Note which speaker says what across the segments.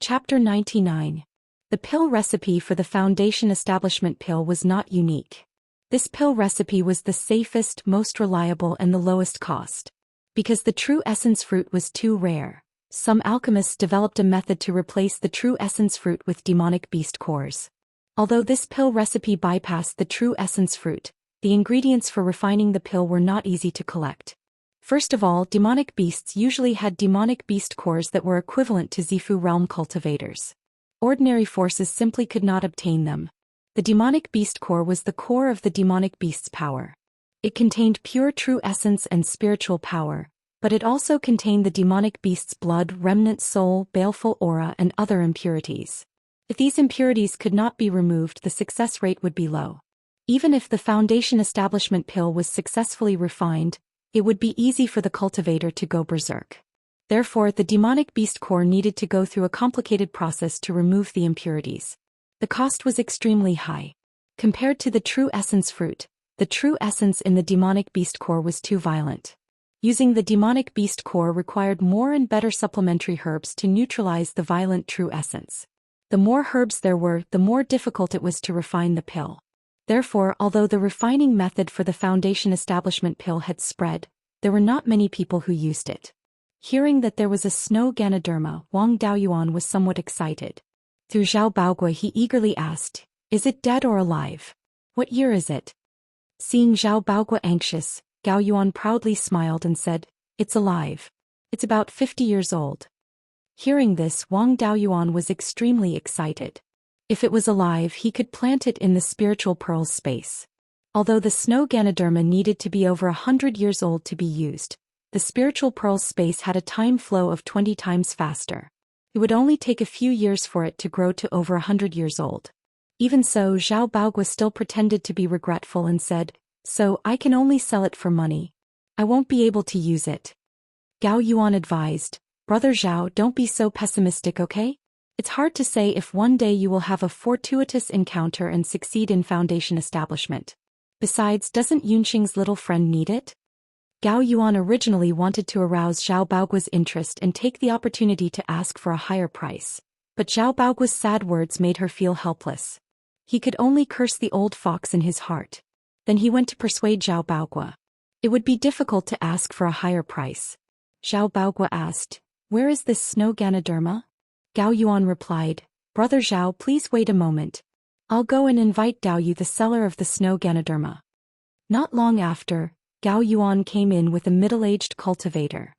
Speaker 1: Chapter 99. The pill recipe for the Foundation Establishment pill was not unique. This pill recipe was the safest, most reliable and the lowest cost. Because the true essence fruit was too rare, some alchemists developed a method to replace the true essence fruit with demonic beast cores. Although this pill recipe bypassed the true essence fruit, the ingredients for refining the pill were not easy to collect. First of all, demonic beasts usually had demonic beast cores that were equivalent to Zifu realm cultivators. Ordinary forces simply could not obtain them. The demonic beast core was the core of the demonic beast's power. It contained pure true essence and spiritual power, but it also contained the demonic beast's blood, remnant soul, baleful aura and other impurities. If these impurities could not be removed, the success rate would be low. Even if the Foundation Establishment pill was successfully refined, it would be easy for the cultivator to go berserk. Therefore, the demonic beast core needed to go through a complicated process to remove the impurities. The cost was extremely high. Compared to the true essence fruit, the true essence in the demonic beast core was too violent. Using the demonic beast core required more and better supplementary herbs to neutralize the violent true essence. The more herbs there were, the more difficult it was to refine the pill. Therefore, although the refining method for the Foundation Establishment pill had spread, there were not many people who used it. Hearing that there was a snow Ganoderma, Wang Daoyuan was somewhat excited. Through Zhao Baogua he eagerly asked, "Is it dead or alive? What year is it?" Seeing Zhao Baogua anxious, Gao Yuan proudly smiled and said, "It's alive. It's about 50 years old." Hearing this, Wang Daoyuan was extremely excited. If it was alive, he could plant it in the spiritual pearls space. Although the snow Ganoderma needed to be over 100 years old to be used, the spiritual pearls space had a time flow of 20 times faster. It would only take a few years for it to grow to over 100 years old. Even so, Zhao Baogua still pretended to be regretful and said, "So, I can only sell it for money. I won't be able to use it." Gao Yuan advised, "Brother Zhao, don't be so pessimistic, okay? It's hard to say if one day you will have a fortuitous encounter and succeed in Foundation Establishment. Besides, doesn't Yunxing's little friend need it?" Gao Yuan originally wanted to arouse Zhao Baogua's interest and take the opportunity to ask for a higher price, but Zhao Baogua's sad words made her feel helpless. He could only curse the old fox in his heart. Then he went to persuade Zhao Baogua. It would be difficult to ask for a higher price. Zhao Baogua asked, "Where is this snow Ganoderma?" Gao Yuan replied, "Brother Zhao, please wait a moment. I'll go and invite Dao Yu, the seller of the snow Ganoderma." Not long after, Gao Yuan came in with a middle-aged cultivator.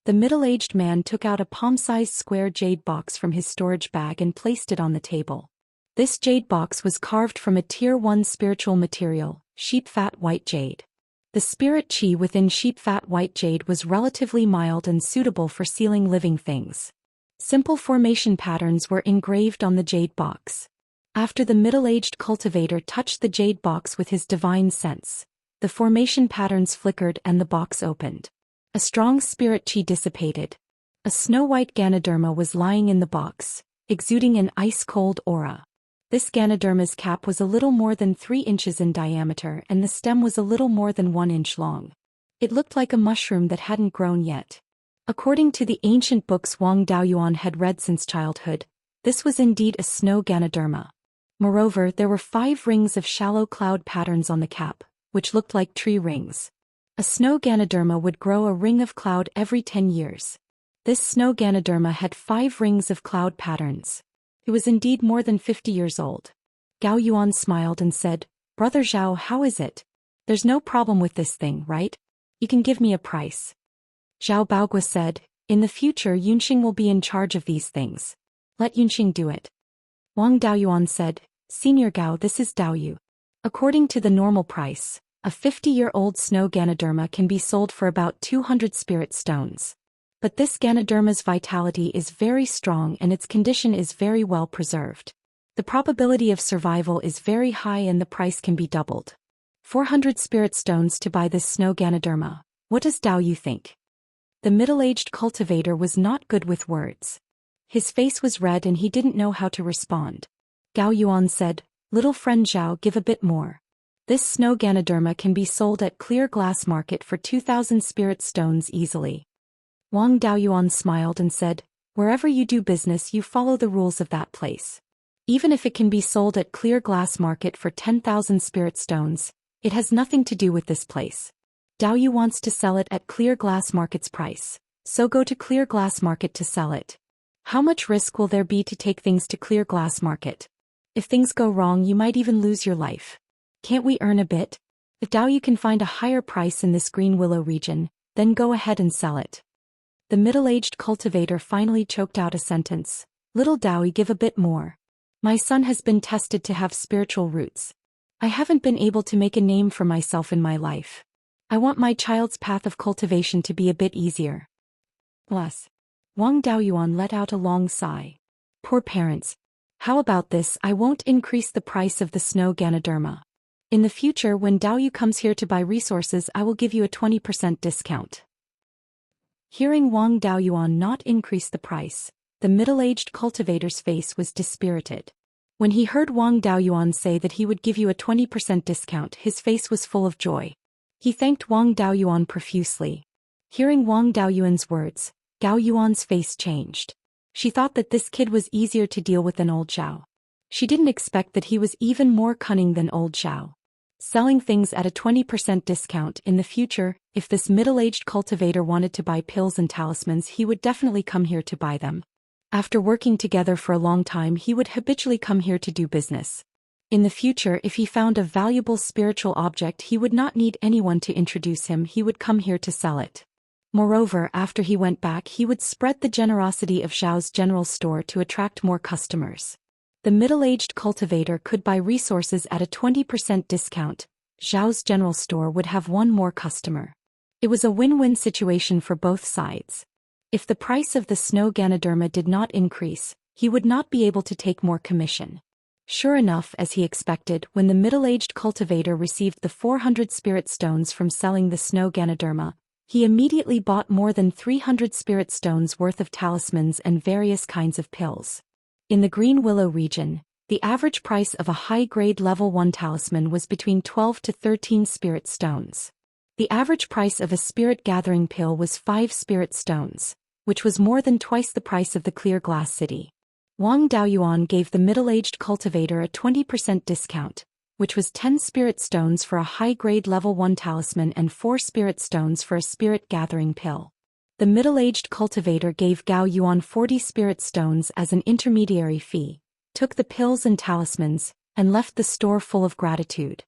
Speaker 1: The middle-aged man took out a palm-sized square jade box from his storage bag and placed it on the table. This jade box was carved from a Tier 1 spiritual material, sheep fat white jade. The spirit chi within sheep fat white jade was relatively mild and suitable for sealing living things. Simple formation patterns were engraved on the jade box. After the middle-aged cultivator touched the jade box with his divine sense, the formation patterns flickered and the box opened. A strong spirit chi dissipated. A snow-white Ganoderma was lying in the box, exuding an ice-cold aura. This Ganoderma's cap was a little more than 3 inches in diameter and the stem was a little more than 1 inch long. It looked like a mushroom that hadn't grown yet. According to the ancient books Wang Daoyuan had read since childhood, this was indeed a snow Ganoderma. Moreover, there were 5 rings of shallow cloud patterns on the cap, which looked like tree rings. A snow Ganoderma would grow a ring of cloud every 10 years. This snow Ganoderma had 5 rings of cloud patterns. It was indeed more than 50 years old. Gao Yuan smiled and said, "Brother Zhao, how is it? There's no problem with this thing, right? You can give me a price." Zhao Baogua said, "In the future Yunxing will be in charge of these things. Let Yunxing do it." Wang Daoyuan said, "Senior Gao, this is Dao Yu. According to the normal price, a 50-year-old snow Ganoderma can be sold for about 200 spirit stones. But this Ganoderma's vitality is very strong and its condition is very well preserved. The probability of survival is very high and the price can be doubled. 400 spirit stones to buy this snow Ganoderma. What does Dao Yu think?" The middle-aged cultivator was not good with words. His face was red and he didn't know how to respond. Gao Yuan said, "Little friend Zhao, give a bit more. This snow Ganoderma can be sold at Clear Glass Market for 2,000 spirit stones easily." Wang Daoyuan smiled and said, Wherever you do business, you follow the rules of that place. Even if it can be sold at Clear Glass Market for 10,000 spirit stones, it has nothing to do with this place. Daoyu wants to sell it at Clear Glass Market's price, so go to Clear Glass Market to sell it. How much risk will there be to take things to Clear Glass Market? If things go wrong, you might even lose your life. Can't we earn a bit? If Daoyu can find a higher price in this Green Willow region, then go ahead and sell it. The middle-aged cultivator finally choked out a sentence. Little Daoyu, give a bit more. My son has been tested to have spiritual roots. I haven't been able to make a name for myself in my life. I want my child's path of cultivation to be a bit easier. Bless. Wang Daoyuan let out a long sigh. Poor parents. How about this? I won't increase the price of the snow Ganoderma. In the future, when Daoyu comes here to buy resources, I will give you a 20% discount. Hearing Wang Daoyuan not increase the price, the middle-aged cultivator's face was dispirited. When he heard Wang Daoyuan say that he would give you a 20% discount, his face was full of joy. He thanked Wang Daoyuan profusely. Hearing Wang Daoyuan's words, Gao Yuan's face changed. She thought that this kid was easier to deal with than old Zhao. She didn't expect that he was even more cunning than old Zhao. Selling things at a 20% discount in the future, if this middle-aged cultivator wanted to buy pills and talismans, he would definitely come here to buy them. After working together for a long time, he would habitually come here to do business. In the future, if he found a valuable spiritual object, he would not need anyone to introduce him, he would come here to sell it. Moreover, after he went back, he would spread the generosity of Zhao's general store to attract more customers. The middle-aged cultivator could buy resources at a 20% discount. Zhao's general store would have one more customer. It was a win-win situation for both sides. If the price of the snow Ganoderma did not increase, he would not be able to take more commission. Sure enough, as he expected, when the middle-aged cultivator received the 400 spirit stones from selling the snow Ganoderma, he immediately bought more than 300 spirit stones worth of talismans and various kinds of pills. In the Green Willow region, the average price of a high-grade level 1 talisman was between 12 to 13 spirit stones. The average price of a spirit gathering pill was 5 spirit stones, which was more than twice the price of the Clear Glass City. Wang Daoyuan gave the middle-aged cultivator a 20% discount, which was 10 spirit stones for a high-grade level 1 talisman and 4 spirit stones for a spirit gathering pill. The middle-aged cultivator gave Gao Yuan 40 spirit stones as an intermediary fee, took the pills and talismans, and left the store full of gratitude.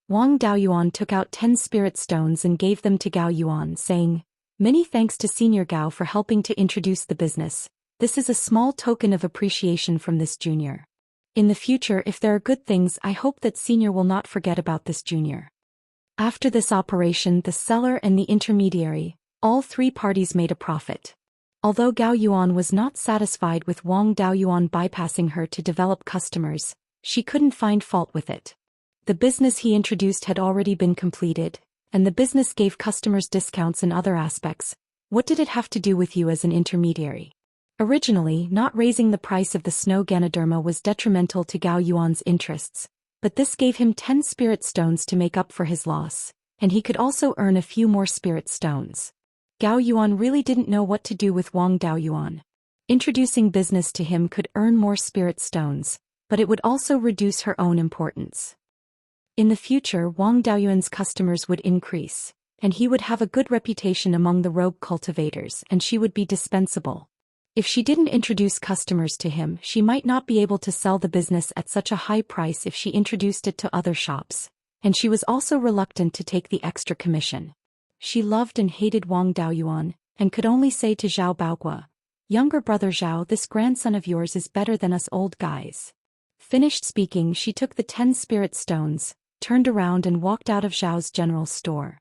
Speaker 1: Wang Daoyuan took out 10 spirit stones and gave them to Gao Yuan, saying, "Many thanks to Senior Gao for helping to introduce the business. This is a small token of appreciation from this junior. In the future, if there are good things, I hope that Senior will not forget about this junior." After this operation, the seller and the intermediary, all three parties made a profit. Although Gao Yuan was not satisfied with Wang Daoyuan bypassing her to develop customers, she couldn't find fault with it. The business he introduced had already been completed, and the business gave customers discounts in other aspects. What did it have to do with you as an intermediary? Originally, not raising the price of the snow Ganoderma was detrimental to Gao Yuan's interests, but this gave him 10 spirit stones to make up for his loss, and he could also earn a few more spirit stones. Gao Yuan really didn't know what to do with Wang Daoyuan. Introducing business to him could earn more spirit stones, but it would also reduce her own importance. In the future, Wang Daoyuan's customers would increase, and he would have a good reputation among the rogue cultivators, and she would be dispensable. If she didn't introduce customers to him, she might not be able to sell the business at such a high price if she introduced it to other shops, and she was also reluctant to take the extra commission. She loved and hated Wang Daoyuan, and could only say to Zhao Baogua, "Younger brother Zhao, this grandson of yours is better than us old guys." Finished speaking, she took the 10 spirit stones, turned around and walked out of Zhao's general store.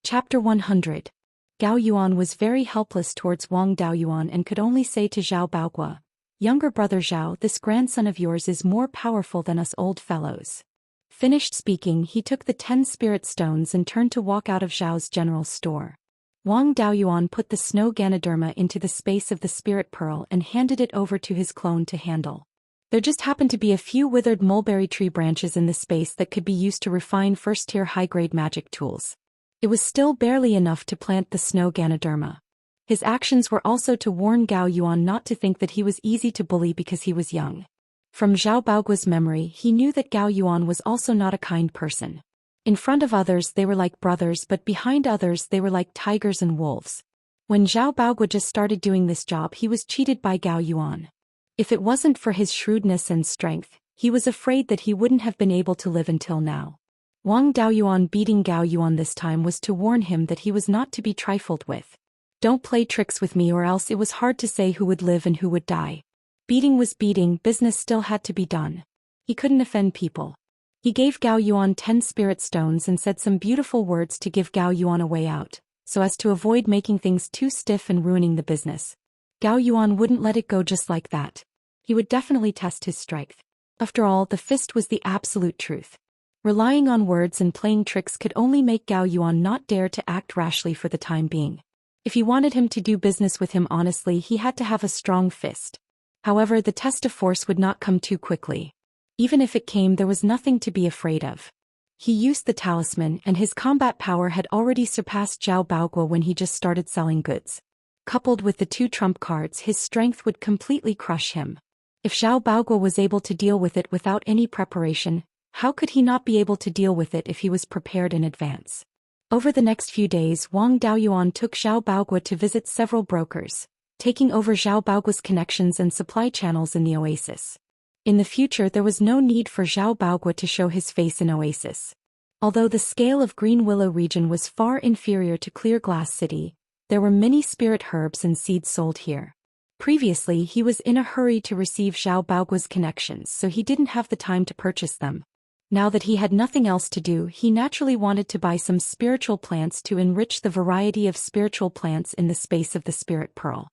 Speaker 1: Chapter 100. Gao Yuan was very helpless towards Wang Daoyuan and could only say to Zhao Baogua, "Younger brother Zhao, this grandson of yours is more powerful than us old fellows." Finished speaking, he took the 10 spirit stones and turned to walk out of Zhao's general store. Wang Daoyuan put the snow Ganoderma into the space of the spirit pearl and handed it over to his clone to handle. There just happened to be a few withered mulberry tree branches in the space that could be used to refine first-tier high-grade magic tools. It was still barely enough to plant the snow Ganoderma. His actions were also to warn Gao Yuan not to think that he was easy to bully because he was young. From Zhao Baoguo's memory, he knew that Gao Yuan was also not a kind person. In front of others they were like brothers, but behind others they were like tigers and wolves. When Zhao Baoguo just started doing this job, he was cheated by Gao Yuan. If it wasn't for his shrewdness and strength, he was afraid that he wouldn't have been able to live until now. Wang Daoyuan beating Gao Yuan this time was to warn him that he was not to be trifled with. Don't play tricks with me, or else it was hard to say who would live and who would die. Beating was beating, business still had to be done. He couldn't offend people. He gave Gao Yuan 10 spirit stones and said some beautiful words to give Gao Yuan a way out, so as to avoid making things too stiff and ruining the business. Gao Yuan wouldn't let it go just like that. He would definitely test his strength. After all, the fist was the absolute truth. Relying on words and playing tricks could only make Gao Yuan not dare to act rashly for the time being. If he wanted him to do business with him honestly, he had to have a strong fist. However, the test of force would not come too quickly. Even if it came, there was nothing to be afraid of. He used the talisman, and his combat power had already surpassed Zhao Baoguo when he just started selling goods. Coupled with the 2 trump cards, his strength would completely crush him. If Zhao Baoguo was able to deal with it without any preparation, how could he not be able to deal with it if he was prepared in advance? Over the next few days, Wang Daoyuan took Zhao Baoguo to visit several brokers, taking over Zhao Baoguo's connections and supply channels in the oasis. In the future, there was no need for Zhao Baoguo to show his face in Oasis. Although the scale of Green Willow region was far inferior to Clear Glass City, there were many spirit herbs and seeds sold here. Previously, he was in a hurry to receive Zhao Baoguo's connections, so he didn't have the time to purchase them. Now that he had nothing else to do, he naturally wanted to buy some spiritual plants to enrich the variety of spiritual plants in the space of the Spirit Pearl.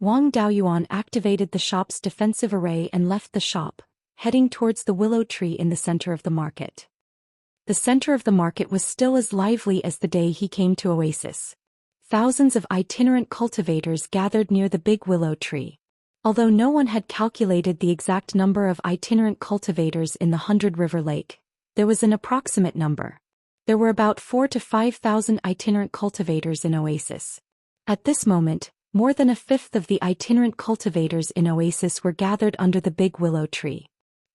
Speaker 1: Wang Daoyuan activated the shop's defensive array and left the shop, heading towards the willow tree in the center of the market. The center of the market was still as lively as the day he came to Oasis. Thousands of itinerant cultivators gathered near the big willow tree. Although no one had calculated the exact number of itinerant cultivators in the 100 River Lake, there was an approximate number. There were about 4,000 to 5,000 itinerant cultivators in Oasis. At this moment, more than a fifth of the itinerant cultivators in Oasis were gathered under the big willow tree.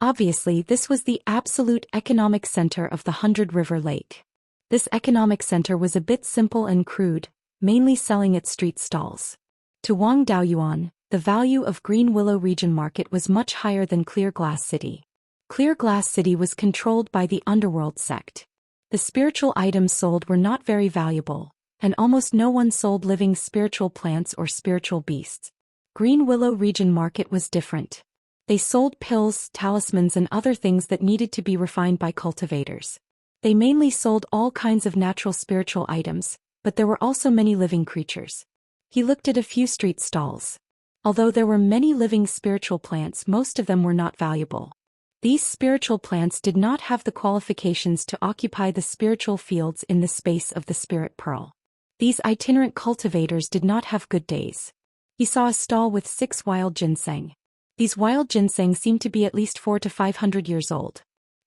Speaker 1: Obviously, this was the absolute economic center of the 100 River Lake. This economic center was a bit simple and crude, mainly selling at street stalls. To Wang Daoyuan, the value of Green Willow region market was much higher than Clear Glass City. Clear Glass City was controlled by the underworld sect. The spiritual items sold were not very valuable, and almost no one sold living spiritual plants or spiritual beasts. Green Willow region market was different. They sold pills, talismans, and other things that needed to be refined by cultivators. They mainly sold all kinds of natural spiritual items, but there were also many living creatures. He looked at a few street stalls. Although there were many living spiritual plants, most of them were not valuable. These spiritual plants did not have the qualifications to occupy the spiritual fields in the space of the Spirit Pearl. These itinerant cultivators did not have good days. He saw a stall with 6 wild ginseng. These wild ginseng seemed to be at least 400 to 500 years old.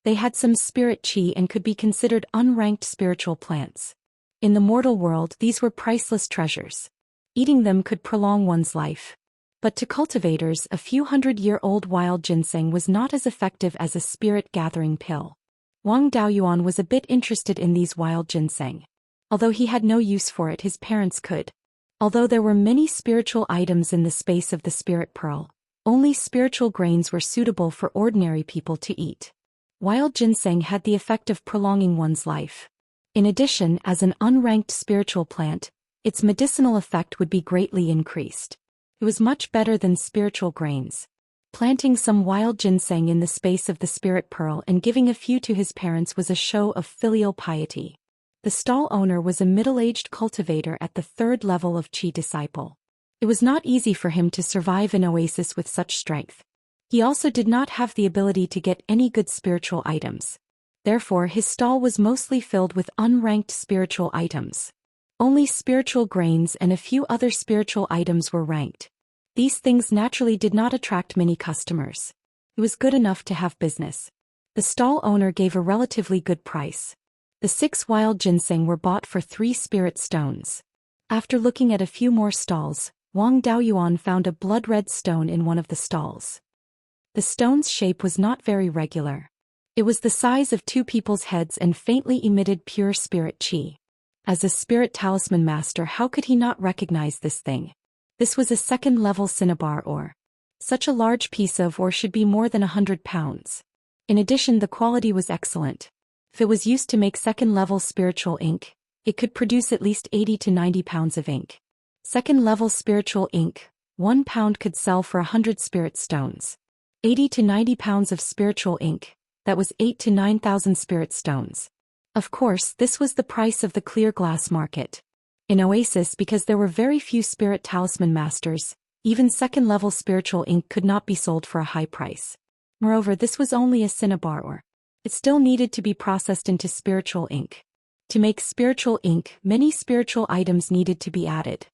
Speaker 1: They had some spirit chi and could be considered unranked spiritual plants. In the mortal world, these were priceless treasures. Eating them could prolong one's life. But to cultivators, a few 100-year-old wild ginseng was not as effective as a spirit-gathering pill. Wang Daoyuan was a bit interested in these wild ginseng. Although he had no use for it, his parents could. Although there were many spiritual items in the space of the Spirit Pearl, only spiritual grains were suitable for ordinary people to eat. Wild ginseng had the effect of prolonging one's life. In addition, as an unranked spiritual plant, its medicinal effect would be greatly increased. It was much better than spiritual grains. Planting some wild ginseng in the space of the Spirit Pearl and giving a few to his parents was a show of filial piety. The stall owner was a middle-aged cultivator at the 3rd level of Qi disciple. It was not easy for him to survive in Oasis with such strength. He also did not have the ability to get any good spiritual items. Therefore, his stall was mostly filled with unranked spiritual items. Only spiritual grains and a few other spiritual items were ranked. These things naturally did not attract many customers. It was good enough to have business. The stall owner gave a relatively good price. The 6 wild ginseng were bought for 3 spirit stones. After looking at a few more stalls, Wang Daoyuan found a blood-red stone in one of the stalls. The stone's shape was not very regular. It was the size of two people's heads and faintly emitted pure spirit qi. As a spirit talisman master, how could he not recognize this thing? This was a second-level cinnabar ore. Such a large piece of ore should be more than 100 pounds. In addition, the quality was excellent. If it was used to make second-level spiritual ink, it could produce at least 80 to 90 pounds of ink. Second-level spiritual ink, 1 pound could sell for 100 spirit stones. 80 to 90 pounds of spiritual ink, that was 8 to 9,000 spirit stones. Of course, this was the price of the clear glass market. In Oasis, because there were very few spirit talisman masters, even second-level spiritual ink could not be sold for a high price. Moreover, this was only a cinnabar ore. It still needed to be processed into spiritual ink. To make spiritual ink, many spiritual items needed to be added.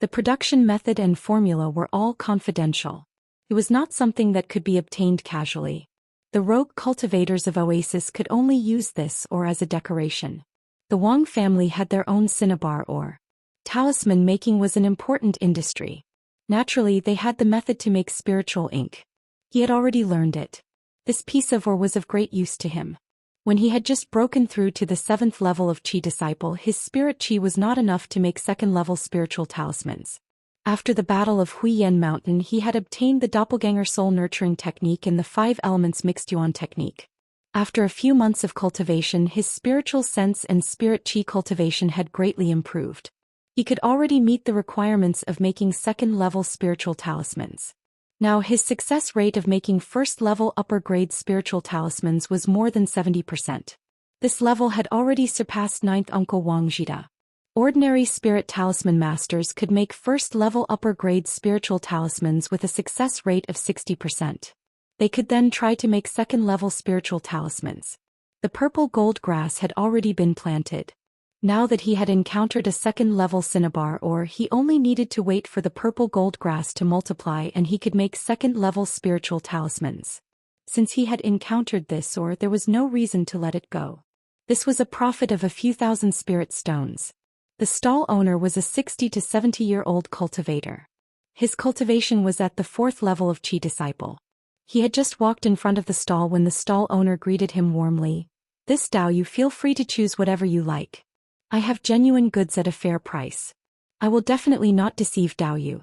Speaker 1: The production method and formula were all confidential. It was not something that could be obtained casually. The rogue cultivators of Oasis could only use this ore as a decoration. The Wang family had their own cinnabar ore. Talisman making was an important industry. Naturally, they had the method to make spiritual ink. He had already learned it. This piece of ore was of great use to him. When he had just broken through to the 7th level of Qi disciple, his spirit Qi was not enough to make second-level spiritual talismans. After the Battle of Huiyan Mountain, he had obtained the doppelganger soul nurturing technique and the 5 elements mixed yuan technique. After a few months of cultivation, his spiritual sense and spirit Qi cultivation had greatly improved. He could already meet the requirements of making second-level spiritual talismans. Now his success rate of making first-level upper-grade spiritual talismans was more than 70%. This level had already surpassed 9th uncle Wang Zhida. Ordinary spirit talisman masters could make first-level upper-grade spiritual talismans with a success rate of 60%. They could then try to make second-level spiritual talismans. The purple gold grass had already been planted. Now that he had encountered a second-level cinnabar ore, he only needed to wait for the purple gold grass to multiply and he could make second-level spiritual talismans. Since he had encountered this ore, there was no reason to let it go. This was a profit of a few thousand spirit stones. The stall owner was a 60 to 70-year-old cultivator. His cultivation was at the 4th level of Qi disciple. He had just walked in front of the stall when the stall owner greeted him warmly. "This Dao, you feel free to choose whatever you like. I have genuine goods at a fair price. I will definitely not deceive Daoyu."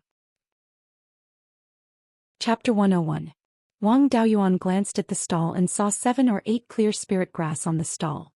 Speaker 1: Chapter 101. Wang Daoyuan glanced at the stall and saw 7 or 8 clear spirit grass on the stall.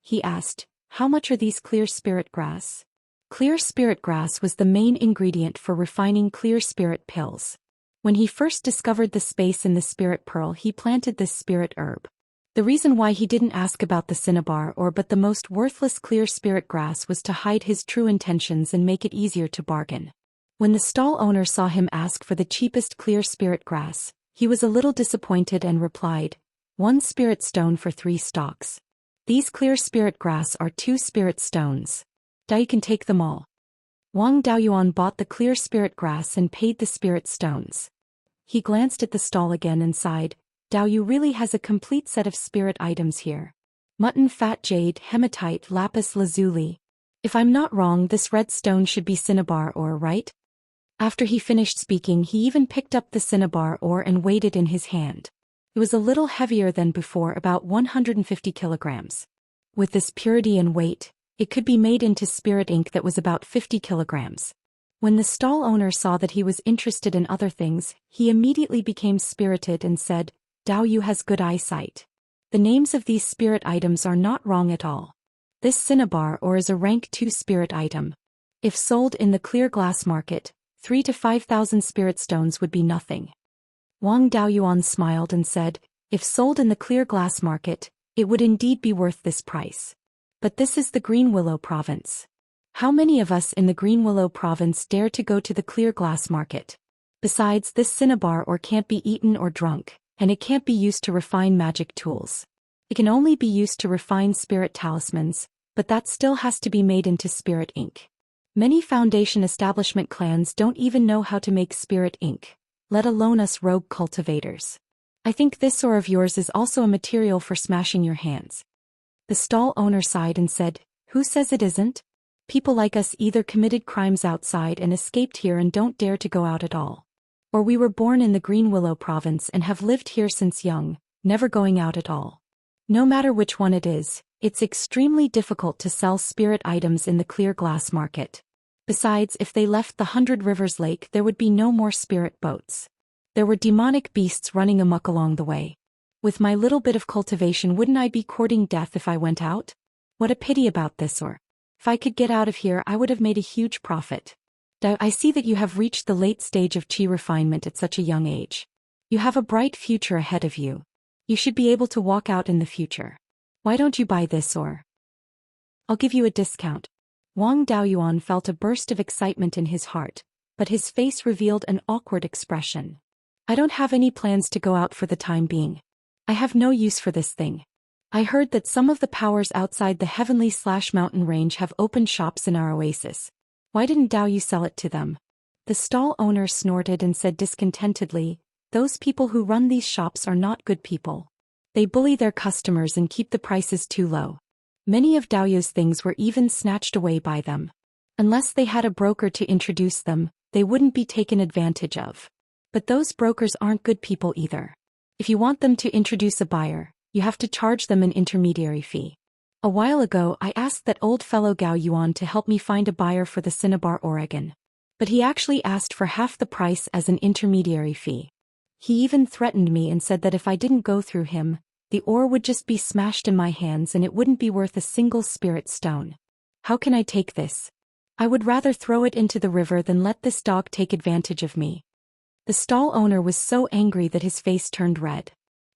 Speaker 1: He asked, "How much are these clear spirit grass?" Clear spirit grass was the main ingredient for refining clear spirit pills. When he first discovered the space in the spirit pearl, he planted this spirit herb. The reason why he didn't ask about the cinnabar ore but the most worthless clear spirit grass was to hide his true intentions and make it easier to bargain. When the stall owner saw him ask for the cheapest clear spirit grass, he was a little disappointed and replied, "1 spirit stone for 3 stalks. These clear spirit grass are 2 spirit stones. Dao can take them all." Wang Daoyuan bought the clear spirit grass and paid the spirit stones. He glanced at the stall again and sighed, "Daoyu really has a complete set of spirit items here. Mutton fat, jade, hematite, lapis lazuli. If I'm not wrong, this red stone should be cinnabar ore, right?" After he finished speaking, he even picked up the cinnabar ore and weighed it in his hand. It was a little heavier than before, about 150 kilograms. With this purity and weight, it could be made into spirit ink that was about 50 kilograms. When the stall owner saw that he was interested in other things, he immediately became spirited and said, "Daoyu has good eyesight. The names of these spirit items are not wrong at all. This cinnabar ore is a rank 2 spirit item. If sold in the clear glass market, 3 to 5,000 spirit stones would be nothing." Wang Daoyuan smiled and said, "If sold in the clear glass market, it would indeed be worth this price. But this is the Green Willow province. How many of us in the Green Willow province dare to go to the clear glass market? Besides, this cinnabar ore can't be eaten or drunk, and it can't be used to refine magic tools. It can only be used to refine spirit talismans, but that still has to be made into spirit ink. Many foundation establishment clans don't even know how to make spirit ink, let alone us rogue cultivators. I think this ore of yours is also a material for smashing your hands." The stall owner sighed and said, "Who says it isn't? People like us either committed crimes outside and escaped here and don't dare to go out at all. Or we were born in the Green Willow province and have lived here since young, never going out at all. No matter which one it is, it's extremely difficult to sell spirit items in the clear glass market. Besides, if they left the 100 Rivers Lake, there would be no more spirit boats. There were demonic beasts running amok along the way. With my little bit of cultivation, wouldn't I be courting death if I went out? What a pity about this, or if I could get out of here, I would have made a huge profit. I see that you have reached the late stage of chi refinement at such a young age. You have a bright future ahead of you. You should be able to walk out in the future. Why don't you buy this, or I'll give you a discount. Wang Daoyuan felt a burst of excitement in his heart, but his face revealed an awkward expression. I don't have any plans to go out for the time being. I have no use for this thing. I heard that some of the powers outside the Heavenly/Mountain range have opened shops in our oasis. Why didn't Daoyu sell it to them? The stall owner snorted and said discontentedly, those people who run these shops are not good people. They bully their customers and keep the prices too low. Many of Daoyu's things were even snatched away by them. Unless they had a broker to introduce them, they wouldn't be taken advantage of. But those brokers aren't good people either. If you want them to introduce a buyer, you have to charge them an intermediary fee. A while ago I asked that old fellow Gao Yuan to help me find a buyer for the Cinnabar Oregon. But he actually asked for half the price as an intermediary fee. He even threatened me and said that if I didn't go through him, the ore would just be smashed in my hands and it wouldn't be worth a single spirit stone. How can I take this? I would rather throw it into the river than let this dog take advantage of me. The stall owner was so angry that his face turned red.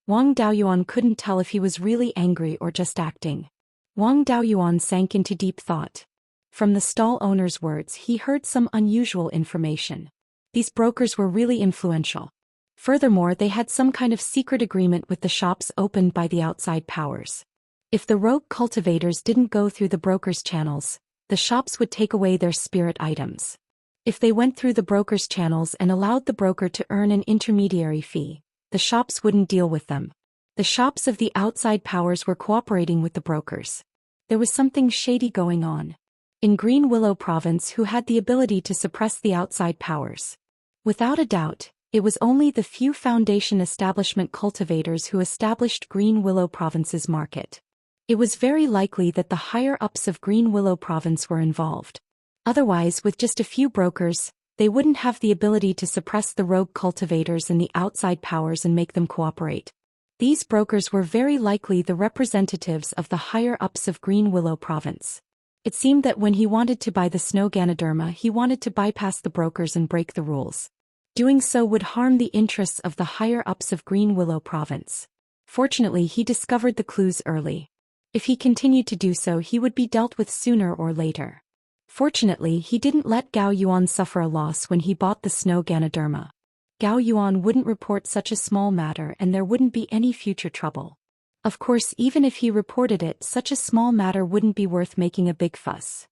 Speaker 1: Wang Daoyuan couldn't tell if he was really angry or just acting. Wang Daoyuan sank into deep thought. From the stall owner's words, he heard some unusual information. These brokers were really influential. Furthermore, they had some kind of secret agreement with the shops opened by the outside powers. If the rogue cultivators didn't go through the brokers' channels, the shops would take away their spirit items. If they went through the brokers' channels and allowed the broker to earn an intermediary fee, the shops wouldn't deal with them. The shops of the outside powers were cooperating with the brokers. There was something shady going on. In Green Willow Province, who had the ability to suppress the outside powers? Without a doubt, it was only the few Foundation establishment cultivators who established Green Willow Province's market. It was very likely that the higher-ups of Green Willow Province were involved. Otherwise, with just a few brokers, they wouldn't have the ability to suppress the rogue cultivators and the outside powers and make them cooperate. These brokers were very likely the representatives of the higher-ups of Green Willow Province. It seemed that when he wanted to buy the Snow Ganoderma, he wanted to bypass the brokers and break the rules. Doing so would harm the interests of the higher-ups of Green Willow Province. Fortunately, he discovered the clues early. If he continued to do so, he would be dealt with sooner or later. Fortunately, he didn't let Gao Yuan suffer a loss when he bought the Snow Ganoderma. Gao Yuan wouldn't report such a small matter and there wouldn't be any future trouble. Of course, even if he reported it, such a small matter wouldn't be worth making a big fuss.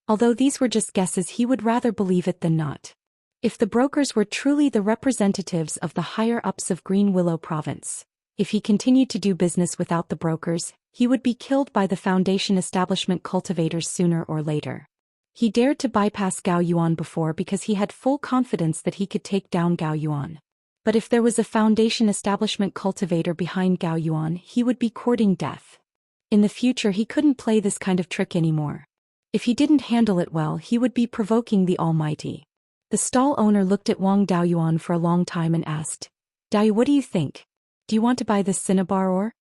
Speaker 1: Although these were just guesses, he would rather believe it than not. If the brokers were truly the representatives of the higher-ups of Green Willow Province, if he continued to do business without the brokers, he would be killed by the Foundation establishment cultivators sooner or later. He dared to bypass Gao Yuan before because he had full confidence that he could take down Gao Yuan. But if there was a Foundation establishment cultivator behind Gao Yuan, he would be courting death. In the future, he couldn't play this kind of trick anymore. If he didn't handle it well, he would be provoking the Almighty. The stall owner looked at Wang Daoyuan for a long time and asked, "Daoyu, what do you think? Do you want to buy this cinnabar ore?"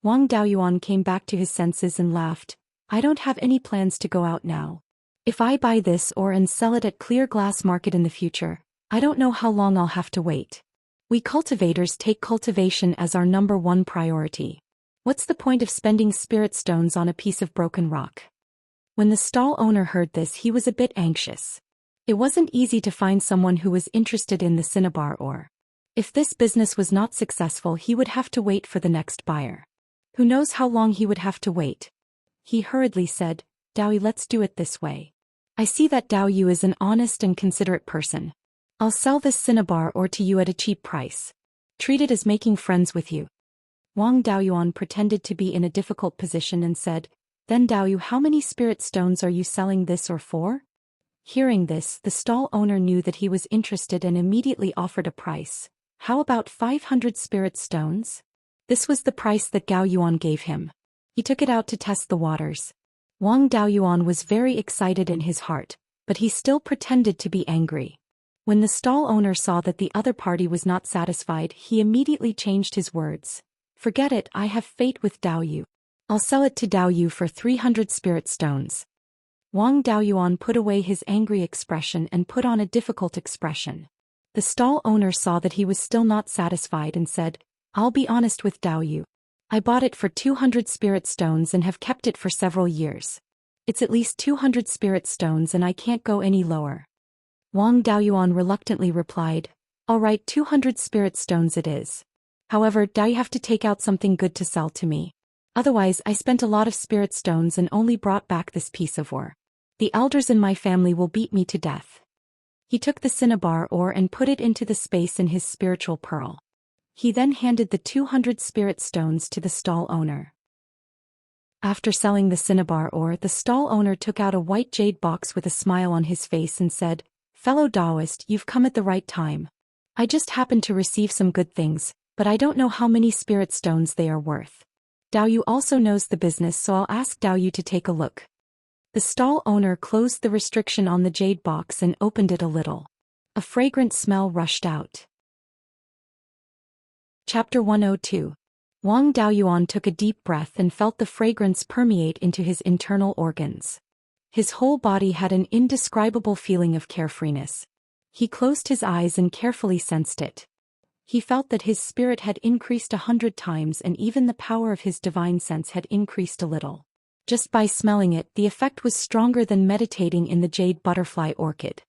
Speaker 1: Wang Daoyuan came back to his senses and laughed. "I don't have any plans to go out now. If I buy this ore and sell it at Clear Glass Market in the future, I don't know how long I'll have to wait. We cultivators take cultivation as our #1 priority. What's the point of spending spirit stones on a piece of broken rock?" When the stall owner heard this, he was a bit anxious. It wasn't easy to find someone who was interested in the cinnabar ore. If this business was not successful, he would have to wait for the next buyer. Who knows how long he would have to wait? He hurriedly said, "Daoyu, let's do it this way. I see that Daoyu is an honest and considerate person. I'll sell this cinnabar ore to you at a cheap price. Treat it as making friends with you." Wang Daoyuan pretended to be in a difficult position and said, Then Daoyu, how many spirit stones are you selling this or for? Hearing this, the stall owner knew that he was interested and immediately offered a price. How about 500 spirit stones? This was the price that Gao Yuan gave him. He took it out to test the waters. Wang Daoyuan was very excited in his heart, but he still pretended to be angry. When the stall owner saw that the other party was not satisfied, he immediately changed his words. Forget it, I have fate with Daoyu. I'll sell it to Daoyu for 300 spirit stones. Wang Daoyuan put away his angry expression and put on a difficult expression. The stall owner saw that he was still not satisfied and said, I'll be honest with Daoyu. I bought it for 200 spirit stones and have kept it for several years. It's at least 200 spirit stones and I can't go any lower. Wang Daoyuan reluctantly replied, all right, 200 spirit stones it is. However, Daoyu have to take out something good to sell to me. Otherwise, I spent a lot of spirit stones and only brought back this piece of ore. The elders in my family will beat me to death. He took the cinnabar ore and put it into the space in his spiritual pearl. He then handed the 200 spirit stones to the stall owner. After selling the cinnabar ore, the stall owner took out a white jade box with a smile on his face and said, Fellow Taoist, you've come at the right time. I just happened to receive some good things, but I don't know how many spirit stones they are worth. Daoyu also knows the business, so I'll ask Daoyu to take a look. The stall owner closed the restriction on the jade box and opened it a little. A fragrant smell rushed out. Chapter 102. Wang Daoyuan took a deep breath and felt the fragrance permeate into his internal organs. His whole body had an indescribable feeling of carefreeness. He closed his eyes and carefully sensed it. He felt that his spirit had increased 100 times and even the power of his divine sense had increased a little. Just by smelling it, the effect was stronger than meditating in the jade butterfly orchid.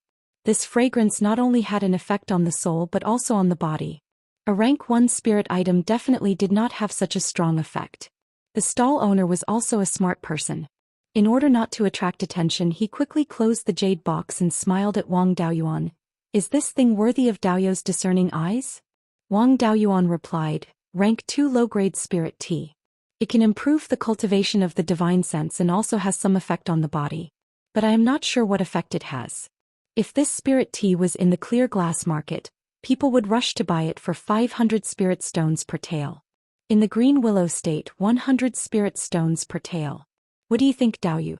Speaker 1: This fragrance not only had an effect on the soul but also on the body. A rank 1 spirit item definitely did not have such a strong effect. The stall owner was also a smart person. In order not to attract attention, he quickly closed the jade box and smiled at Wang Daoyuan. Is this thing worthy of Daoyu's discerning eyes? Wang Daoyuan replied, rank 2 low-grade spirit tea. It can improve the cultivation of the divine sense and also has some effect on the body. But I am not sure what effect it has. If this spirit tea was in the clear glass market, people would rush to buy it for 500 spirit stones per tael. In the Green Willow State, 100 spirit stones per tael. What do you think, Daoyu?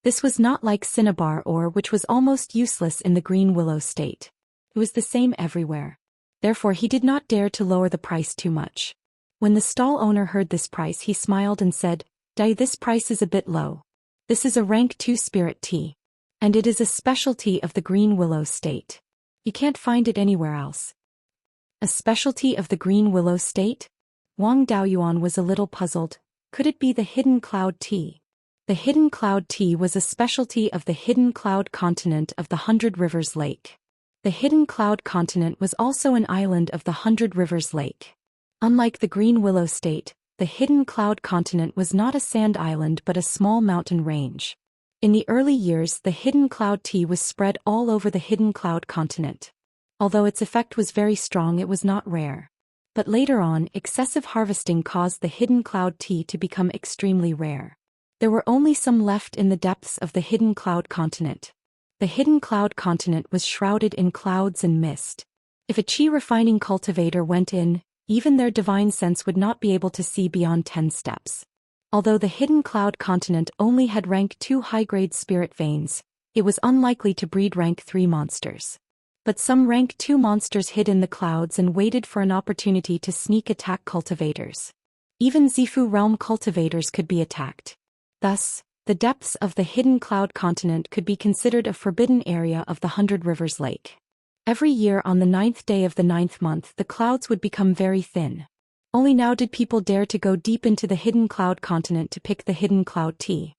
Speaker 1: This was not like cinnabar ore, which was almost useless in the Green Willow State. It was the same everywhere. Therefore he did not dare to lower the price too much. When the stall owner heard this price, he smiled and said, Daoyu, this price is a bit low. This is a rank 2 spirit tea. And it is a specialty of the Green Willow State. You can't find it anywhere else. A specialty of the Green Willow State? Wang Daoyuan was a little puzzled. Could it be the Hidden Cloud Tea? The Hidden Cloud Tea was a specialty of the Hidden Cloud Continent of the 100 Rivers Lake. The Hidden Cloud Continent was also an island of the 100 Rivers Lake. Unlike the Green Willow State, the Hidden Cloud Continent was not a sand island but a small mountain range. In the early years, the Hidden Cloud Tea was spread all over the Hidden Cloud Continent. Although its effect was very strong, it was not rare. But later on, excessive harvesting caused the Hidden Cloud Tea to become extremely rare. There were only some left in the depths of the Hidden Cloud Continent. The Hidden Cloud Continent was shrouded in clouds and mist. If a chi refining cultivator went in, even their divine sense would not be able to see beyond 10 steps. Although the Hidden Cloud Continent only had rank 2 high-grade spirit veins, it was unlikely to breed rank 3 monsters. But some rank 2 monsters hid in the clouds and waited for an opportunity to sneak attack cultivators. Even Zifu realm cultivators could be attacked. Thus, the depths of the Hidden Cloud Continent could be considered a forbidden area of the 100 Rivers Lake. Every year on the 9th day of the 9th month, the clouds would become very thin. Only now did people dare to go deep into the Hidden Cloud Continent to pick the Hidden Cloud Tea.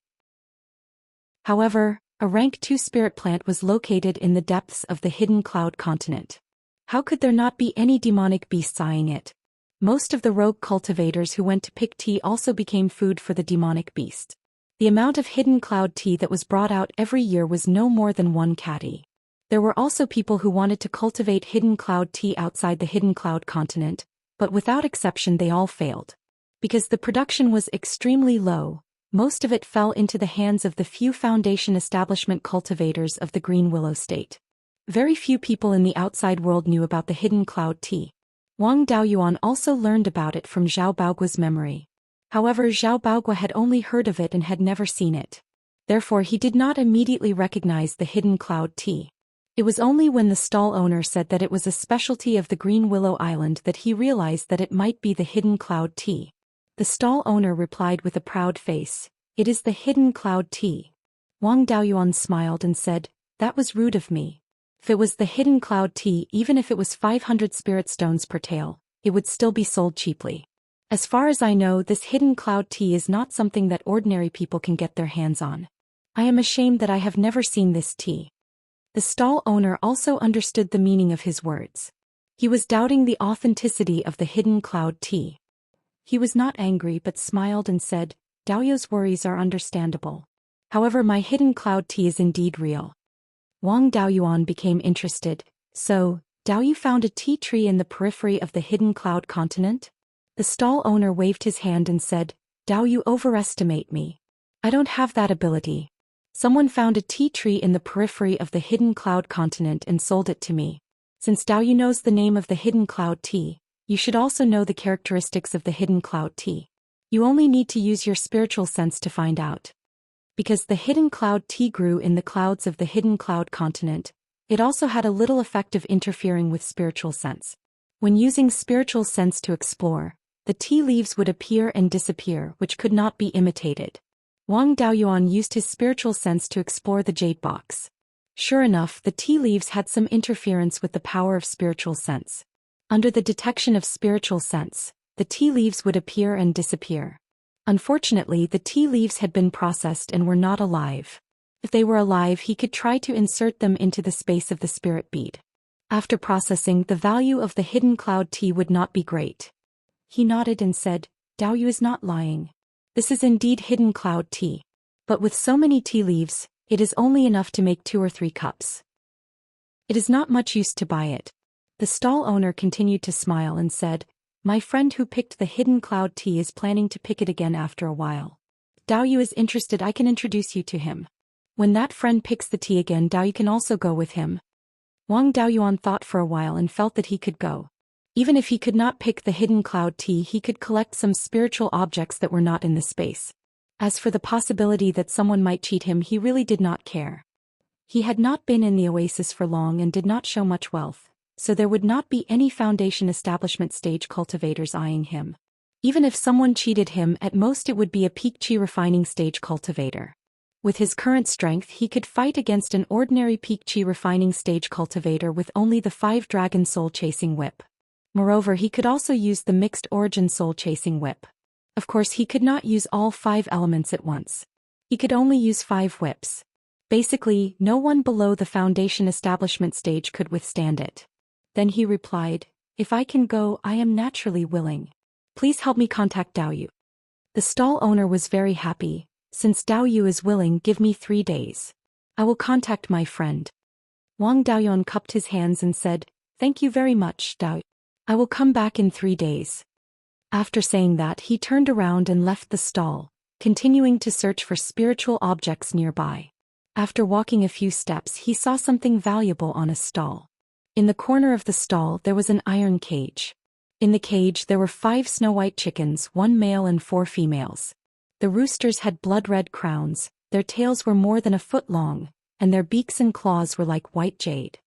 Speaker 1: However, a rank 2 spirit plant was located in the depths of the Hidden Cloud Continent. How could there not be any demonic beasts eyeing it? Most of the rogue cultivators who went to pick tea also became food for the demonic beast. The amount of Hidden Cloud Tea that was brought out every year was no more than 1 catty. There were also people who wanted to cultivate Hidden Cloud Tea outside the Hidden Cloud Continent, but without exception they all failed. Because the production was extremely low, most of it fell into the hands of the few foundation establishment cultivators of the Green Willow State. Very few people in the outside world knew about the hidden cloud tea. Wang Daoyuan also learned about it from Zhao Baoguo's memory. However, Zhao Baoguo had only heard of it and had never seen it. Therefore he did not immediately recognize the hidden cloud tea. It was only when the stall owner said that it was a specialty of the Green Willow Island that he realized that it might be the hidden cloud tea. The stall owner replied with a proud face, "It is the hidden cloud tea." Wang Daoyuan smiled and said, "That was rude of me. If it was the hidden cloud tea, even if it was 500 spirit stones per tael, it would still be sold cheaply. As far as I know, this hidden cloud tea is not something that ordinary people can get their hands on. I am ashamed that I have never seen this tea." The stall owner also understood the meaning of his words. He was doubting the authenticity of the hidden cloud tea. He was not angry but smiled and said, "Daoyu's worries are understandable. However, my hidden cloud tea is indeed real." Wang Daoyuan became interested. "So, Daoyu found a tea tree in the periphery of the hidden cloud continent?" The stall owner waved his hand and said, "Daoyu overestimate me. I don't have that ability. Someone found a tea tree in the periphery of the hidden cloud continent and sold it to me. Since Daoyu knows the name of the hidden cloud tea, you should also know the characteristics of the hidden cloud tea. You only need to use your spiritual sense to find out." Because the hidden cloud tea grew in the clouds of the hidden cloud continent, it also had a little effect of interfering with spiritual sense. When using spiritual sense to explore, the tea leaves would appear and disappear, which could not be imitated. Wang Daoyuan used his spiritual sense to explore the jade box. Sure enough, the tea leaves had some interference with the power of spiritual sense. Under the detection of spiritual sense, the tea leaves would appear and disappear. Unfortunately, the tea leaves had been processed and were not alive. If they were alive, he could try to insert them into the space of the spirit bead. After processing, the value of the hidden cloud tea would not be great. He nodded and said, "Daoyu is not lying. This is indeed hidden cloud tea. But with so many tea leaves, it is only enough to make 2 or 3 cups. It is not much use to buy it." The stall owner continued to smile and said, "My friend who picked the hidden cloud tea is planning to pick it again after a while. If Daoyu is interested, I can introduce you to him. When that friend picks the tea again, Daoyu can also go with him." Wang Daoyuan thought for a while and felt that he could go. Even if he could not pick the hidden cloud tea, he could collect some spiritual objects that were not in the space. As for the possibility that someone might cheat him, he really did not care. He had not been in the oasis for long and did not show much wealth, so there would not be any foundation establishment stage cultivators eyeing him. Even if someone cheated him, at most it would be a peak chi refining stage cultivator. With his current strength, he could fight against an ordinary peak chi refining stage cultivator with only the 5 dragon soul chasing whip. Moreover, he could also use the mixed origin soul chasing whip. Of course, he could not use all 5 elements at once. He could only use 5 whips. Basically, no one below the foundation establishment stage could withstand it. Then he replied, "If I can go, I am naturally willing. Please help me contact Daoyu." The stall owner was very happy. "Since Daoyu is willing, give me 3 days. I will contact my friend." Wang Daoyuan cupped his hands and said, "Thank you very much, Daoyu. I will come back in 3 days." After saying that, he turned around and left the stall, continuing to search for spiritual objects nearby. After walking a few steps, he saw something valuable on a stall. In the corner of the stall there was an iron cage. In the cage there were 5 snow-white chickens, 1 male and 4 females. The roosters had blood-red crowns, their tails were more than a foot long, and their beaks and claws were like white jade.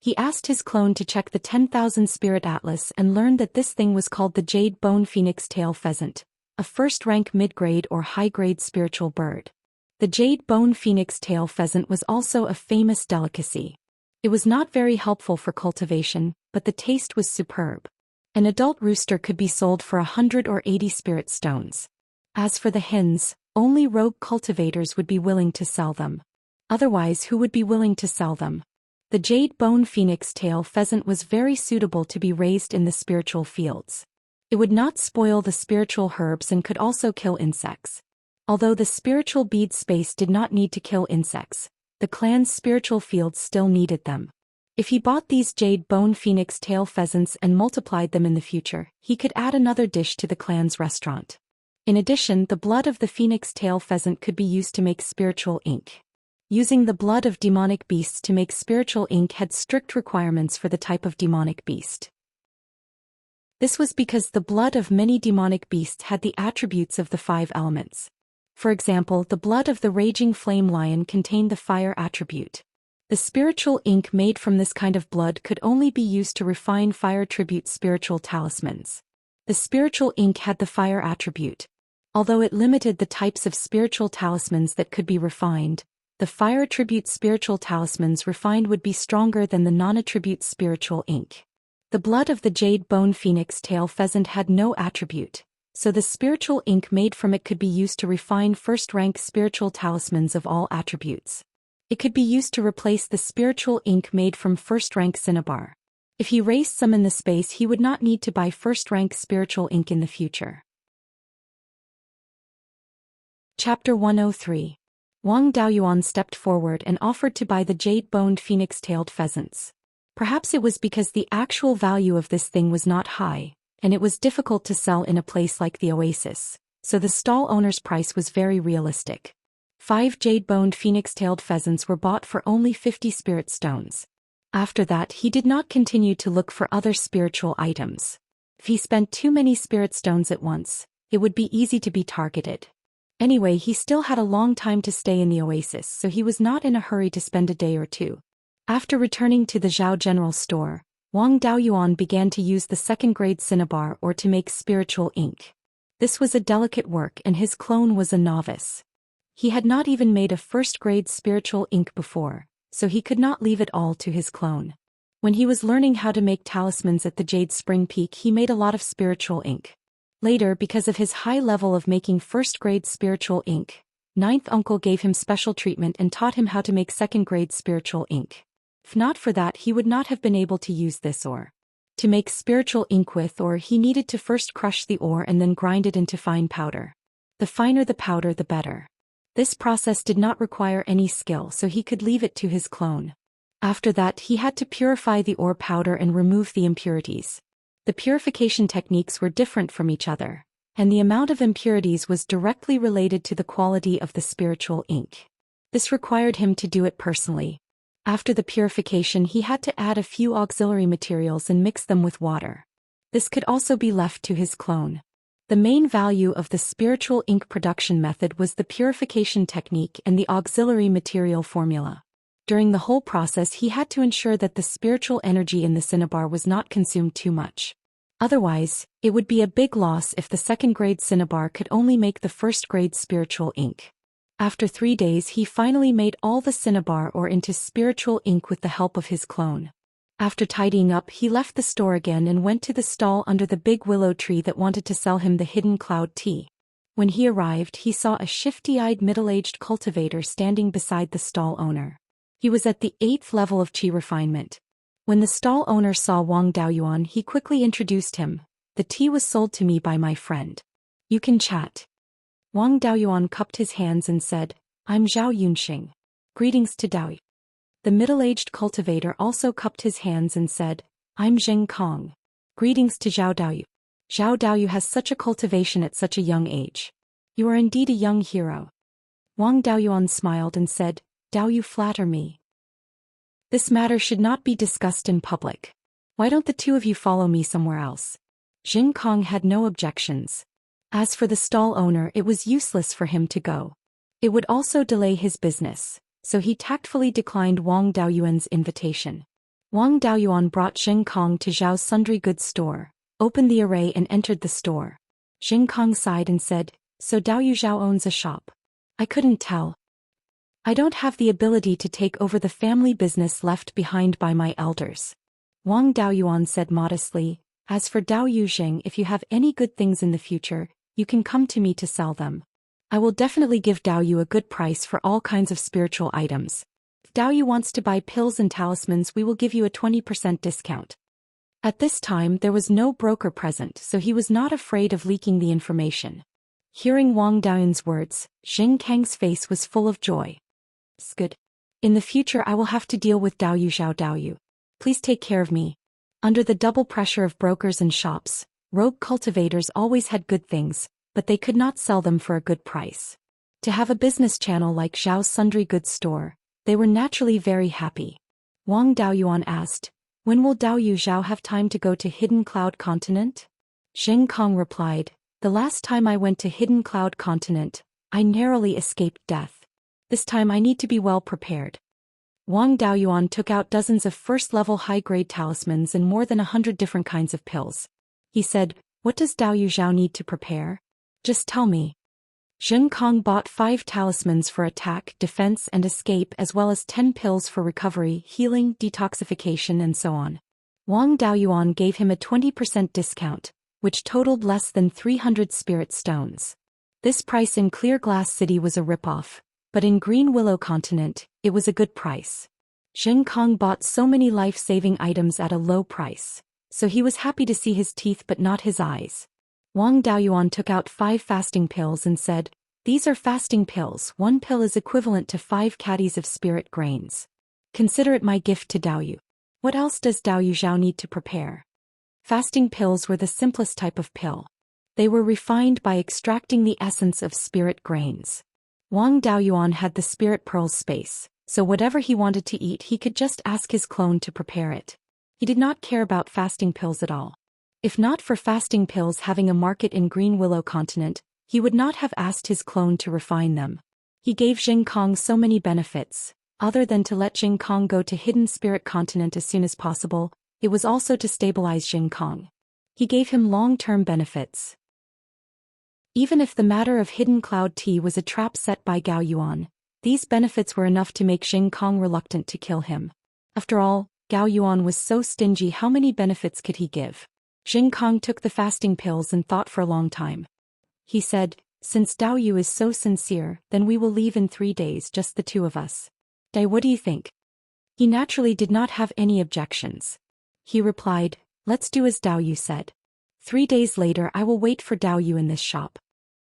Speaker 1: He asked his clone to check the 10,000 Spirit Atlas and learned that this thing was called the Jade Bone Phoenix Tail Pheasant, a first-rank mid-grade or high-grade spiritual bird. The Jade Bone Phoenix Tail Pheasant was also a famous delicacy. It was not very helpful for cultivation, but the taste was superb. An adult rooster could be sold for 100 or 80 spirit stones. As for the hens, only rogue cultivators would be willing to sell them. Otherwise, who would be willing to sell them? The Jade Bone Phoenix Tail Pheasant was very suitable to be raised in the spiritual fields. It would not spoil the spiritual herbs and could also kill insects. Although the spiritual bead space did not need to kill insects, the clan's spiritual fields still needed them. If he bought these Jade Bone Phoenix Tail Pheasants and multiplied them in the future, he could add another dish to the clan's restaurant. In addition, the blood of the phoenix tail pheasant could be used to make spiritual ink. Using the blood of demonic beasts to make spiritual ink had strict requirements for the type of demonic beast. This was because the blood of many demonic beasts had the attributes of the 5 elements. For example, the blood of the raging flame lion contained the fire attribute. The spiritual ink made from this kind of blood could only be used to refine fire tribute spiritual talismans. The spiritual ink had the fire attribute. Although it limited the types of spiritual talismans that could be refined, the fire attribute spiritual talismans refined would be stronger than the non-attribute spiritual ink. The blood of the jade bone phoenix tail pheasant had no attribute, so the spiritual ink made from it could be used to refine first-rank spiritual talismans of all attributes. It could be used to replace the spiritual ink made from first-rank cinnabar. If he raised some in the space, he would not need to buy first-rank spiritual ink in the future. Chapter 103. Wang Daoyuan stepped forward and offered to buy the jade-boned phoenix-tailed pheasants. Perhaps it was because the actual value of this thing was not high, and it was difficult to sell in a place like the Oasis, so the stall owner's price was very realistic. 5 jade-boned phoenix-tailed pheasants were bought for only 50 spirit stones. After that, he did not continue to look for other spiritual items. If he spent too many spirit stones at once, it would be easy to be targeted. Anyway, he still had a long time to stay in the Oasis, so he was not in a hurry to spend a day or two. After returning to the Zhao General Store, Wang Daoyuan began to use the second-grade cinnabar ore to make spiritual ink. This was a delicate work and his clone was a novice. He had not even made a first-grade spiritual ink before, so he could not leave it all to his clone. When he was learning how to make talismans at the Jade Spring Peak, he made a lot of spiritual ink. Later, because of his high level of making first-grade spiritual ink, ninth uncle gave him special treatment and taught him how to make second-grade spiritual ink. If not for that, he would not have been able to use this ore. To make spiritual ink with ore, he needed to first crush the ore and then grind it into fine powder. The finer the powder, the better. This process did not require any skill, so he could leave it to his clone. After that, he had to purify the ore powder and remove the impurities. The purification techniques were different from each other, and the amount of impurities was directly related to the quality of the spiritual ink. This required him to do it personally. After the purification, he had to add a few auxiliary materials and mix them with water. This could also be left to his clone. The main value of the spiritual ink production method was the purification technique and the auxiliary material formula. During the whole process, he had to ensure that the spiritual energy in the cinnabar was not consumed too much. Otherwise, it would be a big loss if the second-grade cinnabar could only make the first-grade spiritual ink. After 3 days, he finally made all the cinnabar ore into spiritual ink with the help of his clone. After tidying up, he left the store again and went to the stall under the big willow tree that wanted to sell him the hidden cloud tea. When he arrived, he saw a shifty-eyed middle-aged cultivator standing beside the stall owner. He was at the 8th level of qi refinement. When the stall owner saw Wang Daoyuan, he quickly introduced him. "The tea was sold to me by my friend. You can chat." Wang Daoyuan cupped his hands and said, "I'm Zhao Yunxing. Greetings to Dao." The middle-aged cultivator also cupped his hands and said, "I'm Zheng Kong. Greetings to Zhao Daoyu. Zhao Daoyu has such a cultivation at such a young age. You are indeed a young hero." Wang Daoyuan smiled and said, "Dao, you flatter me. This matter should not be discussed in public. Why don't the two of you follow me somewhere else?" Zheng Kong had no objections. As for the stall owner, it was useless for him to go. It would also delay his business, so he tactfully declined Wang Daoyuan's invitation. Wang Daoyuan brought Zheng Kong to Zhao's sundry goods store, opened the array and entered the store. Zheng Kong sighed and said, "So Daoyu Zhao owns a shop. I couldn't tell. I don't have the ability to take over the family business left behind by my elders." Wang Daoyuan said modestly, "As for Dao Yuzheng, if you have any good things in the future, you can come to me to sell them. I will definitely give Dao Yu a good price for all kinds of spiritual items. If Dao Yu wants to buy pills and talismans, we will give you a 20% discount." At this time, there was no broker present, so he was not afraid of leaking the information. Hearing Wang Daoyuan's words, Zheng Kang's face was full of joy. "It's good. In the future, I will have to deal with Dao Yu Zhao Dao Yu. Please take care of me." Under the double pressure of brokers and shops, rogue cultivators always had good things, but they could not sell them for a good price. To have a business channel like Zhao's sundry goods store, they were naturally very happy. Wang Daoyuan asked, "When will Daoyu Zhao have time to go to Hidden Cloud Continent?" Zheng Kong replied, "The last time I went to Hidden Cloud Continent, I narrowly escaped death. This time I need to be well prepared." Wang Daoyuan took out dozens of first-level high-grade talismans and more than 100 different kinds of pills. He said, "What does Daoyu Zhao need to prepare? Just tell me." Zheng Kong bought 5 talismans for attack, defense and escape as well as 10 pills for recovery, healing, detoxification and so on. Wang Daoyuan gave him a 20% discount, which totaled less than 300 spirit stones. This price in Clear Glass City was a rip-off, but in Green Willow Continent, it was a good price. Zheng Kong bought so many life-saving items at a low price, so he was happy to see his teeth but not his eyes. Wang Daoyuan took out 5 fasting pills and said, "These are fasting pills. 1 pill is equivalent to 5 caddies of spirit grains. Consider it my gift to Daoyu. What else does Daoyu Zhao need to prepare?" Fasting pills were the simplest type of pill. They were refined by extracting the essence of spirit grains. Wang Daoyuan had the spirit pearls space, so whatever he wanted to eat he could just ask his clone to prepare it. He did not care about fasting pills at all. If not for fasting pills having a market in Green Willow Continent, he would not have asked his clone to refine them. He gave Zheng Kong so many benefits. Other than to let Zheng Kong go to Hidden Spirit Continent as soon as possible, it was also to stabilize Zheng Kong. He gave him long-term benefits. Even if the matter of Hidden Cloud Tea was a trap set by Gao Yuan, these benefits were enough to make Zheng Kong reluctant to kill him. After all, Gao Yuan was so stingy, how many benefits could he give? Zheng Kong took the fasting pills and thought for a long time. He said, "Since Daoyu is so sincere, then we will leave in 3 days, just the 2 of us. Dai, what do you think?" He naturally did not have any objections. He replied, "Let's do as Daoyu said. 3 days later I will wait for Daoyu in this shop."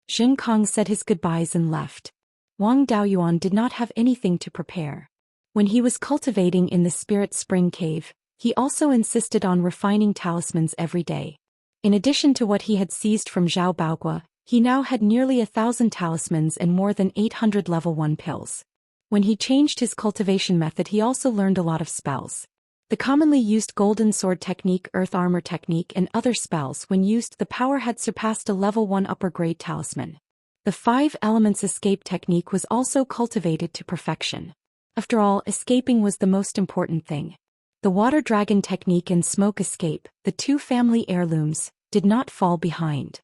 Speaker 1: Zheng Kong said his goodbyes and left. Wang Daoyuan did not have anything to prepare. When he was cultivating in the Spirit Spring Cave, he also insisted on refining talismans every day. In addition to what he had seized from Zhao Baogua, he now had nearly 1,000 talismans and more than 800 level 1 pills. When he changed his cultivation method he also learned a lot of spells. The commonly used Golden Sword Technique, Earth Armor Technique and other spells, when used the power had surpassed a level 1 upper grade talisman. The 5 Elements Escape Technique was also cultivated to perfection. After all, escaping was the most important thing. The Water Dragon Technique and Smoke Escape, the 2 family heirlooms, did not fall behind.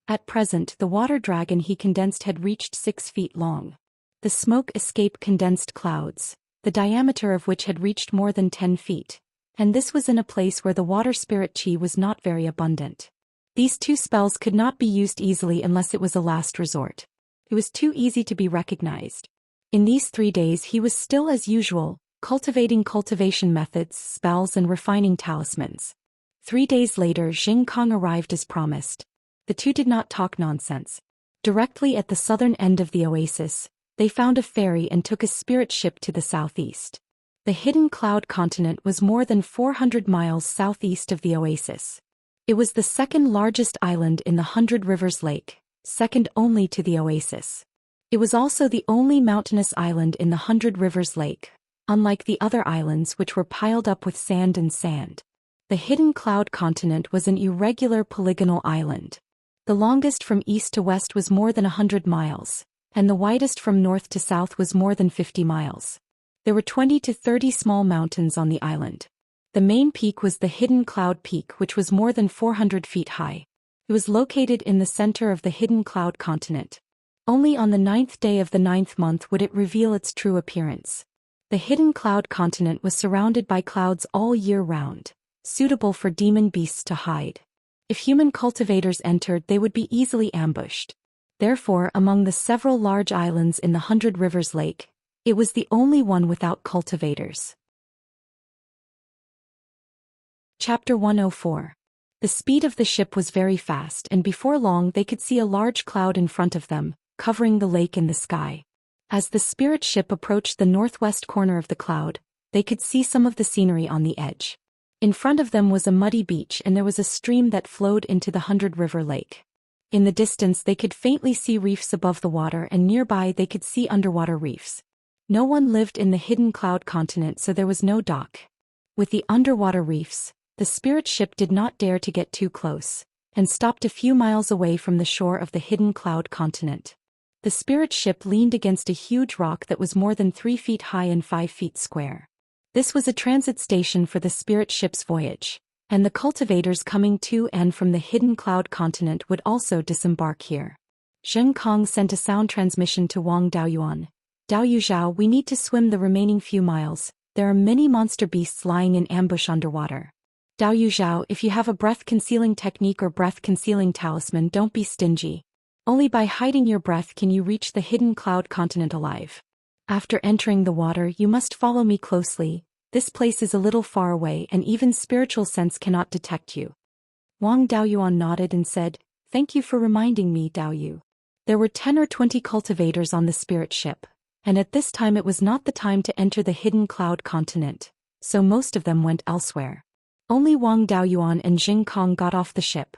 Speaker 1: At present the Water Dragon he condensed had reached 6 feet long. The Smoke Escape condensed clouds, the diameter of which had reached more than 10 feet, and this was in a place where the water spirit chi was not very abundant. These 2 spells could not be used easily unless it was a last resort. It was too easy to be recognized. In these 3 days he was still as usual, cultivating cultivation methods, spells and refining talismans. 3 days later Zheng Kong arrived as promised. The 2 did not talk nonsense. Directly at the southern end of the oasis, they found a ferry and took a spirit ship to the southeast. The Hidden Cloud Continent was more than 400 miles southeast of the oasis. It was the 2nd largest island in the 100 Rivers Lake, second only to the oasis. It was also the only mountainous island in the 100 Rivers Lake, unlike the other islands which were piled up with sand and sand. The Hidden Cloud Continent was an irregular polygonal island. The longest from east to west was more than 100 miles. And the widest from north to south was more than 50 miles. There were 20 to 30 small mountains on the island. The main peak was the Hidden Cloud Peak, which was more than 400 feet high. It was located in the center of the Hidden Cloud Continent. Only on the 9th day of the 9th month would it reveal its true appearance. The Hidden Cloud Continent was surrounded by clouds all year round, suitable for demon beasts to hide. If human cultivators entered, they would be easily ambushed. Therefore, among the several large islands in the 100 Rivers Lake, it was the only one without cultivators. Chapter 104. The speed of the ship was very fast, and before long they could see a large cloud in front of them, covering the lake in the sky. As the spirit ship approached the northwest corner of the cloud, they could see some of the scenery on the edge. In front of them was a muddy beach and there was a stream that flowed into the 100 River Lake. In the distance they could faintly see reefs above the water, and nearby they could see underwater reefs. No one lived in the hidden cloud continent, so there was no dock. With the underwater reefs, the spirit ship did not dare to get too close, and stopped a few miles away from the shore of the hidden cloud continent. The spirit ship leaned against a huge rock that was more than 3 feet high and 5 feet square. This was a transit station for the spirit ship's voyage, and the cultivators coming to and from the hidden cloud continent would also disembark here. Zheng Kong sent a sound transmission to Wang Daoyuan. Daoyuzhao, we need to swim the remaining few miles. There are many monster beasts lying in ambush underwater. Daoyuzhao, if you have a breath-concealing technique or breath-concealing talisman, don't be stingy. Only by hiding your breath can you reach the hidden cloud continent alive. After entering the water, you must follow me closely. This place is a little far away and even spiritual sense cannot detect you. Wang Daoyuan nodded and said, Thank you for reminding me, Daoyu. There were 10 or 20 cultivators on the spirit ship, and at this time it was not the time to enter the hidden cloud continent, so most of them went elsewhere. Only Wang Daoyuan and Zheng Kong got off the ship.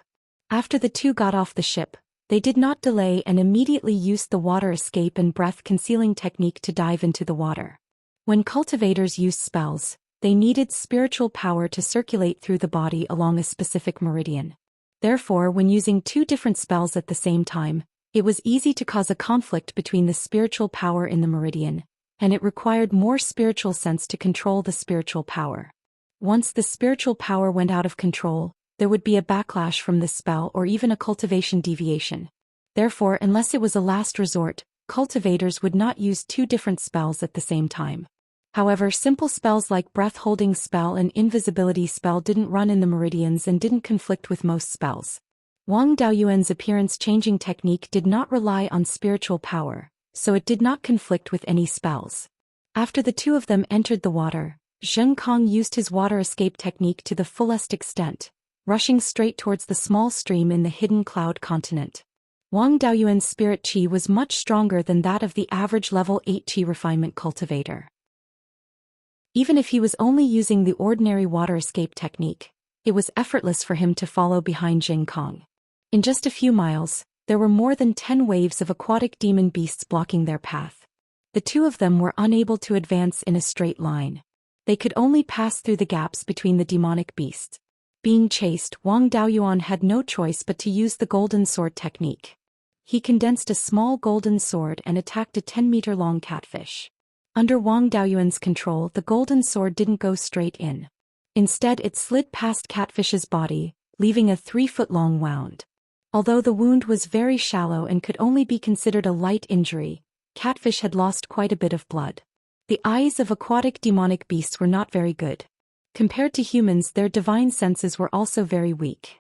Speaker 1: After the two got off the ship, they did not delay and immediately used the water escape and breath-concealing technique to dive into the water. When cultivators used spells, they needed spiritual power to circulate through the body along a specific meridian. Therefore, when using two different spells at the same time, it was easy to cause a conflict between the spiritual power in the meridian, and it required more spiritual sense to control the spiritual power. Once the spiritual power went out of control, there would be a backlash from this spell or even a cultivation deviation. Therefore, unless it was a last resort, cultivators would not use two different spells at the same time. However, simple spells like breath-holding spell and invisibility spell didn't run in the meridians and didn't conflict with most spells. Wang Daoyuan's appearance-changing technique did not rely on spiritual power, so it did not conflict with any spells. After the two of them entered the water, Zheng Kong used his water escape technique to the fullest extent, rushing straight towards the small stream in the hidden cloud continent. Wang Daoyuan's spirit qi was much stronger than that of the average level 8 qi refinement cultivator. Even if he was only using the ordinary water escape technique, it was effortless for him to follow behind Zheng Kong. In just a few miles, there were more than 10 waves of aquatic demon beasts blocking their path. The two of them were unable to advance in a straight line. They could only pass through the gaps between the demonic beasts. Being chased, Wang Daoyuan had no choice but to use the golden sword technique. He condensed a small golden sword and attacked a 10-meter-long catfish. Under Wang Daoyuan's control, the golden sword didn't go straight in. Instead, it slid past Catfish's body, leaving a 3-foot-long wound. Although the wound was very shallow and could only be considered a light injury, Catfish had lost quite a bit of blood. The eyes of aquatic demonic beasts were not very good. Compared to humans, their divine senses were also very weak.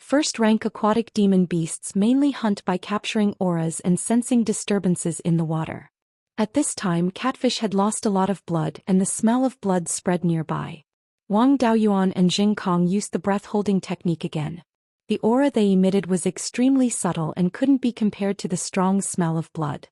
Speaker 1: First-rank aquatic demon beasts mainly hunt by capturing auras and sensing disturbances in the water. At this time, Catfish had lost a lot of blood and the smell of blood spread nearby. Wang Daoyuan and Zheng Kong used the breath-holding technique again. The aura they emitted was extremely subtle and couldn't be compared to the strong smell of blood.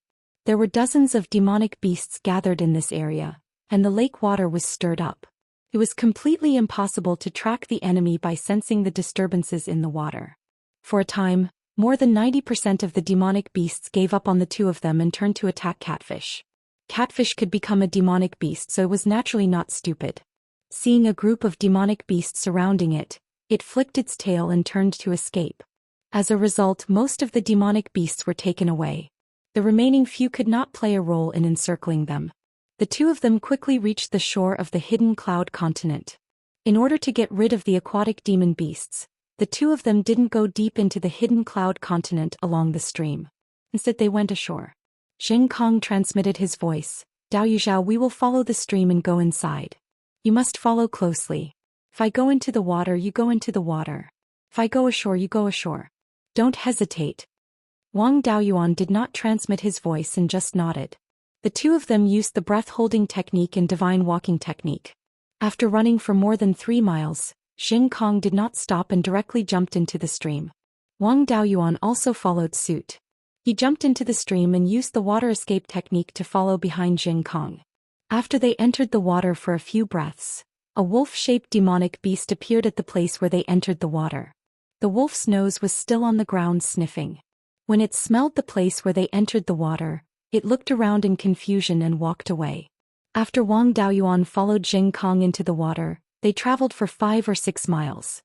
Speaker 1: There were dozens of demonic beasts gathered in this area, and the lake water was stirred up. It was completely impossible to track the enemy by sensing the disturbances in the water. For a time, more than 90% of the demonic beasts gave up on the two of them and turned to attack Catfish. Catfish could become a demonic beast, so it was naturally not stupid. Seeing a group of demonic beasts surrounding it, it flicked its tail and turned to escape. As a result, most of the demonic beasts were taken away. The remaining few could not play a role in encircling them. The two of them quickly reached the shore of the hidden cloud continent. In order to get rid of the aquatic demon beasts, the two of them didn't go deep into the hidden cloud continent along the stream. Instead, they went ashore. Zheng Kong transmitted his voice. Daoyuzhao, we will follow the stream and go inside. You must follow closely. If I go into the water, you go into the water. If I go ashore, you go ashore. Don't hesitate. Wang Daoyuan did not transmit his voice and just nodded. The two of them used the breath-holding technique and divine walking technique. After running for more than 3 miles, Zheng Kong did not stop and directly jumped into the stream. Wang Daoyuan also followed suit. He jumped into the stream and used the water escape technique to follow behind Zheng Kong. After they entered the water for a few breaths, a wolf-shaped demonic beast appeared at the place where they entered the water. The wolf's nose was still on the ground sniffing. When it smelled the place where they entered the water, it looked around in confusion and walked away. After Wang Daoyuan followed Jing Kong into the water, they traveled for 5 or 6 miles.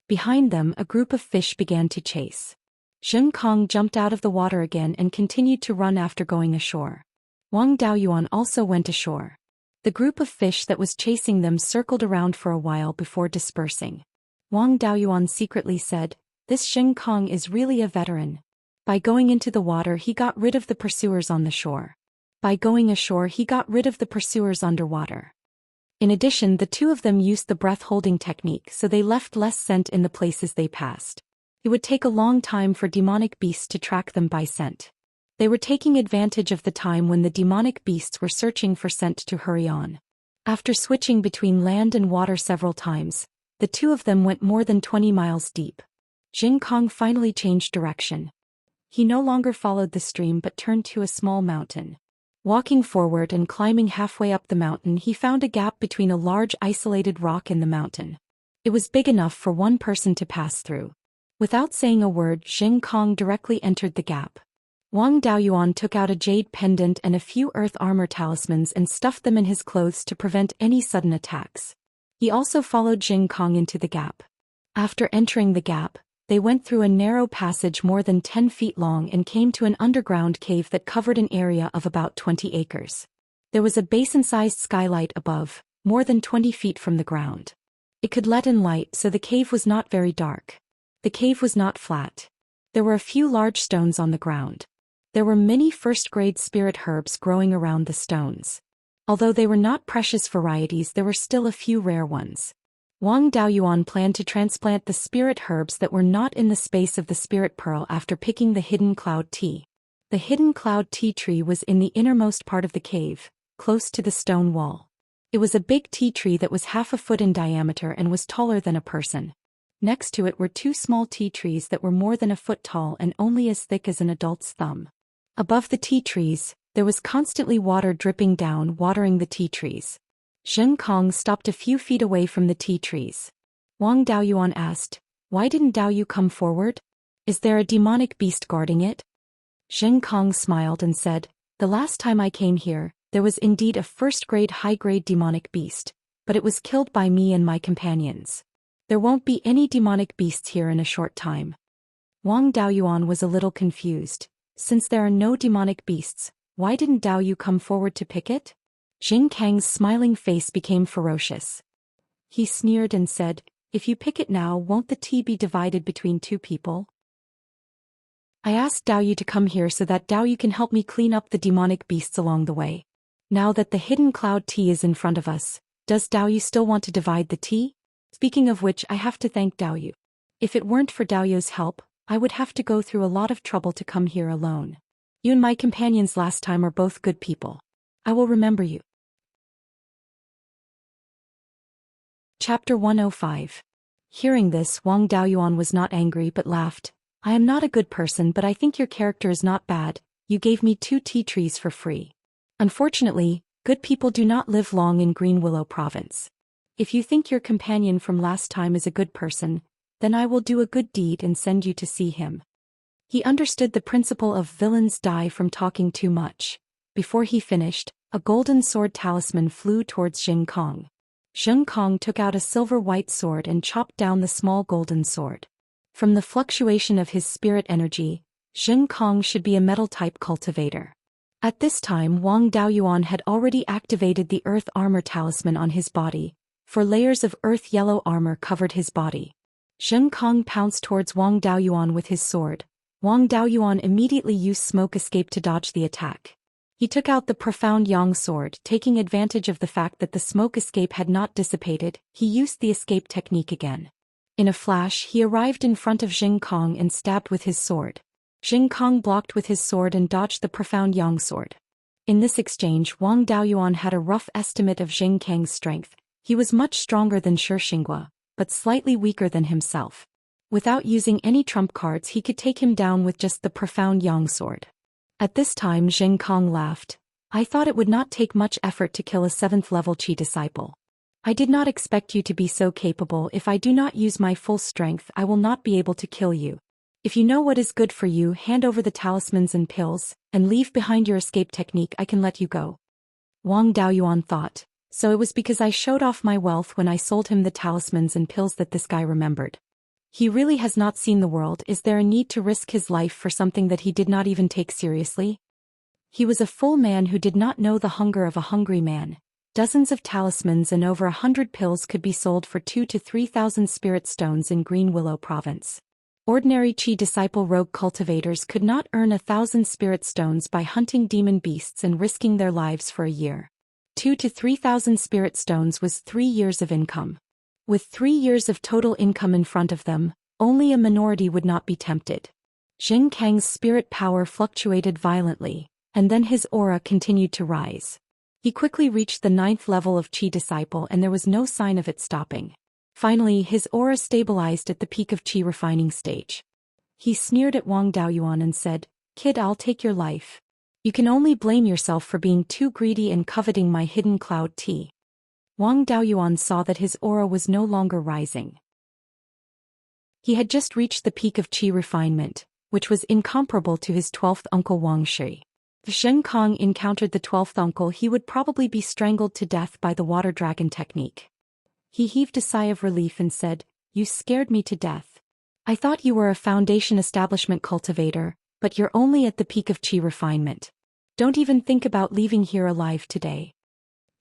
Speaker 1: Behind them, a group of fish began to chase. Jing Kong jumped out of the water again and continued to run after going ashore. Wang Daoyuan also went ashore. The group of fish that was chasing them circled around for a while before dispersing. Wang Daoyuan secretly said, "This Jing Kong is really a veteran. By going into the water he got rid of the pursuers on the shore. By going ashore he got rid of the pursuers underwater." In addition, the two of them used the breath-holding technique, so they left less scent in the places they passed. It would take a long time for demonic beasts to track them by scent. They were taking advantage of the time when the demonic beasts were searching for scent to hurry on. After switching between land and water several times, the two of them went more than 20 miles deep. Jing Kong finally changed direction. He no longer followed the stream but turned to a small mountain. Walking forward and climbing halfway up the mountain, he found a gap between a large isolated rock in the mountain. It was big enough for one person to pass through. Without saying a word, Jing Kong directly entered the gap. Wang Daoyuan took out a jade pendant and a few earth armor talismans and stuffed them in his clothes to prevent any sudden attacks. He also followed Jing Kong into the gap. After entering the gap, they went through a narrow passage more than 10 feet long and came to an underground cave that covered an area of about 20 acres. There was a basin-sized skylight above, more than 20 feet from the ground. It could let in light, so the cave was not very dark. The cave was not flat. There were a few large stones on the ground. There were many first-grade spirit herbs growing around the stones. Although they were not precious varieties, there were still a few rare ones. Wang Daoyuan planned to transplant the spirit herbs that were not in the space of the spirit pearl after picking the hidden cloud tea. The hidden cloud tea tree was in the innermost part of the cave, close to the stone wall. It was a big tea tree that was half a foot in diameter and was taller than a person. Next to it were 2 small tea trees that were more than a foot tall and only as thick as an adult's thumb. Above the tea trees, there was constantly water dripping down, watering the tea trees. Jing Kong stopped a few feet away from the tea trees. Wang Daoyuan asked, "Why didn't Daoyu come forward? Is there a demonic beast guarding it?" Jing Kong smiled and said, "The last time I came here, there was indeed a first-grade high-grade demonic beast, but it was killed by me and my companions. There won't be any demonic beasts here in a short time." Wang Daoyuan was a little confused. Since there are no demonic beasts, why didn't Daoyu come forward to pick it? Jing Kang's smiling face became ferocious. He sneered and said, "If you pick it now, won't the tea be divided between 2 people? I asked Daoyu to come here so that Daoyu can help me clean up the demonic beasts along the way. Now that the hidden cloud tea is in front of us, does Daoyu still want to divide the tea? Speaking of which, I have to thank Daoyu. If it weren't for Daoyu's help, I would have to go through a lot of trouble to come here alone. You and my companions last time are both good people. I will remember you." Chapter 105. Hearing this, Wang Daoyuan was not angry but laughed. "I am not a good person, but I think your character is not bad. You gave me 2 tea trees for free. Unfortunately, good people do not live long in Green Willow Province. If you think your companion from last time is a good person, then I will do a good deed and send you to see him." He understood the principle of villains die from talking too much. Before he finished, a golden sword talisman flew towards Jing Kong. Jing Kong took out a silver-white sword and chopped down the small golden sword. From the fluctuation of his spirit energy, Jing Kong should be a metal-type cultivator. At this time, Wang Daoyuan had already activated the earth armor talisman on his body, for layers of earth yellow armor covered his body. Jing Kong pounced towards Wang Daoyuan with his sword. Wang Daoyuan immediately used smoke escape to dodge the attack. He took out the profound yang sword, taking advantage of the fact that the smoke escape had not dissipated. He used the escape technique again. In a flash, he arrived in front of Jing Kong and stabbed with his sword. Jing Kong blocked with his sword and dodged the profound yang sword. In this exchange, Wang Daoyuan had a rough estimate of Jing Kang's strength. He was much stronger than Xianxia, but slightly weaker than himself. Without using any trump cards, he could take him down with just the profound yang sword. At this time, Jing Kong laughed. "I thought it would not take much effort to kill a 7th-level Qi disciple. I did not expect you to be so capable. If I do not use my full strength, I will not be able to kill you. If you know what is good for you, hand over the talismans and pills, and leave behind your escape technique. I can let you go. Wang Daoyuan thought, so it was because I showed off my wealth when I sold him the talismans and pills that this guy remembered. He really has not seen the world. Is there a need to risk his life for something that he did not even take seriously? He was a full man who did not know the hunger of a hungry man. Dozens of talismans and over 100 pills could be sold for 2,000 to 3,000 spirit stones in Green Willow Province. Ordinary Qi disciple rogue cultivators could not earn 1,000 spirit stones by hunting demon beasts and risking their lives for a year. 2,000 to 3,000 spirit stones was 3 years of income. With 3 years of total income in front of them, only a minority would not be tempted. Zheng Kang's spirit power fluctuated violently, and then his aura continued to rise. He quickly reached the 9th level of Qi disciple and there was no sign of it stopping. Finally, his aura stabilized at the peak of Qi refining stage. He sneered at Wang Daoyuan and said, "Kid, I'll take your life. You can only blame yourself for being too greedy and coveting my hidden cloud tea." Wang Daoyuan saw that his aura was no longer rising. He had just reached the peak of Qi refinement, which was incomparable to his 12th uncle Wang Shi. If Zheng Kang encountered the 12th uncle, he would probably be strangled to death by the water dragon technique. He heaved a sigh of relief and said, "You scared me to death. I thought you were a foundation establishment cultivator, but you're only at the peak of Qi refinement. Don't even think about leaving here alive today."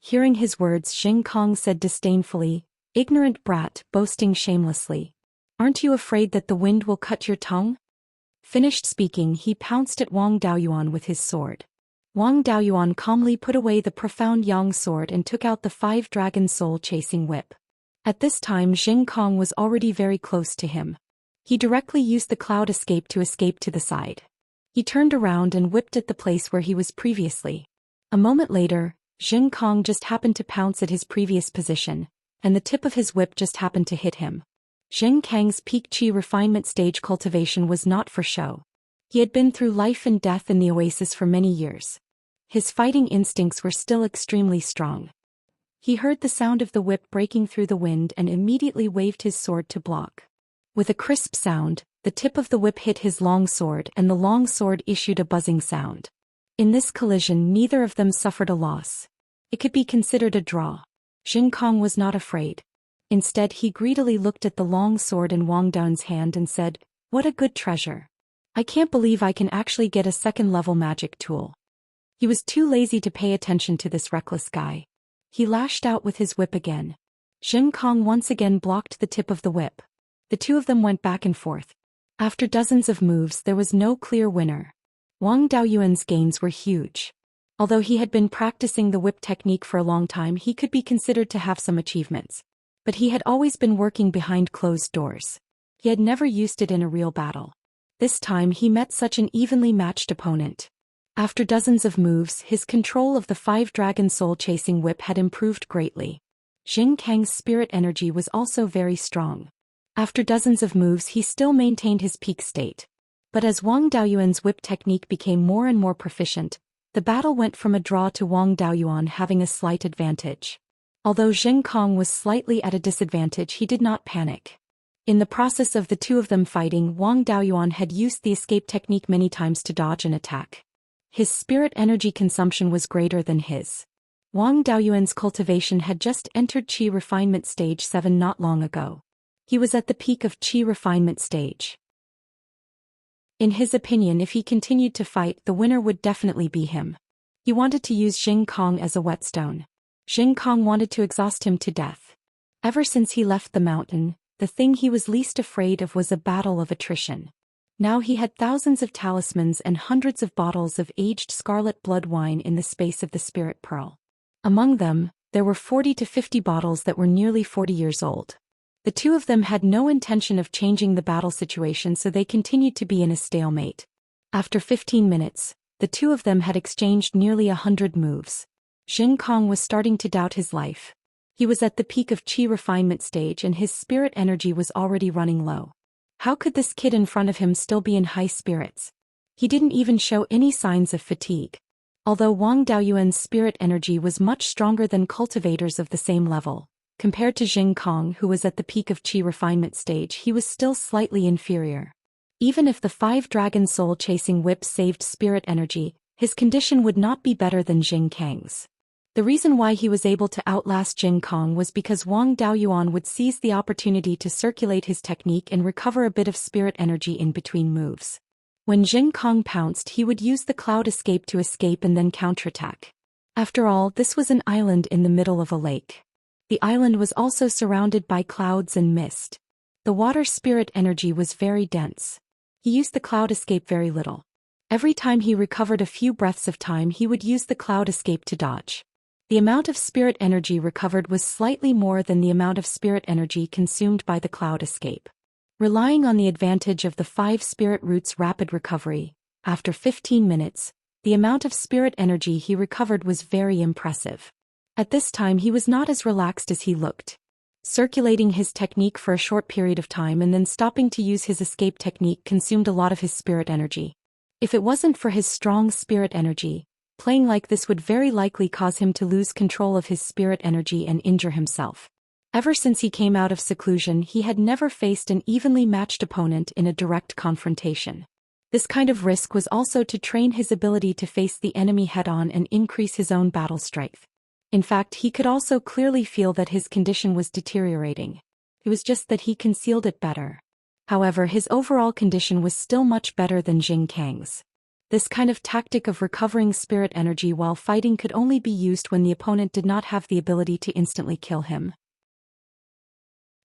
Speaker 1: Hearing his words, Zheng Kang said disdainfully, "Ignorant brat, boasting shamelessly. Aren't you afraid that the wind will cut your tongue?" Finished speaking, he pounced at Wang Daoyuan with his sword. Wang Daoyuan calmly put away the profound yang sword and took out the 5-dragon soul-chasing whip. At this time Zheng Kang was already very close to him. He directly used the cloud escape to escape to the side. He turned around and whipped at the place where he was previously. A moment later, Zheng Kang just happened to pounce at his previous position, and the tip of his whip just happened to hit him. Zheng Kang's peak Qi refinement stage cultivation was not for show. He had been through life and death in the oasis for many years. His fighting instincts were still extremely strong. He heard the sound of the whip breaking through the wind and immediately waved his sword to block. With a crisp sound, the tip of the whip hit his long sword and the long sword issued a buzzing sound. In this collision, neither of them suffered a loss. It could be considered a draw. Zheng Kang was not afraid. Instead, he greedily looked at the long sword in Wang Daoyuan's hand and said, "What a good treasure. I can't believe I can actually get a 2nd-level magic tool." He was too lazy to pay attention to this reckless guy. He lashed out with his whip again. Zheng Kang once again blocked the tip of the whip. The two of them went back and forth. After dozens of moves, there was no clear winner. Wang Daoyuan's gains were huge. Although he had been practicing the whip technique for a long time, he could be considered to have some achievements. But he had always been working behind closed doors. He had never used it in a real battle. This time he met such an evenly matched opponent. After dozens of moves, his control of the 5-dragon soul-chasing whip had improved greatly. Zheng Kang's spirit energy was also very strong. After dozens of moves, he still maintained his peak state. But as Wang Daoyuan's whip technique became more and more proficient, the battle went from a draw to Wang Daoyuan having a slight advantage. Although Zheng Kang was slightly at a disadvantage, he did not panic. In the process of the two of them fighting, Wang Daoyuan had used the escape technique many times to dodge an attack. His spirit energy consumption was greater than his. Wang Daoyuan's cultivation had just entered Qi refinement stage 7 not long ago. He was at the peak of Qi refinement stage. In his opinion, if he continued to fight, the winner would definitely be him. He wanted to use Zheng Kang as a whetstone. Zheng Kang wanted to exhaust him to death. Ever since he left the mountain, the thing he was least afraid of was a battle of attrition. Now he had thousands of talismans and hundreds of bottles of aged scarlet blood wine in the space of the spirit pearl. Among them, there were 40 to 50 bottles that were nearly 40 years old. The two of them had no intention of changing the battle situation, so they continued to be in a stalemate. After 15 minutes, the two of them had exchanged nearly 100 moves. Zheng Kang was starting to doubt his life. He was at the peak of Qi refinement stage and his spirit energy was already running low. How could this kid in front of him still be in high spirits? He didn't even show any signs of fatigue. Although Wang Daoyuan's spirit energy was much stronger than cultivators of the same level, Compared to Jing Kong, who was at the peak of qi refinement stage, he was still slightly inferior. Even if the 5 dragon soul-chasing whips saved spirit energy, his condition would not be better than Jing Kang's. The reason why he was able to outlast Jing Kong was because Wang Daoyuan would seize the opportunity to circulate his technique and recover a bit of spirit energy in between moves. When Jing Kong pounced, he would use the cloud escape to escape and then counterattack. After all, this was an island in the middle of a lake. The island was also surrounded by clouds and mist. The water spirit energy was very dense. He used the cloud escape very little. Every time he recovered a few breaths of time, he would use the cloud escape to dodge. The amount of spirit energy recovered was slightly more than the amount of spirit energy consumed by the cloud escape. Relying on the advantage of the 5 spirit roots' rapid recovery, after 15 minutes, the amount of spirit energy he recovered was very impressive. At this time he was not as relaxed as he looked. Circulating his technique for a short period of time and then stopping to use his escape technique consumed a lot of his spirit energy. If it wasn't for his strong spirit energy, playing like this would very likely cause him to lose control of his spirit energy and injure himself. Ever since he came out of seclusion, he had never faced an evenly matched opponent in a direct confrontation. This kind of risk was also to train his ability to face the enemy head-on and increase his own battle strength. In fact, he could also clearly feel that his condition was deteriorating. It was just that he concealed it better. However, his overall condition was still much better than Jing Kang's. This kind of tactic of recovering spirit energy while fighting could only be used when the opponent did not have the ability to instantly kill him.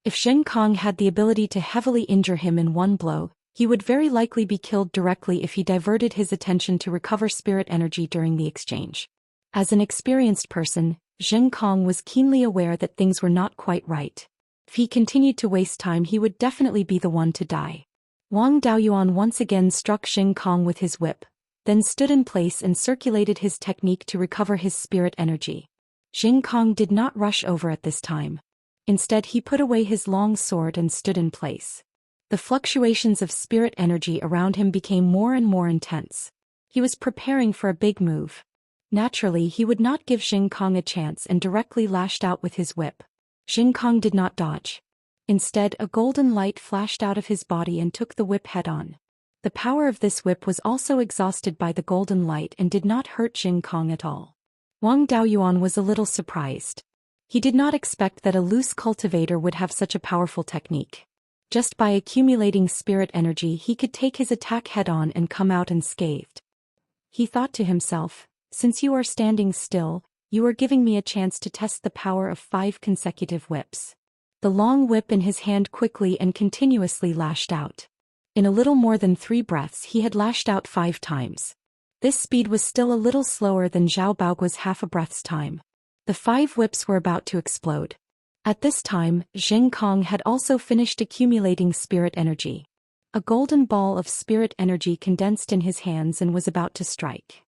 Speaker 1: If Jing Kong had the ability to heavily injure him in one blow, he would very likely be killed directly if he diverted his attention to recover spirit energy during the exchange. As an experienced person, Jing Kong was keenly aware that things were not quite right. If he continued to waste time, he would definitely be the one to die. Wang Daoyuan once again struck Jing Kong with his whip, then stood in place and circulated his technique to recover his spirit energy. Jing Kong did not rush over at this time. Instead, he put away his long sword and stood in place. The fluctuations of spirit energy around him became more and more intense. He was preparing for a big move. Naturally, he would not give Jing Kong a chance and directly lashed out with his whip. Jing Kong did not dodge. Instead, a golden light flashed out of his body and took the whip head-on. The power of this whip was also exhausted by the golden light and did not hurt Jing Kong at all. Wang Daoyuan was a little surprised. He did not expect that a loose cultivator would have such a powerful technique. Just by accumulating spirit energy, he could take his attack head-on and come out unscathed. He thought to himself, "Since you are standing still, you are giving me a chance to test the power of 5 consecutive whips." The long whip in his hand quickly and continuously lashed out. In a little more than 3 breaths, he had lashed out 5 times. This speed was still a little slower than Zhao Baoguo's half a breath's time. The 5 whips were about to explode. At this time, Jing Kong had also finished accumulating spirit energy. A golden ball of spirit energy condensed in his hands and was about to strike.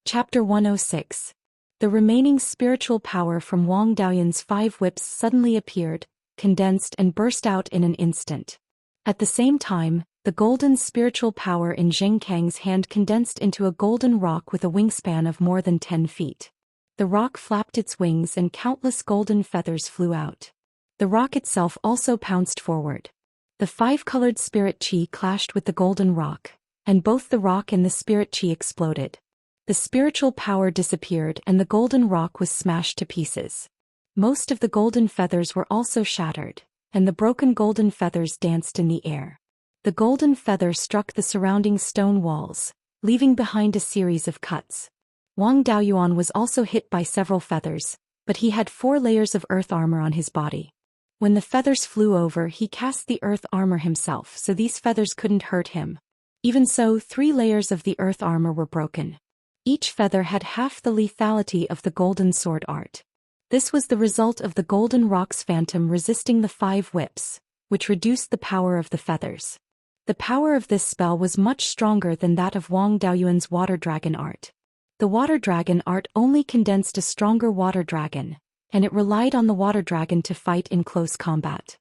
Speaker 1: Chapter 106. The remaining spiritual power from Wang Daoyuan's 5 whips suddenly appeared, condensed and burst out in an instant. At the same time, the golden spiritual power in Jing Kang's hand condensed into a golden rock with a wingspan of more than 10 feet. The rock flapped its wings and countless golden feathers flew out. The rock itself also pounced forward. The 5-colored spirit chi clashed with the golden rock, and both the rock and the spirit chi exploded. The spiritual power disappeared and the golden rock was smashed to pieces. Most of the golden feathers were also shattered, and the broken golden feathers danced in the air. The golden feather struck the surrounding stone walls, leaving behind a series of cuts. Wang Daoyuan was also hit by several feathers, but he had 4 layers of earth armor on his body. When the feathers flew over, he cast the earth armor himself, so these feathers couldn't hurt him. Even so, 3 layers of the earth armor were broken. Each feather had half the lethality of the golden sword art. This was the result of the golden rock's phantom resisting the 5 whips, which reduced the power of the feathers. The power of this spell was much stronger than that of Wang Daoyuan's water dragon art. The water dragon art only condensed a stronger water dragon, and it relied on the water dragon to fight in close combat.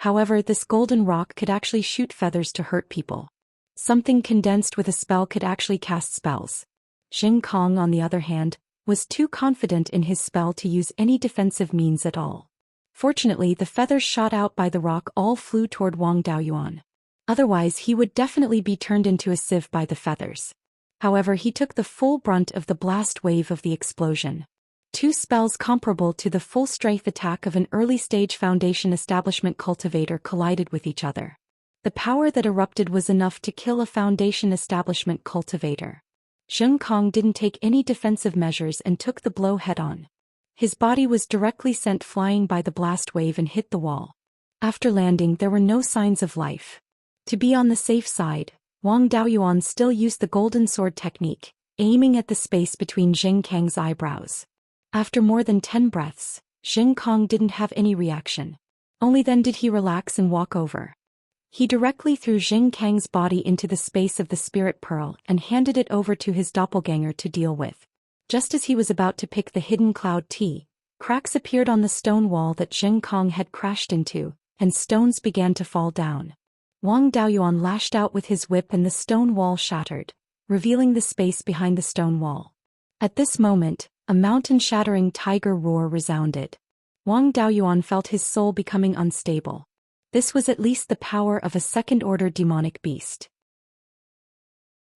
Speaker 1: However, this golden rock could actually shoot feathers to hurt people. Something condensed with a spell could actually cast spells. Jing Kong, on the other hand, was too confident in his spell to use any defensive means at all. Fortunately, the feathers shot out by the rock all flew toward Wang Daoyuan. Otherwise he would definitely be turned into a sieve by the feathers. However, he took the full brunt of the blast wave of the explosion. Two spells comparable to the full-strength attack of an early-stage Foundation Establishment cultivator collided with each other. The power that erupted was enough to kill a Foundation Establishment cultivator. Zheng Kong didn't take any defensive measures and took the blow head-on. His body was directly sent flying by the blast wave and hit the wall. After landing, there were no signs of life. To be on the safe side, Wang Daoyuan still used the golden sword technique, aiming at the space between Zheng Kang's eyebrows. After more than 10 breaths, Zheng Kong didn't have any reaction. Only then did he relax and walk over. He directly threw Zheng Kang's body into the space of the spirit pearl and handed it over to his doppelganger to deal with. Just as he was about to pick the hidden cloud tea, cracks appeared on the stone wall that Zheng Kong had crashed into, and stones began to fall down. Wang Daoyuan lashed out with his whip and the stone wall shattered, revealing the space behind the stone wall. At this moment, a mountain-shattering tiger roar resounded. Wang Daoyuan felt his soul becoming unstable. This was at least the power of a second-order demonic beast.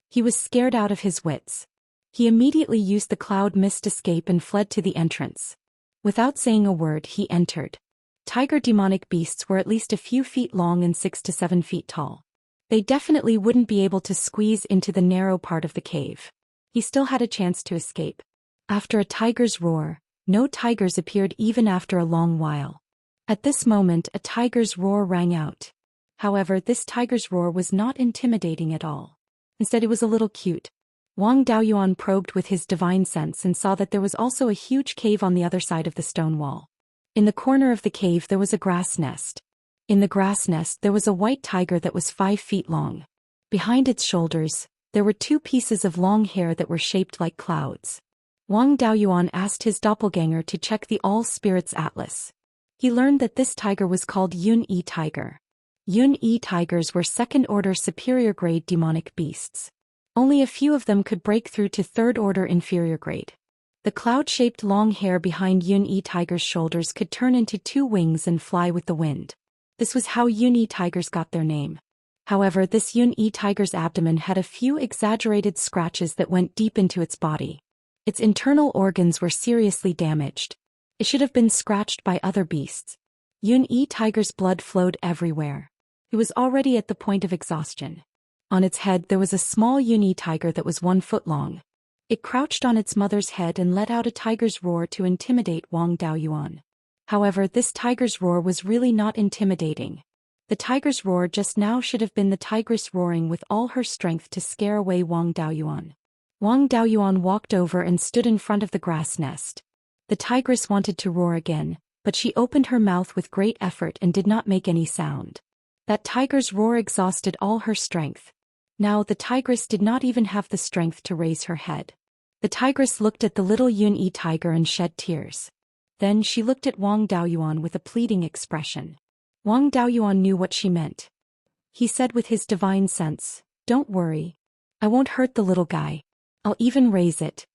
Speaker 1: He was scared out of his wits. He immediately used the cloud mist escape and fled to the entrance. Without saying a word, he entered. Tiger demonic beasts were at least a few feet long and 6 to 7 feet tall. They definitely wouldn't be able to squeeze into the narrow part of the cave. He still had a chance to escape. After a tiger's roar, no tigers appeared even after a long while. At this moment, a tiger's roar rang out. However, this tiger's roar was not intimidating at all. Instead, it was a little cute. Wang Daoyuan probed with his divine sense and saw that there was also a huge cave on the other side of the stone wall. In the corner of the cave there was a grass nest. In the grass nest there was a white tiger that was 5 feet long. Behind its shoulders, there were 2 pieces of long hair that were shaped like clouds. Wang Daoyuan asked his doppelganger to check the All Spirits Atlas. He learned that this tiger was called Yun-Yi tiger. Yun-Yi tigers were second-order superior-grade demonic beasts. Only a few of them could break through to third-order inferior grade. The cloud-shaped long hair behind Yun-Yi tiger's shoulders could turn into 2 wings and fly with the wind. This was how Yun-Yi tigers got their name. However, this Yun-Yi tiger's abdomen had a few exaggerated scratches that went deep into its body. Its internal organs were seriously damaged. It should have been scratched by other beasts. Yun-Yi tiger's blood flowed everywhere. It was already at the point of exhaustion. On its head there was a small Yun-Yi tiger that was 1 foot long. It crouched on its mother's head and let out a tiger's roar to intimidate Wang Daoyuan. However, this tiger's roar was really not intimidating. The tiger's roar just now should have been the tigress roaring with all her strength to scare away Wang Daoyuan. Wang Daoyuan walked over and stood in front of the grass nest. The tigress wanted to roar again, but she opened her mouth with great effort and did not make any sound. That tiger's roar exhausted all her strength. Now the tigress did not even have the strength to raise her head. The tigress looked at the little Yun-Yi tiger and shed tears. Then she looked at Wang Daoyuan with a pleading expression. Wang Daoyuan knew what she meant. He said with his divine sense, "Don't worry. I won't hurt the little guy. I'll even raise it."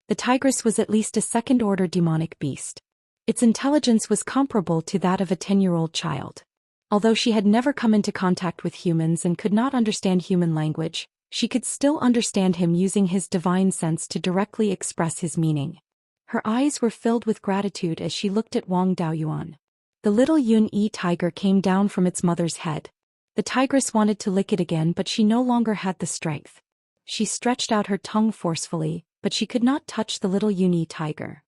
Speaker 1: The tigress was at least a second-order demonic beast. Its intelligence was comparable to that of a 10-year-old child. Although she had never come into contact with humans and could not understand human language, she could still understand him using his divine sense to directly express his meaning. Her eyes were filled with gratitude as she looked at Wang Daoyuan. The little Yun-Yi tiger came down from its mother's head. The tigress wanted to lick it again, but she no longer had the strength. She stretched out her tongue forcefully, but she could not touch the little Yun-Yi tiger.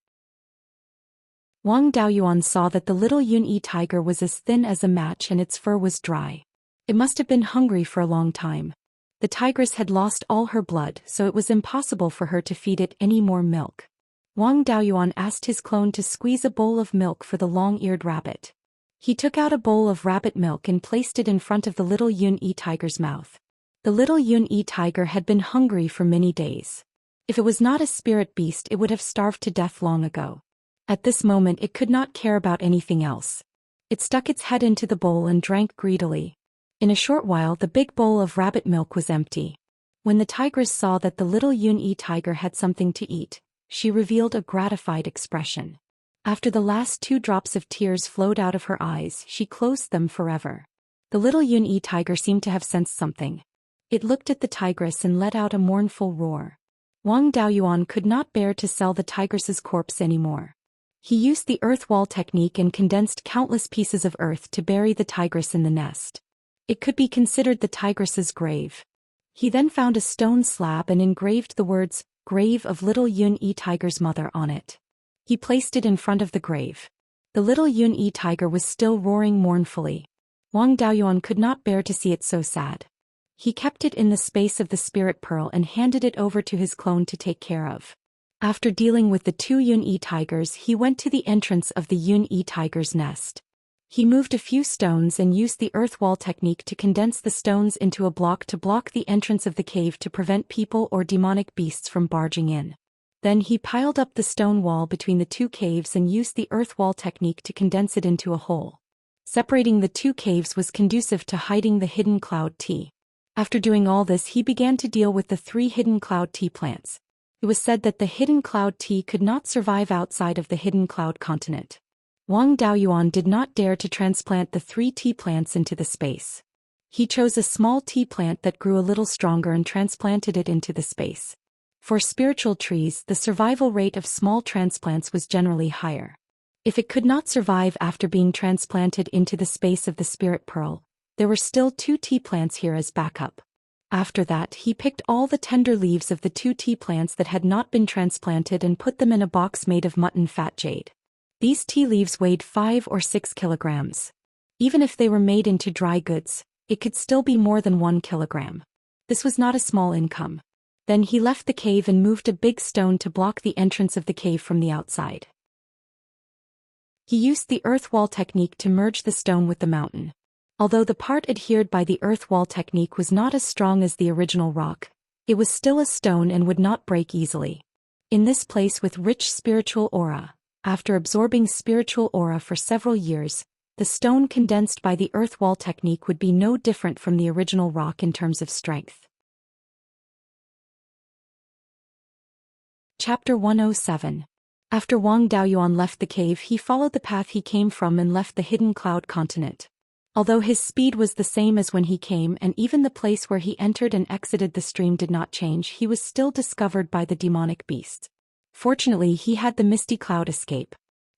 Speaker 1: Wang Daoyuan saw that the little Yun-Yi tiger was as thin as a match and its fur was dry. It must have been hungry for a long time. The tigress had lost all her blood, so it was impossible for her to feed it any more milk. Wang Daoyuan asked his clone to squeeze a bowl of milk for the long-eared rabbit. He took out a bowl of rabbit milk and placed it in front of the little Yun-Yi tiger's mouth. The little Yun-Yi tiger had been hungry for many days. If it was not a spirit beast, it would have starved to death long ago. At this moment it could not care about anything else. It stuck its head into the bowl and drank greedily. In a short while the big bowl of rabbit milk was empty. When the tigress saw that the little Yun-Yi tiger had something to eat, she revealed a gratified expression. After the last 2 drops of tears flowed out of her eyes, she closed them forever. The little Yun-Yi tiger seemed to have sensed something. It looked at the tigress and let out a mournful roar. Wang Daoyuan could not bear to sell the tigress's corpse anymore. He used the earth wall technique and condensed countless pieces of earth to bury the tigress in the nest. It could be considered the tigress's grave. He then found a stone slab and engraved the words, "Grave of Little Yun-Yi Tiger's Mother" on it. He placed it in front of the grave. The little Yun-Yi tiger was still roaring mournfully. Wang Daoyuan could not bear to see it so sad. He kept it in the space of the spirit pearl and handed it over to his clone to take care of. After dealing with the 2 Yun-Yi tigers, he went to the entrance of the Yun-Yi tiger's nest. He moved a few stones and used the earth wall technique to condense the stones into a block to block the entrance of the cave to prevent people or demonic beasts from barging in. Then he piled up the stone wall between the 2 caves and used the earth wall technique to condense it into a hole. Separating the 2 caves was conducive to hiding the hidden cloud tea. After doing all this, he began to deal with the 3 hidden cloud tea plants. It was said that the hidden cloud tea could not survive outside of the hidden cloud continent. Wang Daoyuan did not dare to transplant the 3 tea plants into the space. He chose a small tea plant that grew a little stronger and transplanted it into the space. For spiritual trees, the survival rate of small transplants was generally higher. If it could not survive after being transplanted into the space of the spirit pearl, there were still 2 tea plants here as backup. After that, he picked all the tender leaves of the 2 tea plants that had not been transplanted and put them in a box made of mutton fat jade. These tea leaves weighed 5 or 6 kilograms. Even if they were made into dry goods, it could still be more than 1 kilogram. This was not a small income. Then he left the cave and moved a big stone to block the entrance of the cave from the outside. He used the earth wall technique to merge the stone with the mountain. Although the part adhered by the earth wall technique was not as strong as the original rock, it was still a stone and would not break easily. In this place with rich spiritual aura, after absorbing spiritual aura for several years, the stone condensed by the earth wall technique would be no different from the original rock in terms of strength. Chapter 107. After Wang Daoyuan left the cave, he followed the path he came from and left the hidden cloud continent. Although his speed was the same as when he came and even the place where he entered and exited the stream did not change, he was still discovered by the demonic beast. Fortunately, he had the misty cloud escape.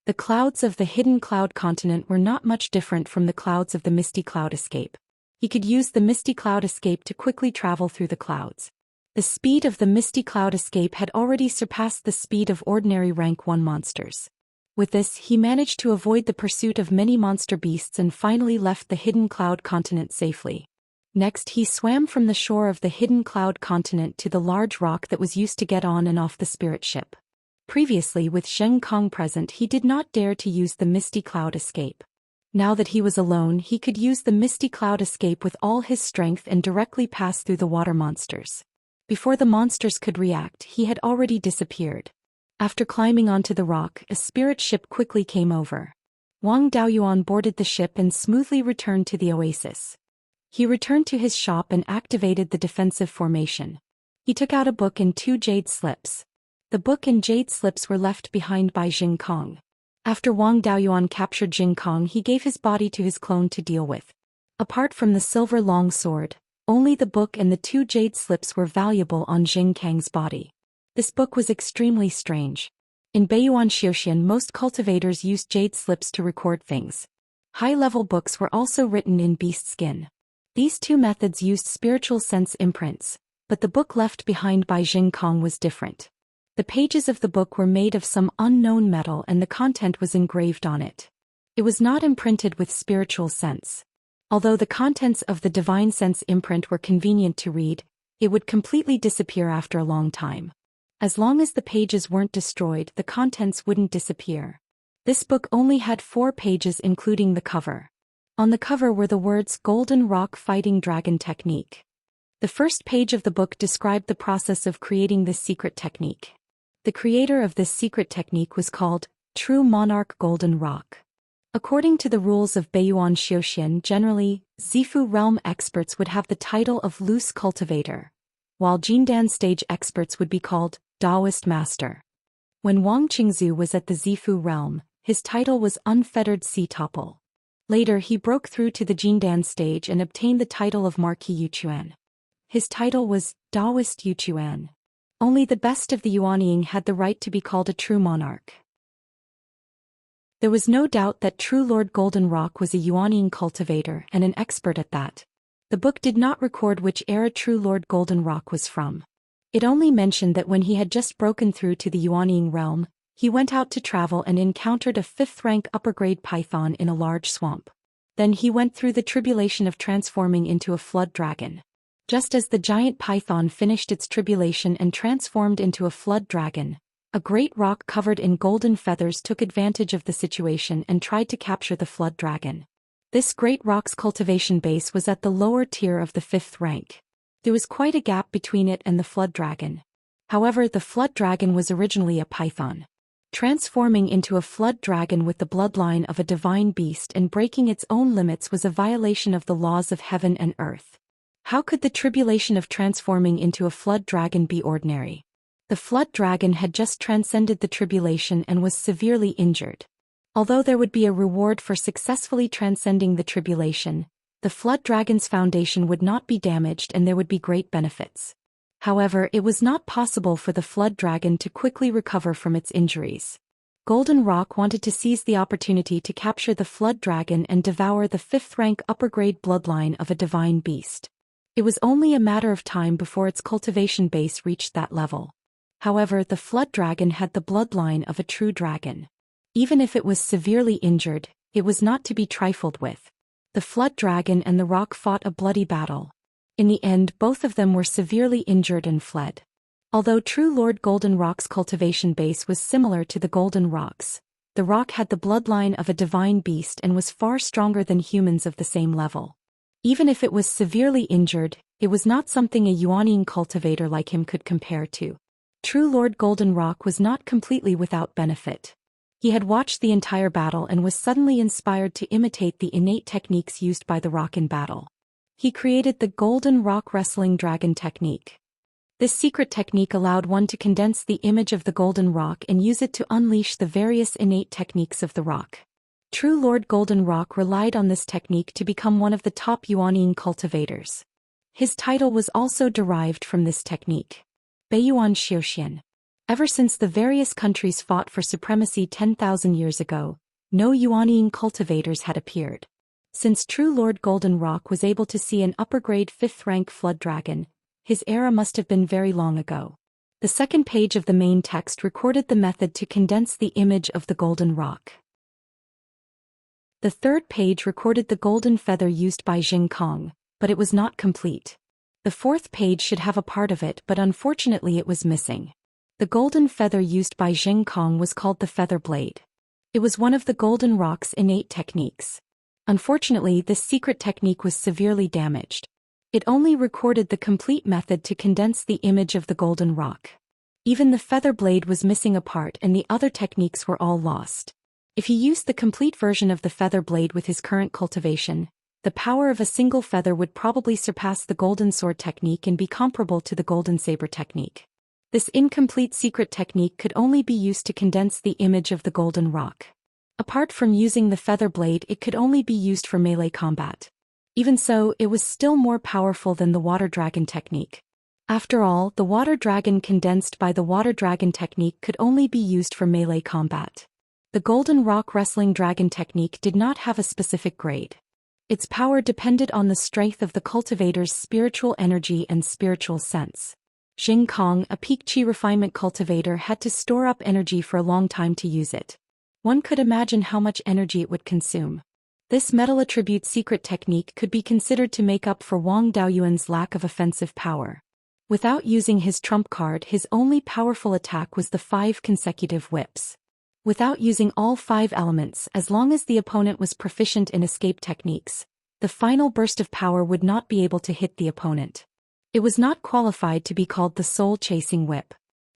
Speaker 1: The clouds of the hidden cloud continent were not much different from the clouds of the misty cloud escape. He could use the misty cloud escape to quickly travel through the clouds. The speed of the misty cloud escape had already surpassed the speed of ordinary rank 1 monsters. With this, he managed to avoid the pursuit of many monster beasts and finally left the hidden cloud continent safely. Next, he swam from the shore of the hidden cloud continent to the large rock that was used to get on and off the spirit ship. Previously, with Zheng Kong present, he did not dare to use the misty cloud escape. Now that he was alone, he could use the misty cloud escape with all his strength and directly pass through the water monsters. Before the monsters could react, he had already disappeared. After climbing onto the rock, a spirit ship quickly came over. Wang Daoyuan boarded the ship and smoothly returned to the oasis. He returned to his shop and activated the defensive formation. He took out a book and 2 jade slips. The book and jade slips were left behind by Zheng Kong. After Wang Daoyuan captured Zheng Kong, he gave his body to his clone to deal with. Apart from the silver long sword, only the book and the 2 jade slips were valuable on Zheng Kang's body. This book was extremely strange. In Beiyuan Zhou Xian, most cultivators used jade slips to record things. High-level books were also written in beast skin. These 2 methods used spiritual sense imprints, but the book left behind by Zheng Kong was different. The pages of the book were made of some unknown metal and the content was engraved on it. It was not imprinted with spiritual sense. Although the contents of the divine sense imprint were convenient to read, it would completely disappear after a long time. As long as the pages weren't destroyed, the contents wouldn't disappear. This book only had 4 pages including the cover. On the cover were the words Golden Rock Fighting Dragon Technique. The first page of the book described the process of creating this secret technique. The creator of this secret technique was called True Monarch Golden Rock. According to the rules of Beiyuan Zhou Xian, generally, Zifu realm experts would have the title of Loose Cultivator, while Jindan stage experts would be called Taoist Master. When Wang Qingzu was at the Zifu realm, his title was Unfettered Sea Topple. Later he broke through to the Jindan stage and obtained the title of Marquis Yuquan. His title was Daoist Yuquan. Only the best of the Yuanying had the right to be called a true monarch. There was no doubt that true Lord Golden Rock was a Yuanying cultivator and an expert at that. The book did not record which era true Lord Golden Rock was from. It only mentioned that when he had just broken through to the Yuanying realm, he went out to travel and encountered a 5th-rank upper-grade python in a large swamp. Then he went through the tribulation of transforming into a flood dragon. Just as the giant python finished its tribulation and transformed into a flood dragon, a great rock covered in golden feathers took advantage of the situation and tried to capture the flood dragon. This great rock's cultivation base was at the lower tier of the 5th rank. There was quite a gap between it and the flood dragon. However, the flood dragon was originally a python. Transforming into a flood dragon with the bloodline of a divine beast and breaking its own limits was a violation of the laws of heaven and earth. How could the tribulation of transforming into a flood dragon be ordinary? The flood dragon had just transcended the tribulation and was severely injured. Although there would be a reward for successfully transcending the tribulation, the flood dragon's foundation would not be damaged and there would be great benefits. However, it was not possible for the flood dragon to quickly recover from its injuries. Golden Rock wanted to seize the opportunity to capture the flood dragon and devour the 5th-rank upper-grade bloodline of a divine beast. It was only a matter of time before its cultivation base reached that level. However, the flood dragon had the bloodline of a true dragon. Even if it was severely injured, it was not to be trifled with. The flood dragon and the rock fought a bloody battle. In the end, both of them were severely injured and fled. Although true Lord Golden Rock's cultivation base was similar to the Golden Rock's, the rock had the bloodline of a divine beast and was far stronger than humans of the same level. Even if it was severely injured, it was not something a Yuanying cultivator like him could compare to. True Lord Golden Rock was not completely without benefit. He had watched the entire battle and was suddenly inspired to imitate the innate techniques used by the rock in battle. He created the Golden Rock Wrestling Dragon technique. This secret technique allowed one to condense the image of the Golden Rock and use it to unleash the various innate techniques of the rock. True Lord Golden Rock relied on this technique to become one of the top Yuanying cultivators. His title was also derived from this technique. Beiyuan Zhou Xian. Ever since the various countries fought for supremacy 10,000 years ago, no Yuanying cultivators had appeared. Since true Lord Golden Rock was able to see an upper-grade 5th-rank flood dragon, his era must have been very long ago. The second page of the main text recorded the method to condense the image of the Golden Rock. The third page recorded the golden feather used by Jing Kong, but it was not complete. The fourth page should have a part of it, but unfortunately it was missing. The golden feather used by Jing Kong was called the feather blade. It was one of the Golden Rock's innate techniques. Unfortunately, this secret technique was severely damaged. It only recorded the complete method to condense the image of the Golden Rock. Even the feather blade was missing a part and the other techniques were all lost. If he used the complete version of the feather blade with his current cultivation, the power of a single feather would probably surpass the golden sword technique and be comparable to the golden saber technique. This incomplete secret technique could only be used to condense the image of the Golden Rock. Apart from using the feather blade, it could only be used for melee combat. Even so, it was still more powerful than the water dragon technique. After all, the water dragon condensed by the water dragon technique could only be used for melee combat. The Golden Rock Wrestling Dragon technique did not have a specific grade. Its power depended on the strength of the cultivator's spiritual energy and spiritual sense. Jing Kong, a peak chi refinement cultivator, had to store up energy for a long time to use it. One could imagine how much energy it would consume. This metal attribute secret technique could be considered to make up for Wang Daoyuan's lack of offensive power. Without using his trump card, his only powerful attack was the 5 consecutive whips. Without using all 5 elements, as long as the opponent was proficient in escape techniques, the final burst of power would not be able to hit the opponent. It was not qualified to be called the soul-chasing whip.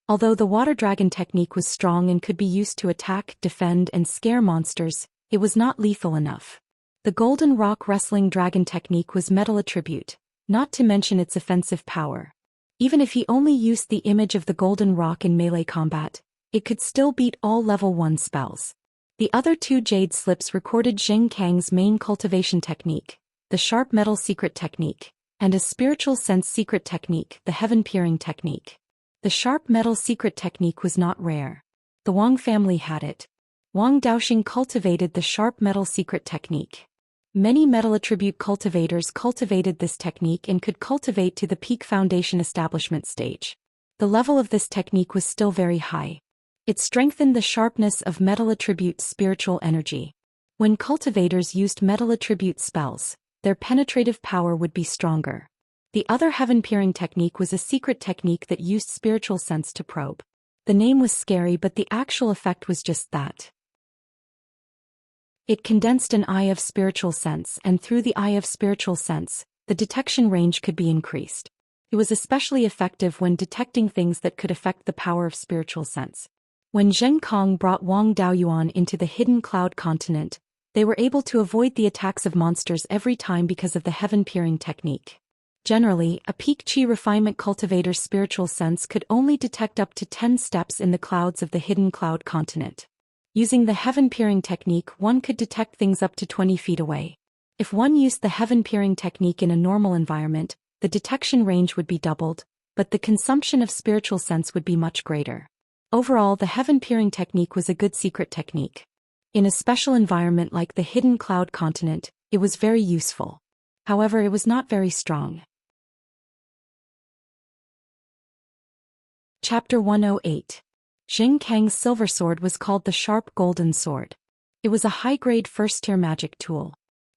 Speaker 1: Although the water dragon technique was strong and could be used to attack, defend, and scare monsters, it was not lethal enough. The Golden Rock Wrestling Dragon technique was metal attribute, not to mention its offensive power. Even if he only used the image of the Golden Rock in melee combat, it could still beat all level 1 spells. The other 2 jade slips recorded Zheng Kang's main cultivation technique, the sharp metal secret technique, and a spiritual sense secret technique, the heaven-peering technique. The sharp metal secret technique was not rare. The Wang family had it. Wang Daoxing cultivated the sharp metal secret technique. Many metal attribute cultivators cultivated this technique and could cultivate to the peak foundation establishment stage. The level of this technique was still very high. It strengthened the sharpness of metal attribute spiritual energy. When cultivators used metal attribute spells, their penetrative power would be stronger. The other heaven-peering technique was a secret technique that used spiritual sense to probe. The name was scary, but the actual effect was just that. It condensed an eye of spiritual sense, and through the eye of spiritual sense, the detection range could be increased. It was especially effective when detecting things that could affect the power of spiritual sense. When Zheng Kong brought Wang Daoyuan into the hidden cloud continent, they were able to avoid the attacks of monsters every time because of the heaven-peering technique. Generally, a peak chi refinement cultivator's spiritual sense could only detect up to 10 steps in the clouds of the hidden cloud continent. Using the heaven-peering technique, one could detect things up to 20 feet away. If one used the heaven-peering technique in a normal environment, the detection range would be doubled, but the consumption of spiritual sense would be much greater. Overall, the heaven-peering technique was a good secret technique. In a special environment like the hidden cloud continent, it was very useful. However, it was not very strong. Chapter 108. Zheng Kang's silver sword was called the Sharp Golden Sword. It was a high-grade first-tier magic tool.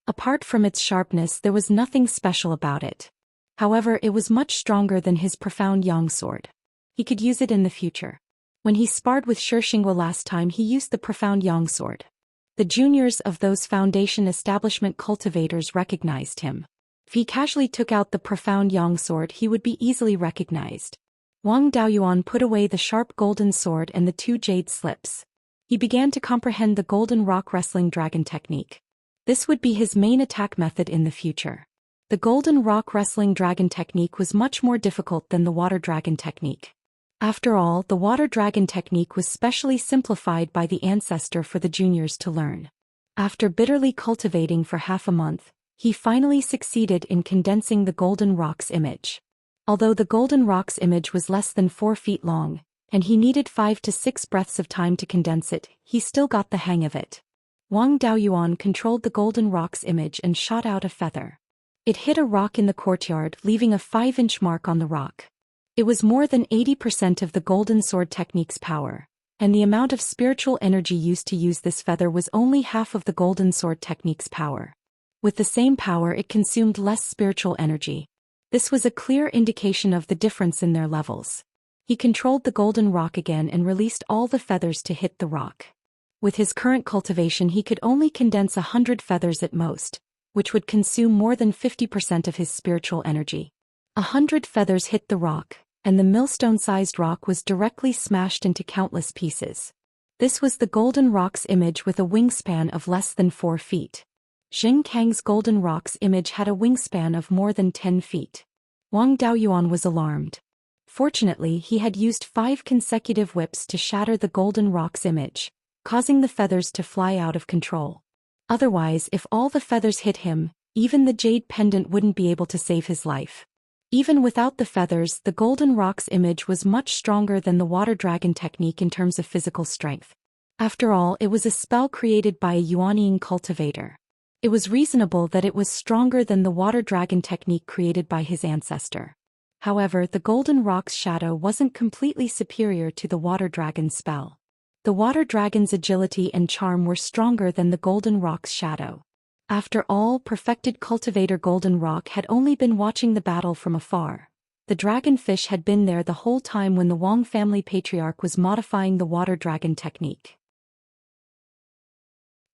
Speaker 1: Apart from its sharpness, there was nothing special about it. However, it was much stronger than his Profound Yang sword. He could use it in the future. When he sparred with Shixingwa last time, he used the Profound Yang sword. The juniors of those foundation establishment cultivators recognized him. If he casually took out the Profound Yang sword, he would be easily recognized. Wang Daoyuan put away the sharp golden sword and the 2 jade slips. He began to comprehend the golden rock wrestling dragon technique. This would be his main attack method in the future. The golden rock wrestling dragon technique was much more difficult than the water dragon technique. After all, the water dragon technique was specially simplified by the ancestor for the juniors to learn. After bitterly cultivating for half a month, he finally succeeded in condensing the golden rock's image. Although the golden rock's image was less than 4 feet long, and he needed 5 to 6 breaths of time to condense it, he still got the hang of it. Wang Daoyuan controlled the golden rock's image and shot out a feather. It hit a rock in the courtyard, leaving a 5-inch mark on the rock. It was more than 80% of the golden sword technique's power, and the amount of spiritual energy used to use this feather was only half of the golden sword technique's power. With the same power, it consumed less spiritual energy. This was a clear indication of the difference in their levels. He controlled the golden rock again and released all the feathers to hit the rock. With his current cultivation, he could only condense 100 feathers at most, which would consume more than 50% of his spiritual energy. 100 feathers hit the rock, and the millstone-sized rock was directly smashed into countless pieces. This was the golden rock's image with a wingspan of less than 4 feet. Zheng Kang's golden rock's image had a wingspan of more than 10 feet. Wang Daoyuan was alarmed. Fortunately, he had used 5 consecutive whips to shatter the golden rock's image, causing the feathers to fly out of control. Otherwise, if all the feathers hit him, even the jade pendant wouldn't be able to save his life. Even without the feathers, the golden rock's image was much stronger than the water dragon technique in terms of physical strength. After all, it was a spell created by a Yuanying cultivator. It was reasonable that it was stronger than the water dragon technique created by his ancestor. However, the golden rock's shadow wasn't completely superior to the water dragon spell. The water dragon's agility and charm were stronger than the golden rock's shadow. After all, perfected cultivator Golden Rock had only been watching the battle from afar. The dragonfish had been there the whole time when the Wang family patriarch was modifying the water dragon technique.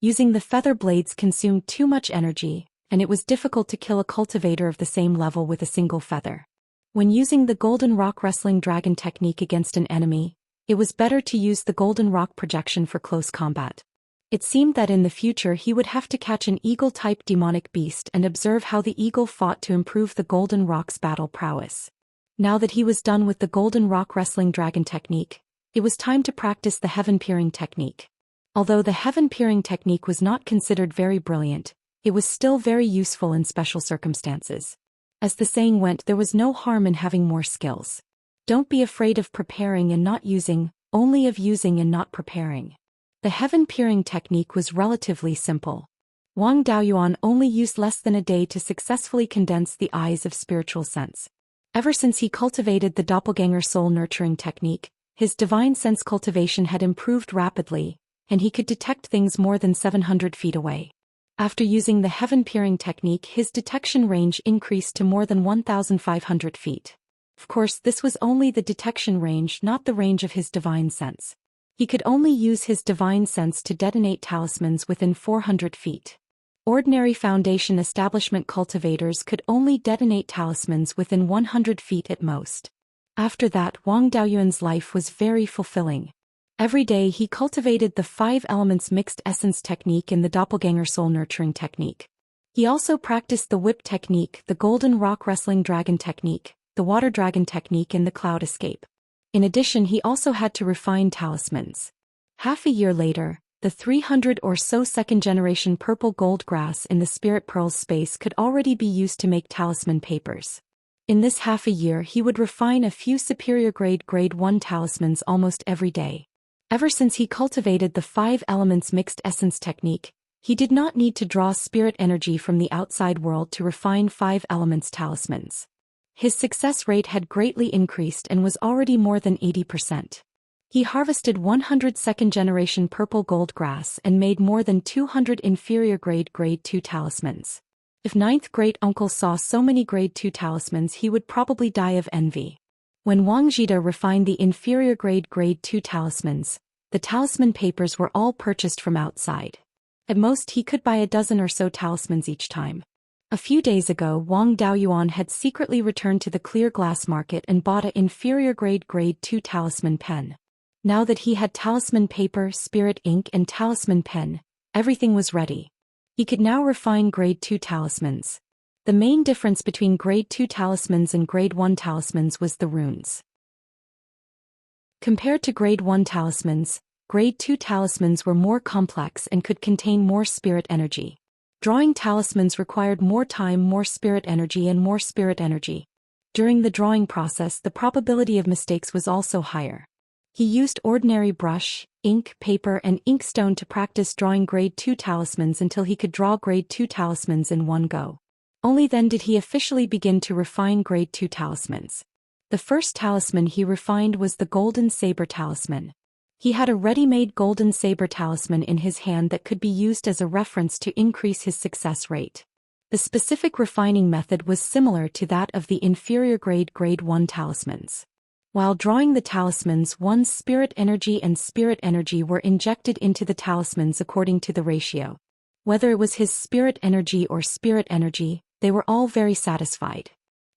Speaker 1: Using the feather blades consumed too much energy, and it was difficult to kill a cultivator of the same level with a single feather. When using the Golden Rock Wrestling Dragon technique against an enemy, it was better to use the Golden Rock projection for close combat. It seemed that in the future he would have to catch an eagle-type demonic beast and observe how the eagle fought to improve the Golden Rock's battle prowess. Now that he was done with the Golden Rock Wrestling Dragon technique, It was time to practice the heaven-peering technique. Although the heaven-peering technique was not considered very brilliant, it was still very useful in special circumstances. As the saying went, there was no harm in having more skills. Don't be afraid of preparing and not using, only of using and not preparing. The heaven-peering technique was relatively simple. Wang Daoyuan only used less than a day to successfully condense the eyes of spiritual sense. Ever since he cultivated the doppelganger soul nurturing technique, his divine sense cultivation had improved rapidly, and he could detect things more than 700 feet away. After using the heaven-peering technique, his detection range increased to more than 1,500 feet. Of course, this was only the detection range, not the range of his divine sense. He could only use his divine sense to detonate talismans within 400 feet. Ordinary foundation establishment cultivators could only detonate talismans within 100 feet at most. After that, Wang Daoyuan's life was very fulfilling. Every day he cultivated the 5 elements mixed essence technique and the doppelganger soul nurturing technique. He also practiced the whip technique, the golden rock wrestling dragon technique, the water dragon technique and the cloud escape. In addition, he also had to refine talismans. Half a year later, the 300 or so second-generation purple gold grass in the spirit pearls space could already be used to make talisman papers. In this half a year he would refine a few superior grade 1 talismans almost every day. Ever since he cultivated the 5 elements mixed essence technique, he did not need to draw spirit energy from the outside world to refine 5 elements talismans. His success rate had greatly increased and was already more than 80%. He harvested 100 second-generation purple gold grass and made more than 200 inferior grade 2 talismans. If 9th great uncle saw so many grade 2 talismans, he would probably die of envy. When Wang Zhida refined the inferior grade 2 talismans, the talisman papers were all purchased from outside. At most he could buy a dozen or so talismans each time. A few days ago, Wang Daoyuan had secretly returned to the clear glass market and bought an inferior grade 2 talisman pen. Now that he had talisman paper, spirit ink and talisman pen, everything was ready. He could now refine grade 2 talismans. The main difference between grade 2 talismans and grade 1 talismans was the runes. Compared to grade 1 talismans, grade 2 talismans were more complex and could contain more spirit energy. Drawing talismans required more time, more spirit energy and more spirit energy. During the drawing process, the probability of mistakes was also higher. He used ordinary brush, ink, paper and inkstone to practice drawing grade 2 talismans until he could draw grade 2 talismans in one go. Only then did he officially begin to refine grade 2 talismans. The first talisman he refined was the golden saber talisman. He had a ready-made golden saber talisman in his hand that could be used as a reference to increase his success rate. The specific refining method was similar to that of the inferior grade 1 talismans. While drawing the talismans, one's spirit energy and spirit energy were injected into the talismans according to the ratio. Whether it was his spirit energy or spirit energy, they were all very satisfied.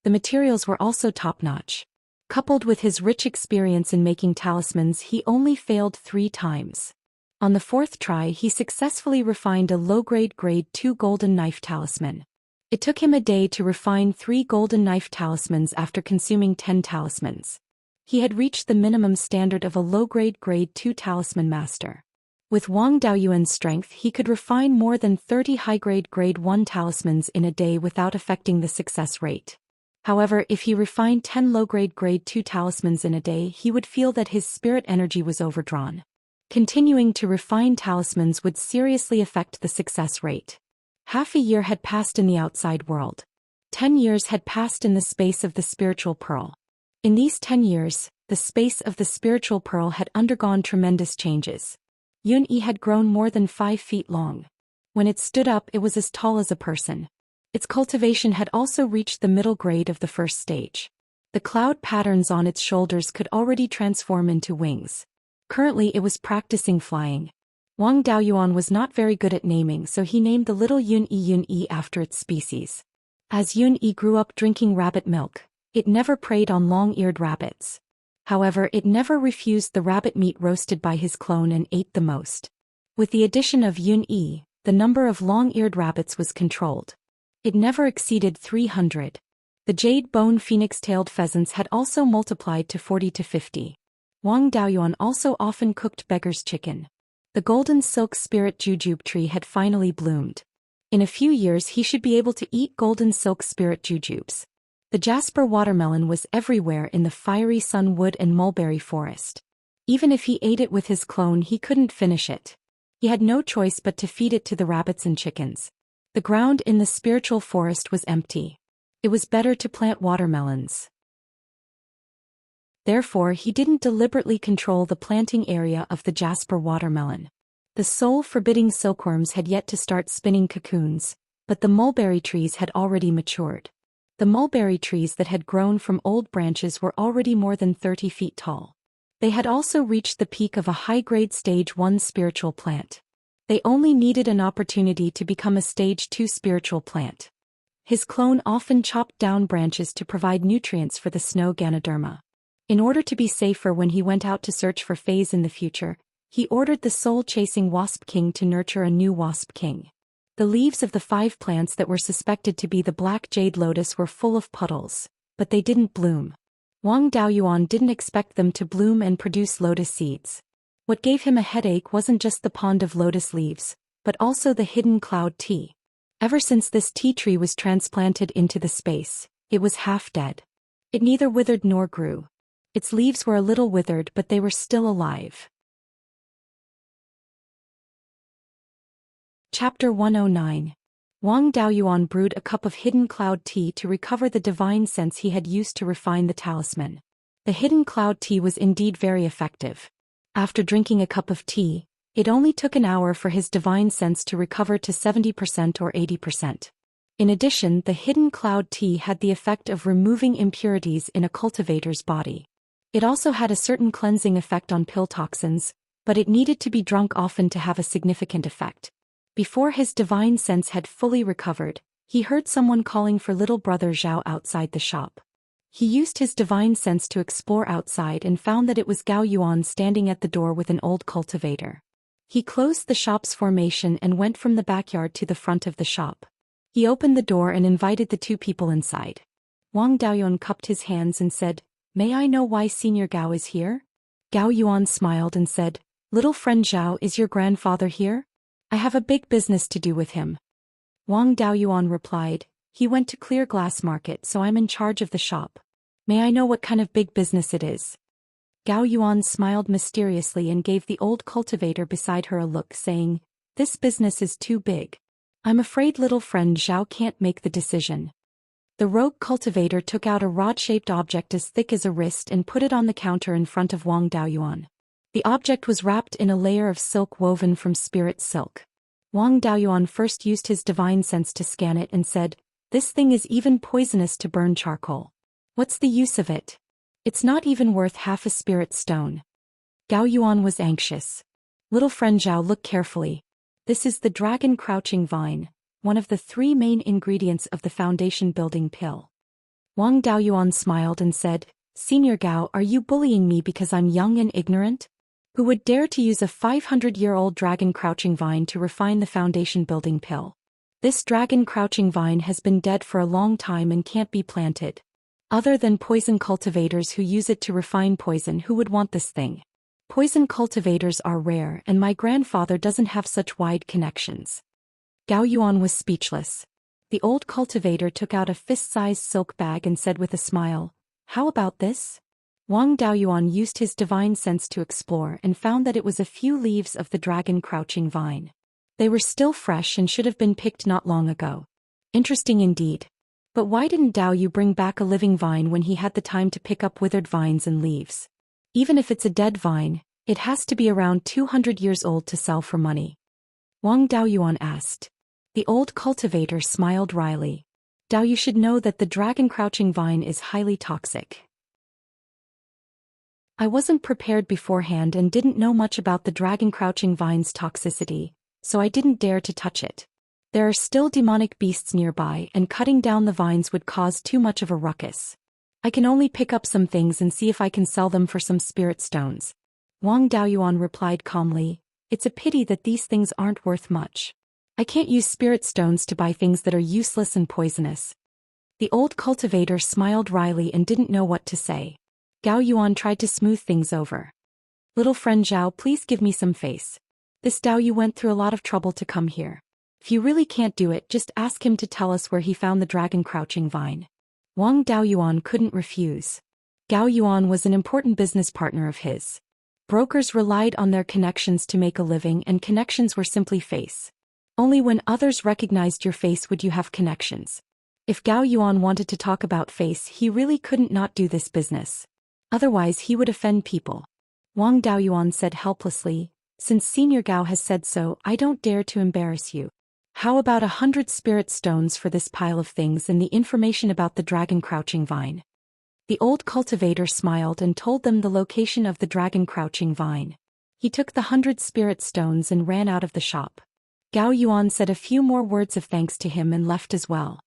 Speaker 1: The materials were also top-notch. Coupled with his rich experience in making talismans, he only failed 3 times. On the 4th try, he successfully refined a low-grade grade 2 golden knife talisman. It took him a day to refine 3 golden knife talismans after consuming 10 talismans. He had reached the minimum standard of a low-grade grade 2 talisman master. With Wang Daoyuan's strength, he could refine more than 30 high-grade grade 1 talismans in a day without affecting the success rate. However, if he refined 10 low-grade grade 2 talismans in a day, he would feel that his spirit energy was overdrawn. Continuing to refine talismans would seriously affect the success rate. Half a year had passed in the outside world. 10 years had passed in the space of the spiritual pearl. In these 10 years, the space of the spiritual pearl had undergone tremendous changes. Yun-Yi had grown more than 5 feet long. When it stood up, it was as tall as a person. Its cultivation had also reached the middle grade of the first stage. The cloud patterns on its shoulders could already transform into wings. Currently it was practicing flying. Wang Daoyuan was not very good at naming, so he named the little Yun-Yi after its species. As Yun-Yi grew up drinking rabbit milk, it never preyed on long-eared rabbits. However, it never refused the rabbit meat roasted by his clone and ate the most. With the addition of Yun-Yi, the number of long-eared rabbits was controlled. It never exceeded 300. The jade-bone phoenix-tailed pheasants had also multiplied to 40 to 50. Wang Daoyuan also often cooked beggar's chicken. The golden silk spirit jujube tree had finally bloomed. In a few years he should be able to eat golden silk spirit jujubes. The jasper watermelon was everywhere in the fiery sunwood and mulberry forest. Even if he ate it with his clone, he couldn't finish it. He had no choice but to feed it to the rabbits and chickens. The ground in the spiritual forest was empty. It was better to plant watermelons. Therefore, he didn't deliberately control the planting area of the jasper watermelon. The soul-forbidding silkworms had yet to start spinning cocoons, but the mulberry trees had already matured. The mulberry trees that had grown from old branches were already more than 30 feet tall. They had also reached the peak of a high-grade Stage 1 spiritual plant. They only needed an opportunity to become a Stage 2 spiritual plant. His clone often chopped down branches to provide nutrients for the snow Ganoderma. In order to be safer when he went out to search for Fays in the future, he ordered the soul-chasing Wasp King to nurture a new Wasp King. The leaves of the 5 plants that were suspected to be the black jade lotus were full of puddles, but they didn't bloom. Wang Daoyuan didn't expect them to bloom and produce lotus seeds. What gave him a headache wasn't just the pond of lotus leaves, but also the hidden cloud tea. Ever since this tea tree was transplanted into the space, it was half dead. It neither withered nor grew. Its leaves were a little withered, but they were still alive. Chapter 109. Wang Daoyuan brewed a cup of hidden cloud tea to recover the divine sense he had used to refine the talisman. The hidden cloud tea was indeed very effective. After drinking a cup of tea, it only took an hour for his divine sense to recover to 70% or 80%. In addition, the hidden cloud tea had the effect of removing impurities in a cultivator's body. It also had a certain cleansing effect on pill toxins, but it needed to be drunk often to have a significant effect. Before his divine sense had fully recovered, he heard someone calling for little brother Zhao outside the shop. He used his divine sense to explore outside and found that it was Gao Yuan standing at the door with an old cultivator. He closed the shop's formation and went from the backyard to the front of the shop. He opened the door and invited the 2 people inside. Wang Daoyuan cupped his hands and said, "May I know why Senior Gao is here?" Gao Yuan smiled and said, "Little friend Zhao, is your grandfather here? I have a big business to do with him." Wang Daoyuan replied, "He went to Clear Glass Market, so I'm in charge of the shop. May I know what kind of big business it is?" Gao Yuan smiled mysteriously and gave the old cultivator beside her a look, saying, "This business is too big. I'm afraid little friend Zhao can't make the decision." The rogue cultivator took out a rod-shaped object as thick as a wrist and put it on the counter in front of Wang Daoyuan. The object was wrapped in a layer of silk woven from spirit silk. Wang Daoyuan first used his divine sense to scan it and said, "This thing is even poisonous to burn charcoal. What's the use of it? It's not even worth half a spirit stone." Gao Yuan was anxious. "Little friend Zhao, look carefully. This is the dragon crouching vine, one of the 3 main ingredients of the foundation building pill." Wang Daoyuan smiled and said, "Senior Gao, are you bullying me because I'm young and ignorant? Who would dare to use a 500-year-old dragon crouching vine to refine the foundation building pill? This dragon crouching vine has been dead for a long time and can't be planted. Other than poison cultivators who use it to refine poison, who would want this thing? Poison cultivators are rare, and my grandfather doesn't have such wide connections." Gao Yuan was speechless. The old cultivator took out a fist-sized silk bag and said with a smile, "How about this?" Wang Daoyuan used his divine sense to explore and found that it was a few leaves of the dragon crouching vine. They were still fresh and should have been picked not long ago. Interesting indeed. But why didn't Dao Yu bring back a living vine when he had the time to pick up withered vines and leaves? Even if it's a dead vine, it has to be around 200 years old to sell for money. Wang Daoyuan asked. The old cultivator smiled wryly. "Dao, you should know that the dragon crouching vine is highly toxic. I wasn't prepared beforehand and didn't know much about the dragon crouching vine's toxicity, so I didn't dare to touch it. There are still demonic beasts nearby, and cutting down the vines would cause too much of a ruckus. I can only pick up some things and see if I can sell them for some spirit stones." Wang Daoyuan replied calmly, "It's a pity that these things aren't worth much. I can't use spirit stones to buy things that are useless and poisonous." The old cultivator smiled wryly and didn't know what to say. Gao Yuan tried to smooth things over. Little friend Zhao, please give me some face. This Dao Yu went through a lot of trouble to come here. If you really can't do it, just ask him to tell us where he found the dragon crouching vine. Wang Daoyuan couldn't refuse. Gao Yuan was an important business partner of his. Brokers relied on their connections to make a living, and connections were simply face. Only when others recognized your face would you have connections. If Gao Yuan wanted to talk about face, he really couldn't not do this business. Otherwise he would offend people. Wang Daoyuan said helplessly, since Senior Gao has said so, I don't dare to embarrass you. How about 100 spirit stones for this pile of things and the information about the dragon crouching vine? The old cultivator smiled and told them the location of the dragon crouching vine. He took the 100 spirit stones and ran out of the shop. Gao Yuan said a few more words of thanks to him and left as well.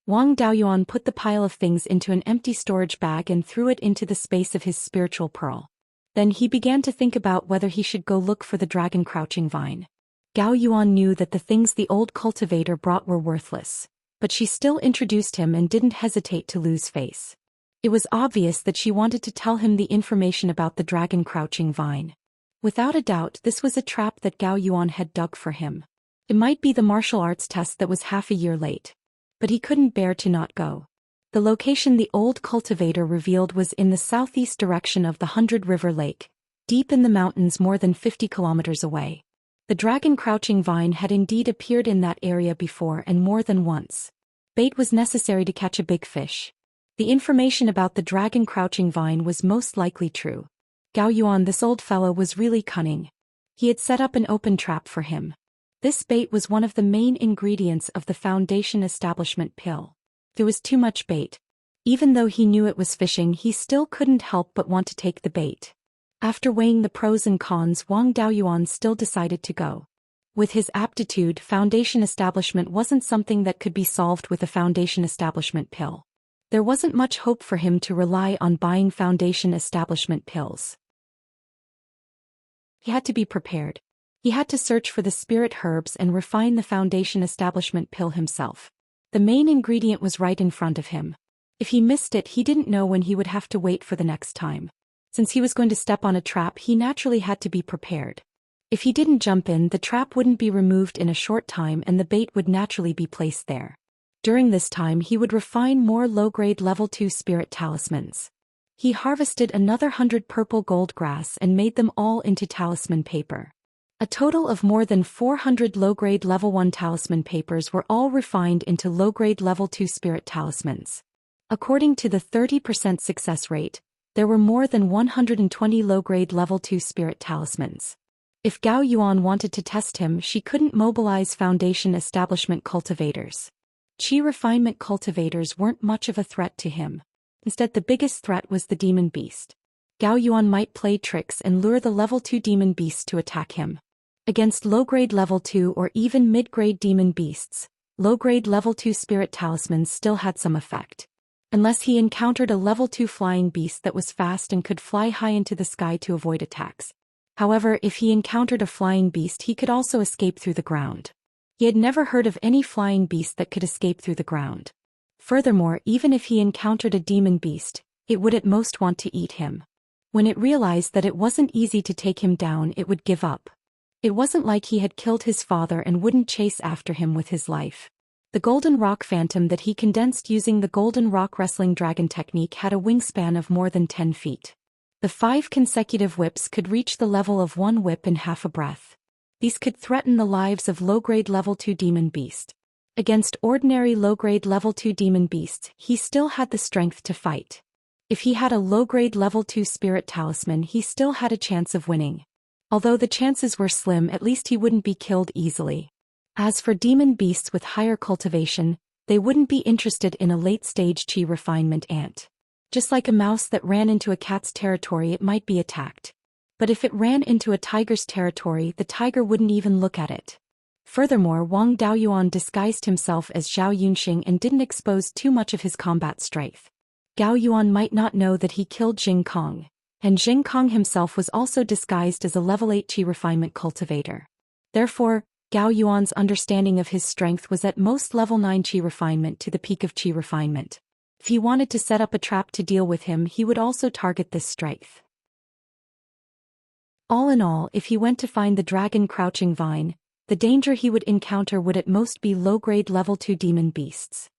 Speaker 1: Wang Daoyuan put the pile of things into an empty storage bag and threw it into the space of his spiritual pearl. Then he began to think about whether he should go look for the dragon crouching vine. Gao Yuan knew that the things the old cultivator brought were worthless, but she still introduced him and didn't hesitate to lose face. It was obvious that she wanted to tell him the information about the dragon crouching vine. Without a doubt, this was a trap that Gao Yuan had dug for him. It might be the martial arts test that was half a year late. But he couldn't bear to not go. The location the old cultivator revealed was in the southeast direction of the 100 River Lake, deep in the mountains more than 50 kilometers away. The dragon crouching vine had indeed appeared in that area before and more than once. Bait was necessary to catch a big fish. The information about the dragon crouching vine was most likely true. Gao Yuan, this old fellow, was really cunning. He had set up an open trap for him. This bait was one of the main ingredients of the Foundation establishment pill. There was too much bait. Even though he knew it was fishing, he still couldn't help but want to take the bait. After weighing the pros and cons, Wang Daoyuan still decided to go. With his aptitude, Foundation establishment wasn't something that could be solved with a Foundation establishment pill. There wasn't much hope for him to rely on buying Foundation establishment pills. He had to be prepared. He had to search for the spirit herbs and refine the Foundation establishment pill himself. The main ingredient was right in front of him. If he missed it, he didn't know when he would have to wait for the next time. Since he was going to step on a trap, he naturally had to be prepared. If he didn't jump in, the trap wouldn't be removed in a short time and the bait would naturally be placed there. During this time, he would refine more low-grade level 2 spirit talismans. He harvested another 100 purple gold grass and made them all into talisman paper. A total of more than 400 low-grade level 1 talisman papers were all refined into low-grade level 2 spirit talismans. According to the 30% success rate, there were more than 120 low-grade level 2 spirit talismans. If Gao Yuan wanted to test him, she couldn't mobilize Foundation establishment cultivators. Qi refinement cultivators weren't much of a threat to him. Instead, the biggest threat was the demon beast. Gao Yuan might play tricks and lure the level 2 demon beasts to attack him. Against low-grade level 2 or even mid-grade demon beasts, low-grade level 2 spirit talismans still had some effect. Unless he encountered a level 2 flying beast that was fast and could fly high into the sky to avoid attacks. However, if he encountered a flying beast, he could also escape through the ground. He had never heard of any flying beast that could escape through the ground. Furthermore, even if he encountered a demon beast, it would at most want to eat him. When it realized that it wasn't easy to take him down, it would give up. It wasn't like he had killed his father and wouldn't chase after him with his life. The Golden Rock Phantom that he condensed using the Golden Rock Wrestling Dragon technique had a wingspan of more than 10 feet. The 5 consecutive whips could reach the level of 1 whip in half a breath. These could threaten the lives of low-grade level 2 demon beast. Against ordinary low-grade level 2 demon beasts, he still had the strength to fight. If he had a low-grade level 2 spirit talisman, he still had a chance of winning. Although the chances were slim, at least he wouldn't be killed easily. As for demon beasts with higher cultivation, they wouldn't be interested in a late-stage Qi refinement ant. Just like a mouse that ran into a cat's territory, it might be attacked. But if it ran into a tiger's territory, the tiger wouldn't even look at it. Furthermore, Wang Daoyuan disguised himself as Zhao Yunxing and didn't expose too much of his combat strength. Gao Yuan might not know that he killed Jing Kong, and Jing Kong himself was also disguised as a level 8 Qi refinement cultivator. Therefore, Gao Yuan's understanding of his strength was at most level 9 Qi refinement to the peak of Qi refinement. If he wanted to set up a trap to deal with him, he would also target this strength. All in all, if he went to find the dragon crouching vine, the danger he would encounter would at most be low-grade level 2 demon beasts.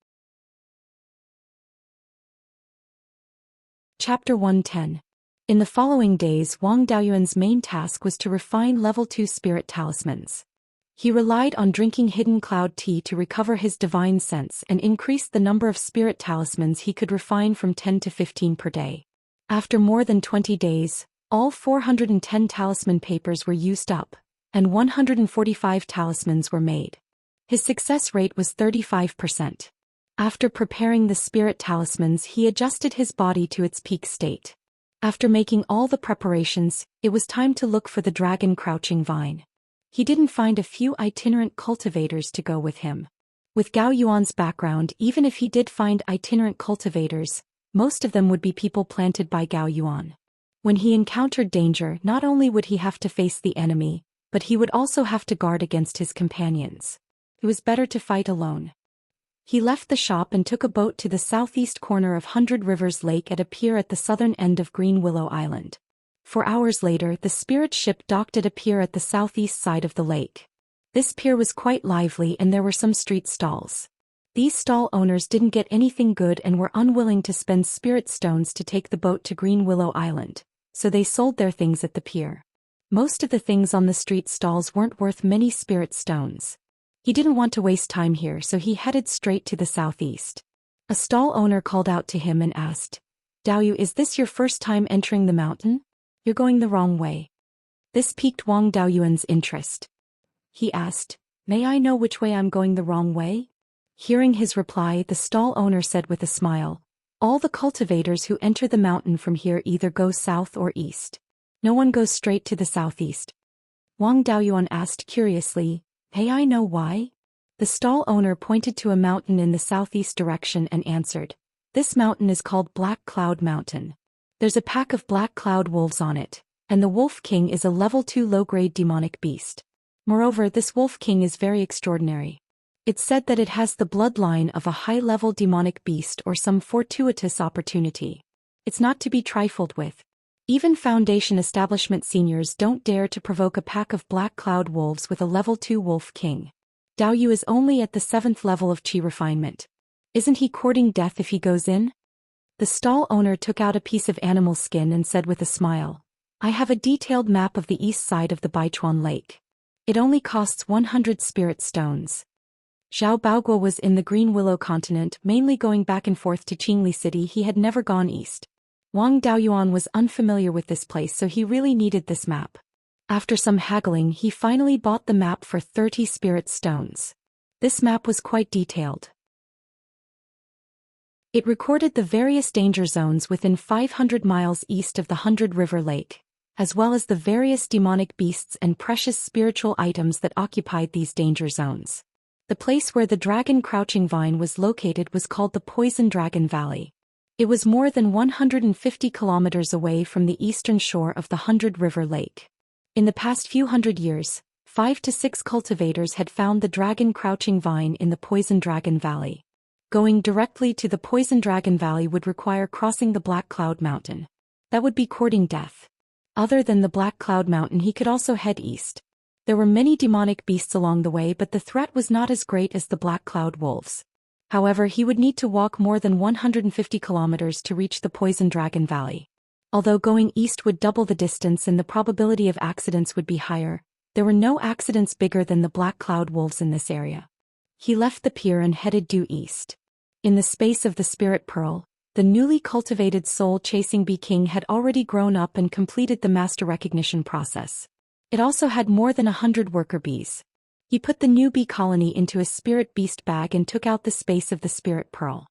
Speaker 1: Chapter 110. In the following days, Wang Daoyuan's main task was to refine level 2 spirit talismans. He relied on drinking hidden cloud tea to recover his divine sense and increased the number of spirit talismans he could refine from 10 to 15 per day. After more than 20 days, all 410 talisman papers were used up, and 145 talismans were made. His success rate was 35%. After preparing the spirit talismans, he adjusted his body to its peak state. After making all the preparations, it was time to look for the dragon crouching vine. He didn't find a few itinerant cultivators to go with him. With Gao Yuan's background, even if he did find itinerant cultivators, most of them would be people planted by Gao Yuan. When he encountered danger, not only would he have to face the enemy, but he would also have to guard against his companions. It was better to fight alone. He left the shop and took a boat to the southeast corner of 100 Rivers Lake at a pier at the southern end of Green Willow Island. 4 hours later, the spirit ship docked at a pier at the southeast side of the lake. This pier was quite lively and there were some street stalls. These stall owners didn't get anything good and were unwilling to spend spirit stones to take the boat to Green Willow Island, so they sold their things at the pier. Most of the things on the street stalls weren't worth many spirit stones. He didn't want to waste time here, so he headed straight to the southeast. A stall owner called out to him and asked, "Daoyu, is this your first time entering the mountain? You're going the wrong way." This piqued Wang Daoyuan's interest. He asked, "May I know which way I'm going the wrong way?" Hearing his reply, the stall owner said with a smile, "All the cultivators who enter the mountain from here either go south or east. No one goes straight to the southeast." Wang Daoyuan asked curiously, "May I know why?" The stall owner pointed to a mountain in the southeast direction and answered, "This mountain is called Black Cloud Mountain. There's a pack of black cloud wolves on it, and the Wolf King is a level 2 low-grade demonic beast. Moreover, this Wolf King is very extraordinary. It's said that it has the bloodline of a high-level demonic beast or some fortuitous opportunity. It's not to be trifled with. Even Foundation establishment seniors don't dare to provoke a pack of black cloud wolves with a level 2 Wolf King. Daoyu is only at the 7th level of Qi refinement. Isn't he courting death if he goes in?" The stall owner took out a piece of animal skin and said with a smile, "I have a detailed map of the east side of the Baichuan Lake. It only costs 100 spirit stones." Zhao Baoguo was in the Green Willow continent, mainly going back and forth to Qingli City. He had never gone east. Wang Daoyuan was unfamiliar with this place, so he really needed this map. After some haggling, he finally bought the map for 30 spirit stones. This map was quite detailed. It recorded the various danger zones within 500 miles east of the 100 River Lake, as well as the various demonic beasts and precious spiritual items that occupied these danger zones. The place where the dragon crouching vine was located was called the Poison Dragon Valley. It was more than 150 kilometers away from the eastern shore of the 100 River Lake. In the past few hundred years, 5 to 6 cultivators had found the dragon crouching vine in the Poison Dragon Valley. Going directly to the Poison Dragon Valley would require crossing the Black Cloud Mountain. That would be courting death. Other than the Black Cloud Mountain, he could also head east. There were many demonic beasts along the way, but the threat was not as great as the Black Cloud wolves. However, he would need to walk more than 150 kilometers to reach the Poison Dragon Valley. Although going east would double the distance and the probability of accidents would be higher, there were no accidents bigger than the Black Cloud wolves in this area. He left the pier and headed due east. In the space of the Spirit Pearl, the newly cultivated soul-chasing bee king had already grown up and completed the master recognition process. It also had more than 100 worker bees. He put the new bee colony into a spirit beast bag and took out the space of the Spirit Pearl.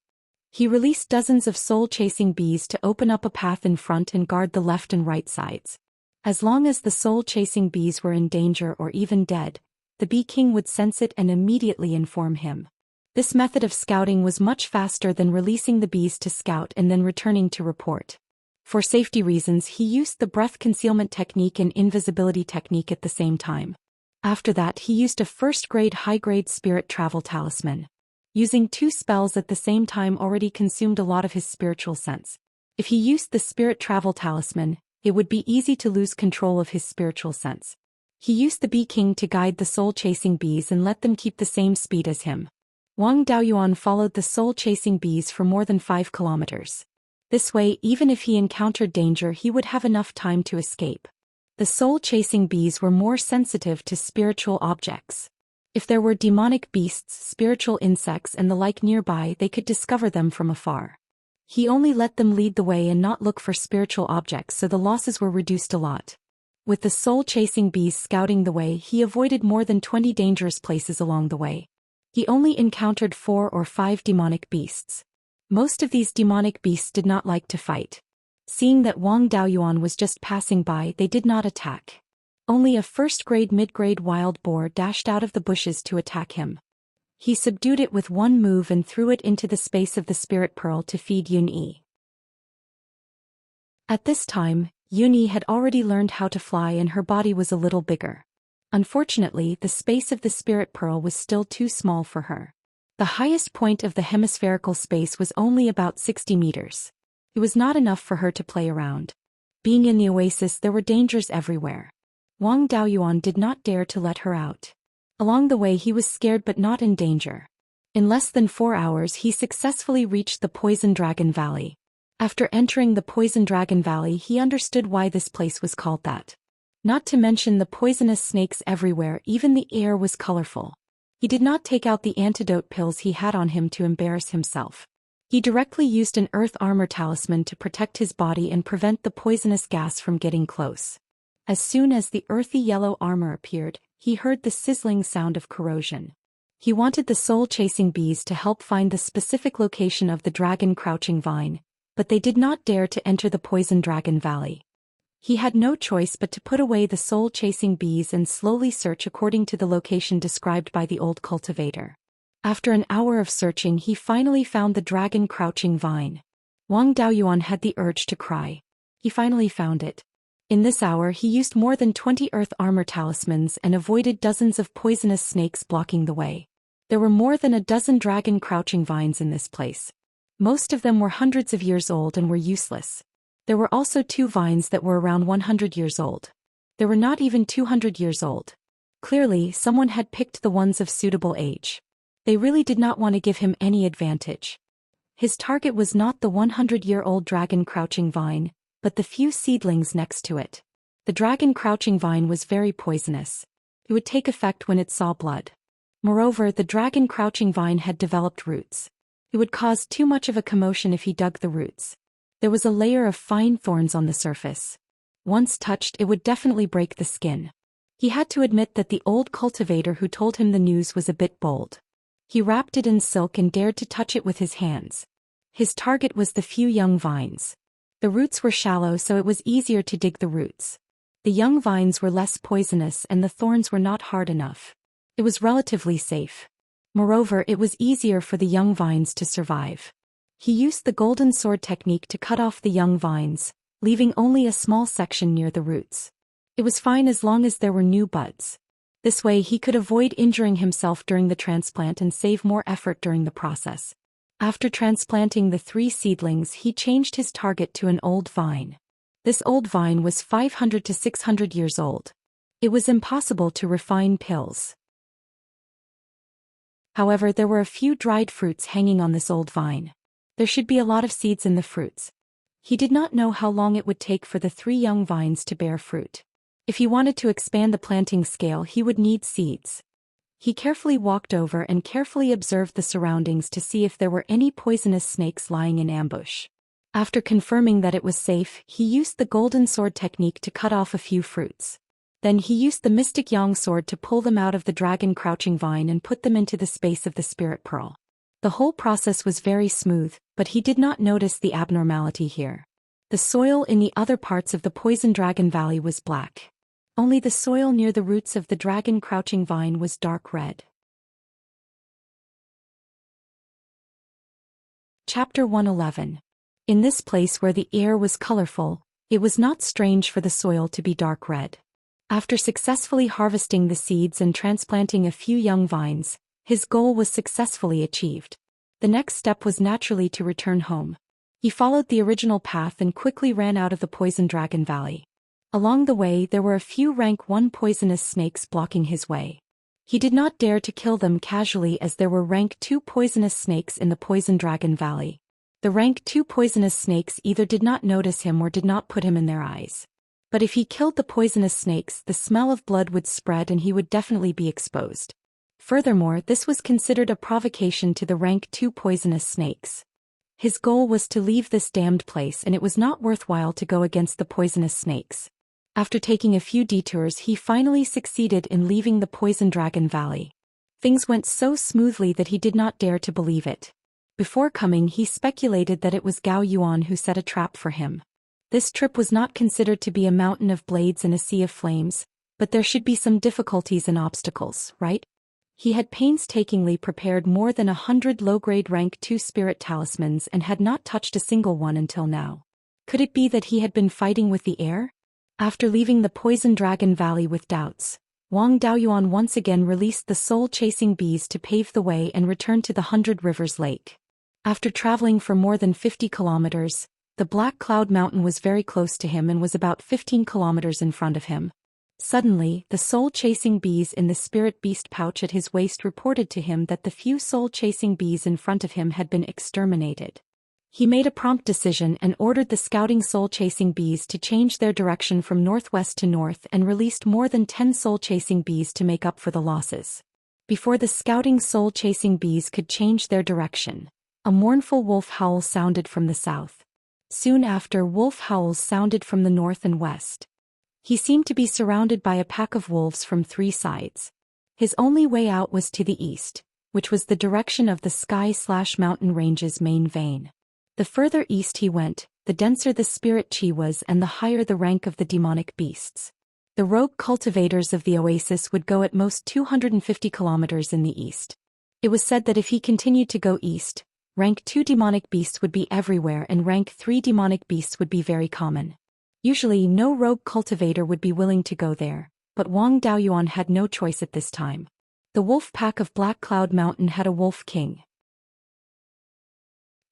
Speaker 1: He released dozens of soul-chasing bees to open up a path in front and guard the left and right sides. As long as the soul-chasing bees were in danger or even dead, the bee king would sense it and immediately inform him. This method of scouting was much faster than releasing the bees to scout and then returning to report. For safety reasons, he used the breath concealment technique and invisibility technique at the same time. After that, he used a first-grade high-grade spirit travel talisman. Using 2 spells at the same time already consumed a lot of his spiritual sense. If he used the Spirit Travel Talisman, it would be easy to lose control of his spiritual sense. He used the Bee King to guide the soul-chasing bees and let them keep the same speed as him. Wang Daoyuan followed the soul-chasing bees for more than 5 kilometers. This way, even if he encountered danger, he would have enough time to escape. The soul-chasing bees were more sensitive to spiritual objects. If there were demonic beasts, spiritual insects and the like nearby, they could discover them from afar. He only let them lead the way and not look for spiritual objects, so the losses were reduced a lot. With the soul-chasing bees scouting the way, he avoided more than 20 dangerous places along the way. He only encountered 4 or 5 demonic beasts. Most of these demonic beasts did not like to fight. Seeing that Wang Daoyuan was just passing by, they did not attack. Only a first-grade mid-grade wild boar dashed out of the bushes to attack him. He subdued it with one move and threw it into the space of the spirit pearl to feed Yunyi. At this time, Yunyi had already learned how to fly and her body was a little bigger. Unfortunately, the space of the spirit pearl was still too small for her. The highest point of the hemispherical space was only about 60 meters. It was not enough for her to play around. Being in the oasis, there were dangers everywhere. Wang Daoyuan did not dare to let her out. Along the way he was scared but not in danger. In less than 4 hours he successfully reached the Poison Dragon Valley. After entering the Poison Dragon Valley, he understood why this place was called that. Not to mention the poisonous snakes everywhere, even the air was colorful. He did not take out the antidote pills he had on him to embarrass himself. He directly used an earth armor talisman to protect his body and prevent the poisonous gas from getting close. As soon as the earthy yellow armor appeared, he heard the sizzling sound of corrosion. He wanted the soul-chasing bees to help find the specific location of the dragon crouching vine, but they did not dare to enter the Poison Dragon Valley. He had no choice but to put away the soul-chasing bees and slowly search according to the location described by the old cultivator. After an hour of searching, he finally found the dragon crouching vine. Wang Daoyuan had the urge to cry. He finally found it. In this hour he used more than 20 earth armor talismans and avoided dozens of poisonous snakes blocking the way. There were more than a dozen dragon crouching vines in this place. Most of them were hundreds of years old and were useless. There were also 2 vines that were around 100 years old. They were not even 200 years old. Clearly, someone had picked the ones of suitable age. They really did not want to give him any advantage. His target was not the 100-year-old dragon crouching vine, but the few seedlings next to it. The dragon crouching vine was very poisonous. It would take effect when it saw blood. Moreover, the dragon crouching vine had developed roots. It would cause too much of a commotion if he dug the roots. There was a layer of fine thorns on the surface. Once touched, it would definitely break the skin. He had to admit that the old cultivator who told him the news was a bit bold. He wrapped it in silk and dared to touch it with his hands. His target was the few young vines. The roots were shallow, so it was easier to dig the roots. The young vines were less poisonous and the thorns were not hard enough. It was relatively safe. Moreover, it was easier for the young vines to survive. He used the golden sword technique to cut off the young vines, leaving only a small section near the roots. It was fine as long as there were new buds. This way he could avoid injuring himself during the transplant and save more effort during the process. After transplanting the 3 seedlings, he changed his target to an old vine. This old vine was 500 to 600 years old. It was impossible to refine pills. However, there were a few dried fruits hanging on this old vine. There should be a lot of seeds in the fruits. He did not know how long it would take for the 3 young vines to bear fruit. If he wanted to expand the planting scale, he would need seeds. He carefully walked over and carefully observed the surroundings to see if there were any poisonous snakes lying in ambush. After confirming that it was safe, he used the golden sword technique to cut off a few fruits. Then he used the mystic yang sword to pull them out of the dragon crouching vine and put them into the space of the spirit pearl. The whole process was very smooth, but he did not notice the abnormality here. The soil in the other parts of the Poison Dragon Valley was black. Only the soil near the roots of the dragon crouching vine was dark red. Chapter 111. In this place where the air was colorful, it was not strange for the soil to be dark red. After successfully harvesting the seeds and transplanting a few young vines, His goal was successfully achieved. The next step was naturally to return home. He followed the original path and quickly ran out of the Poison Dragon Valley. Along the way there were a few rank 1 poisonous snakes blocking his way. He did not dare to kill them casually as there were rank 2 poisonous snakes in the Poison Dragon Valley. The rank 2 poisonous snakes either did not notice him or did not put him in their eyes. But if he killed the poisonous snakes, the smell of blood would spread and he would definitely be exposed. Furthermore, this was considered a provocation to the rank 2 poisonous snakes. His goal was to leave this damned place and it was not worthwhile to go against the poisonous snakes. After taking a few detours, he finally succeeded in leaving the Poison Dragon Valley. Things went so smoothly that he did not dare to believe it. Before coming, he speculated that it was Gao Yuan who set a trap for him. This trip was not considered to be a mountain of blades and a sea of flames, but there should be some difficulties and obstacles, right? He had painstakingly prepared more than 100 low-grade rank 2 spirit talismans and had not touched a single one until now. Could it be that he had been fighting with the air? After leaving the Poison Dragon Valley with doubts, Wang Daoyuan once again released the soul-chasing bees to pave the way and returned to the 100 Rivers Lake. After traveling for more than 50 kilometers, the Black Cloud Mountain was very close to him and was about 15 kilometers in front of him. Suddenly, the soul-chasing bees in the spirit beast pouch at his waist reported to him that the few soul-chasing bees in front of him had been exterminated. He made a prompt decision and ordered the scouting soul-chasing bees to change their direction from northwest to north and released more than 10 soul-chasing bees to make up for the losses. Before the scouting soul-chasing bees could change their direction, a mournful wolf howl sounded from the south. Soon after, wolf howls sounded from the north and west. He seemed to be surrounded by a pack of wolves from 3 sides. His only way out was to the east, which was the direction of the sky/mountain range's main vein. The further east he went, the denser the spirit chi was and the higher the rank of the demonic beasts. The rogue cultivators of the oasis would go at most 250 kilometers in the east. It was said that if he continued to go east, rank 2 demonic beasts would be everywhere and rank 3 demonic beasts would be very common. Usually no rogue cultivator would be willing to go there, but Wang Daoyuan had no choice at this time. The wolf pack of Black Cloud Mountain had a wolf king.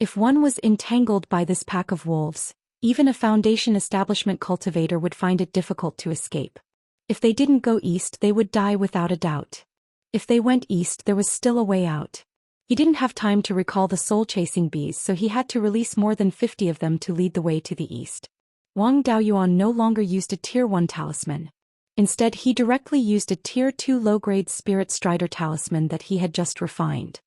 Speaker 1: If one was entangled by this pack of wolves, even a foundation establishment cultivator would find it difficult to escape. If they didn't go east, they would die without a doubt. If they went east, there was still a way out. He didn't have time to recall the soul-chasing bees, so he had to release more than 50 of them to lead the way to the east. Wang Daoyuan no longer used a Tier 1 talisman. Instead, he directly used a Tier 2 low-grade Spirit Strider talisman that he had just refined.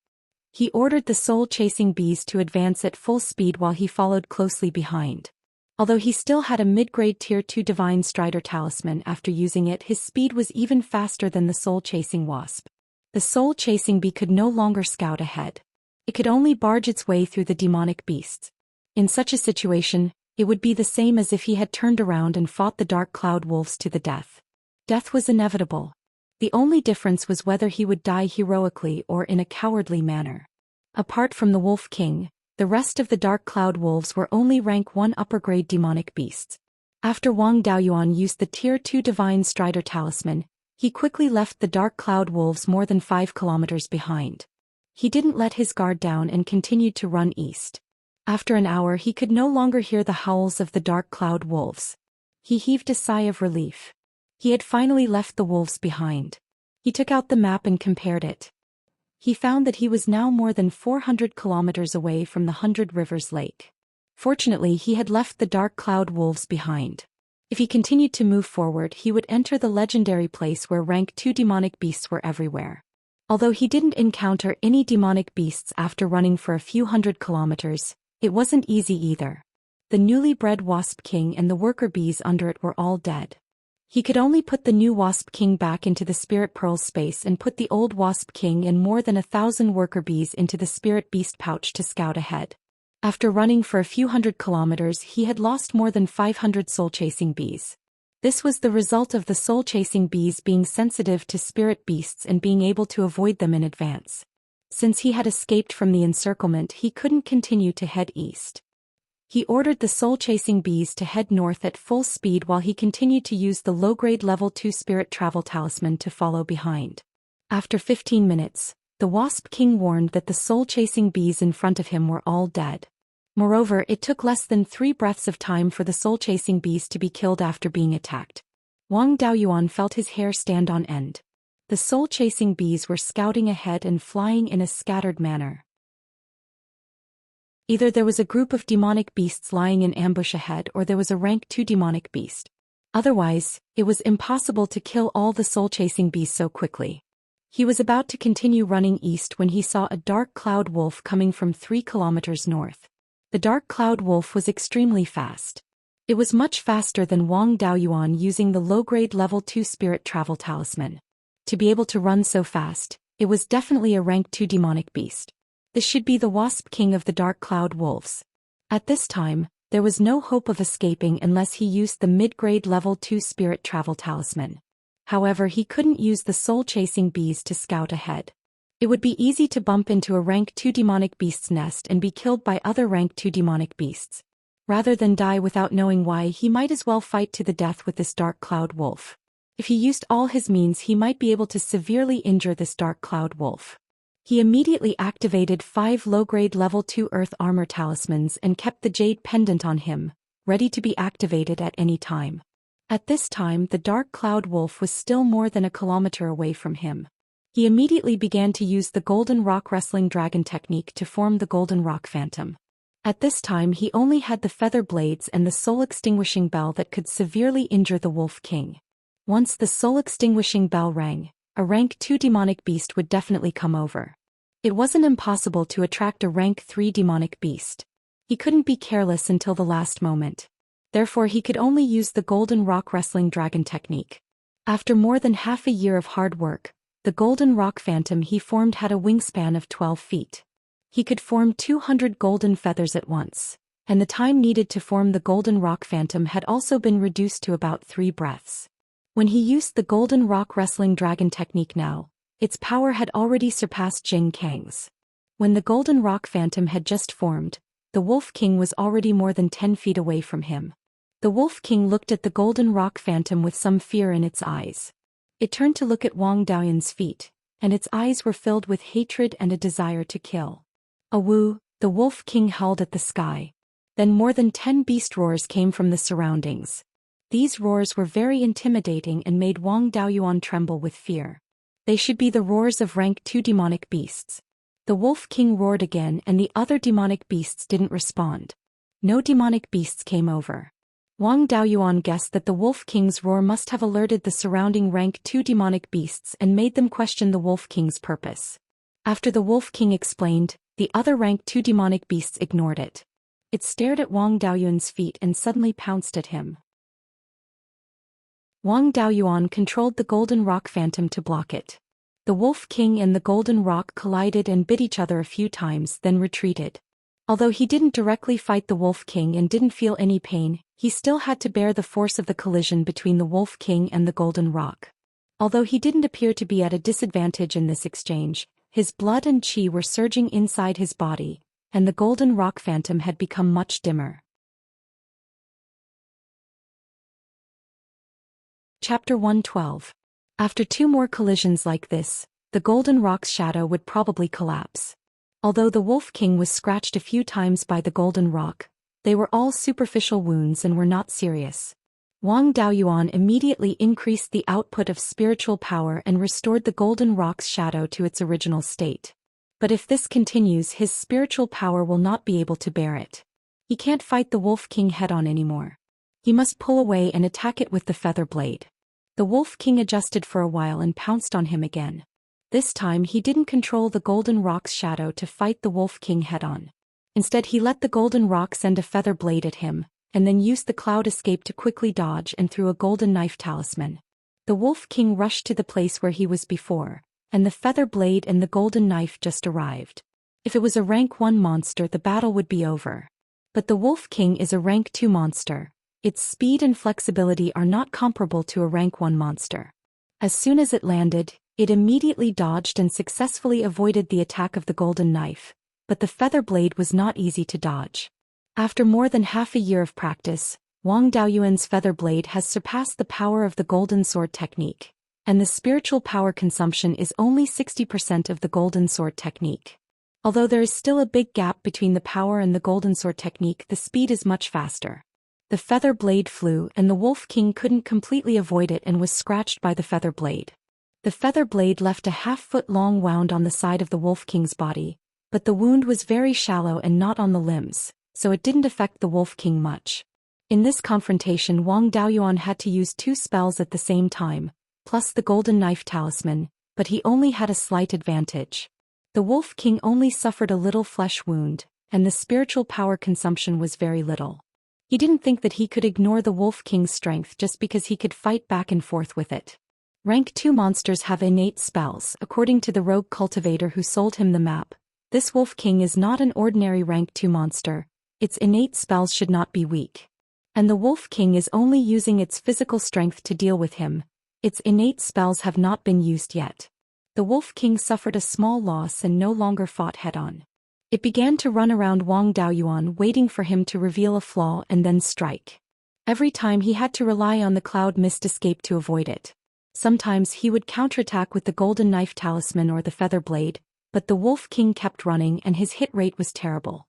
Speaker 1: He ordered the soul-chasing bees to advance at full speed while he followed closely behind. Although he still had a mid-grade Tier 2 Divine Strider talisman, after using it his speed was even faster than the soul-chasing wasp. The soul-chasing bee could no longer scout ahead. It could only barge its way through the demonic beasts. In such a situation, it would be the same as if he had turned around and fought the dark cloud wolves to the death. Death was inevitable. The only difference was whether he would die heroically or in a cowardly manner. Apart from the Wolf King, the rest of the dark cloud wolves were only rank 1 upper-grade demonic beasts. After Wang Daoyuan used the Tier 2 Divine Strider talisman, he quickly left the dark cloud wolves more than 5 kilometers behind. He didn't let his guard down and continued to run east. After an hour he could no longer hear the howls of the dark cloud wolves. He heaved a sigh of relief. He had finally left the wolves behind. He took out the map and compared it. He found that he was now more than 400 kilometers away from the 100 Rivers Lake. Fortunately, he had left the dark cloud wolves behind. If he continued to move forward, he would enter the legendary place where rank 2 demonic beasts were everywhere. Although he didn't encounter any demonic beasts after running for a few hundred kilometers, it wasn't easy either. The newly bred Wasp King and the worker bees under it were all dead. He could only put the new Wasp King back into the Spirit Pearl space and put the old Wasp King and more than 1,000 worker bees into the Spirit Beast pouch to scout ahead. After running for a few hundred kilometers, he had lost more than 500 soul-chasing bees. This was the result of the soul-chasing bees being sensitive to spirit beasts and being able to avoid them in advance. Since he had escaped from the encirclement, he couldn't continue to head east. He ordered the soul-chasing bees to head north at full speed while he continued to use the low-grade level 2 spirit travel talisman to follow behind. After 15 minutes, the Wasp King warned that the soul-chasing bees in front of him were all dead. Moreover, it took less than 3 breaths of time for the soul-chasing bees to be killed after being attacked. Wang Daoyuan felt his hair stand on end. The soul-chasing bees were scouting ahead and flying in a scattered manner. Either there was a group of demonic beasts lying in ambush ahead, or there was a rank 2 demonic beast. Otherwise, it was impossible to kill all the soul-chasing bees so quickly. He was about to continue running east when he saw a dark cloud wolf coming from 3 kilometers north. The dark cloud wolf was extremely fast. It was much faster than Wang Daoyuan using the low-grade level 2 spirit travel talisman. To be able to run so fast, it was definitely a rank 2 demonic beast. This should be the Wasp King of the Dark Cloud Wolves. At this time, there was no hope of escaping unless he used the mid-grade level 2 spirit travel talisman. However, he couldn't use the soul-chasing bees to scout ahead. It would be easy to bump into a rank 2 demonic beast's nest and be killed by other rank 2 demonic beasts. Rather than die without knowing why, he might as well fight to the death with this dark cloud wolf. If he used all his means, he might be able to severely injure this dark cloud wolf. He immediately activated 5 low-grade level 2 earth armor talismans and kept the jade pendant on him, ready to be activated at any time. At this time, the dark cloud wolf was still more than a kilometer away from him. He immediately began to use the golden rock wrestling dragon technique to form the golden rock phantom. At this time, he only had the feather blades and the soul-extinguishing bell that could severely injure the Wolf King. Once the soul-extinguishing bell rang, a rank 2 demonic beast would definitely come over. It wasn't impossible to attract a rank 3 demonic beast. He couldn't be careless until the last moment. Therefore, he could only use the golden rock wrestling dragon technique. After more than half a year of hard work, the golden rock phantom he formed had a wingspan of 12 feet. He could form 200 golden feathers at once, and the time needed to form the golden rock phantom had also been reduced to about 3 breaths. When he used the golden rock wrestling dragon technique now, its power had already surpassed Jing Kang's. When the golden rock phantom had just formed, the Wolf King was already more than 10 feet away from him. The Wolf King looked at the golden rock phantom with some fear in its eyes. It turned to look at Wang Daoyuan's feet, and its eyes were filled with hatred and a desire to kill. A woo, the Wolf King howled at the sky. Then more than 10 beast roars came from the surroundings. These roars were very intimidating and made Wang Daoyuan tremble with fear. They should be the roars of rank 2 demonic beasts. The Wolf King roared again, and the other demonic beasts didn't respond. No demonic beasts came over. Wang Daoyuan guessed that the Wolf King's roar must have alerted the surrounding rank 2 demonic beasts and made them question the Wolf King's purpose. After the Wolf King explained, the other rank 2 demonic beasts ignored it. It stared at Wang Daoyuan's feet and suddenly pounced at him. Wang Daoyuan controlled the golden rock phantom to block it. The Wolf King and the golden rock collided and bit each other a few times, then retreated. Although he didn't directly fight the Wolf King and didn't feel any pain, he still had to bear the force of the collision between the Wolf King and the golden rock. Although he didn't appear to be at a disadvantage in this exchange, his blood and chi were surging inside his body, and the golden rock phantom had become much dimmer. Chapter 112. After 2 more collisions like this, the golden rock's shadow would probably collapse. Although the Wolf King was scratched a few times by the golden rock, they were all superficial wounds and were not serious. Wang Daoyuan immediately increased the output of spiritual power and restored the golden rock's shadow to its original state. But if this continues, his spiritual power will not be able to bear it. He can't fight the Wolf King head-on anymore. He must pull away and attack it with the feather blade. The Wolf King adjusted for a while and pounced on him again. This time he didn't control the golden rock's shadow to fight the Wolf King head-on. Instead, he let the golden rock send a feather blade at him, and then used the cloud escape to quickly dodge and threw a golden knife talisman. The Wolf King rushed to the place where he was before, and the feather blade and the golden knife just arrived. If it was a rank 1 monster, the battle would be over. But the Wolf King is a rank 2 monster. Its speed and flexibility are not comparable to a rank 1 monster. As soon as it landed, it immediately dodged and successfully avoided the attack of the golden knife, but the feather blade was not easy to dodge. After more than half a year of practice, Wang Daoyuan's feather blade has surpassed the power of the golden sword technique. and the spiritual power consumption is only 60% of the golden sword technique. Although there is still a big gap between the power and the golden sword technique, the speed is much faster. The feather blade flew and the Wolf King couldn't completely avoid it and was scratched by the feather blade. The feather blade left a half-foot-long wound on the side of the Wolf King's body, but the wound was very shallow and not on the limbs, so it didn't affect the Wolf King much. In this confrontation, Wang Daoyuan had to use 2 spells at the same time, plus the golden knife talisman, but he only had a slight advantage. The Wolf King only suffered a little flesh wound, and the spiritual power consumption was very little. He didn't think that he could ignore the Wolf King's strength just because he could fight back and forth with it. Rank 2 monsters have innate spells, according to the rogue cultivator who sold him the map. This Wolf King is not an ordinary rank 2 monster. Its innate spells should not be weak. And the Wolf King is only using its physical strength to deal with him. Its innate spells have not been used yet. The Wolf King suffered a small loss and no longer fought head-on. It began to run around Wang Daoyuan, waiting for him to reveal a flaw and then strike. Every time he had to rely on the cloud mist escape to avoid it. Sometimes he would counterattack with the golden knife talisman or the feather blade, but the Wolf King kept running and his hit rate was terrible.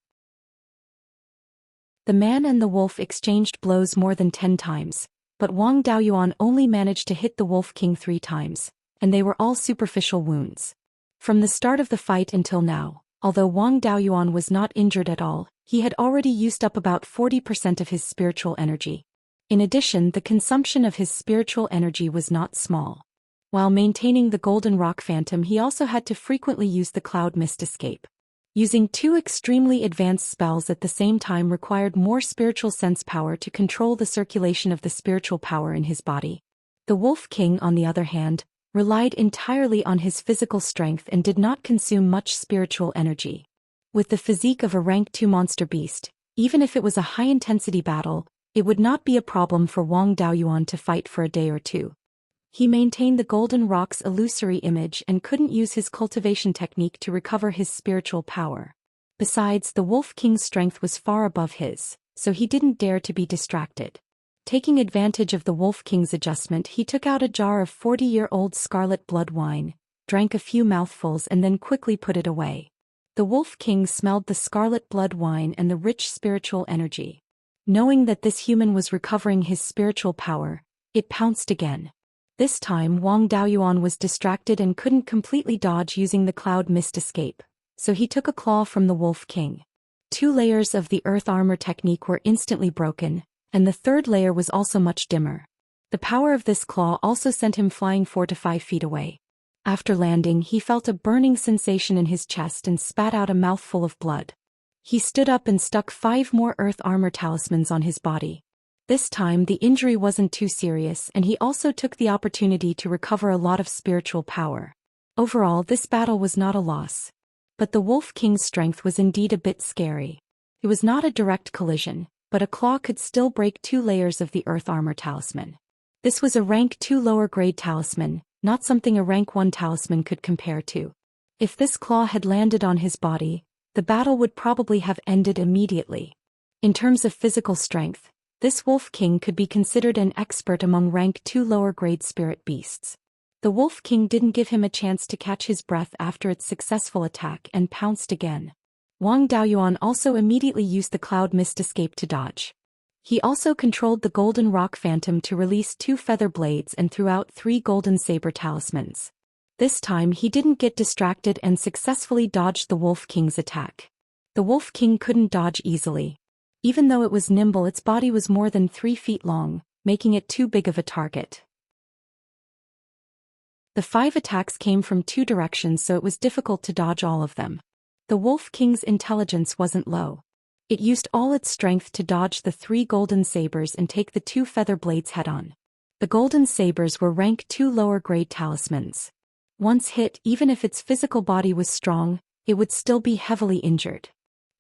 Speaker 1: The man and the wolf exchanged blows more than 10 times, but Wang Daoyuan only managed to hit the Wolf King 3 times, and they were all superficial wounds. From the start of the fight until now, although Wang Daoyuan was not injured at all, he had already used up about 40% of his spiritual energy. In addition, the consumption of his spiritual energy was not small. While maintaining the Golden Rock Phantom, he also had to frequently use the Cloud Mist Escape. Using 2 extremely advanced spells at the same time required more spiritual sense power to control the circulation of the spiritual power in his body. The Wolf King, on the other hand, relied entirely on his physical strength and did not consume much spiritual energy. With the physique of a rank 2 monster beast, even if it was a high-intensity battle, it would not be a problem for Wang Daoyuan to fight for a day or 2. He maintained the Golden Rock's illusory image and couldn't use his cultivation technique to recover his spiritual power. Besides, the Wolf King's strength was far above his, so he didn't dare to be distracted. Taking advantage of the Wolf King's adjustment, he took out a jar of 40-year-old scarlet blood wine, drank a few mouthfuls and then quickly put it away. The Wolf King smelled the scarlet blood wine and the rich spiritual energy. Knowing that this human was recovering his spiritual power, it pounced again. This time Wang Daoyuan was distracted and couldn't completely dodge using the Cloud Mist Escape, so he took a claw from the Wolf King. 2 layers of the earth armor technique were instantly broken, and the 3rd layer was also much dimmer. The power of this claw also sent him flying 4 to 5 feet away. After landing, he felt a burning sensation in his chest and spat out a mouthful of blood. He stood up and stuck 5 more earth armor talismans on his body. This time the injury wasn't too serious, and he also took the opportunity to recover a lot of spiritual power. Overall, this battle was not a loss. But the Wolf King's strength was indeed a bit scary. It was not a direct collision, but a claw could still break 2 layers of the earth armor talisman. This was a rank 2 lower grade talisman, not something a rank 1 talisman could compare to. If this claw had landed on his body, the battle would probably have ended immediately. In terms of physical strength, this Wolf King could be considered an expert among rank 2 lower grade spirit beasts. The Wolf King didn't give him a chance to catch his breath after its successful attack and pounced again. Wang Daoyuan also immediately used the Cloud Mist Escape to dodge. He also controlled the Golden Rock Phantom to release 2 feather blades and threw out 3 golden saber talismans. This time he didn't get distracted and successfully dodged the Wolf King's attack. The Wolf King couldn't dodge easily. Even though it was nimble, its body was more than 3 feet long, making it too big of a target. The 5 attacks came from 2 directions, so it was difficult to dodge all of them. The Wolf King's intelligence wasn't low. It used all its strength to dodge the 3 golden sabers and take the 2 feather blades head-on. The golden sabers were rank 2 lower grade talismans. Once hit, even if its physical body was strong, it would still be heavily injured.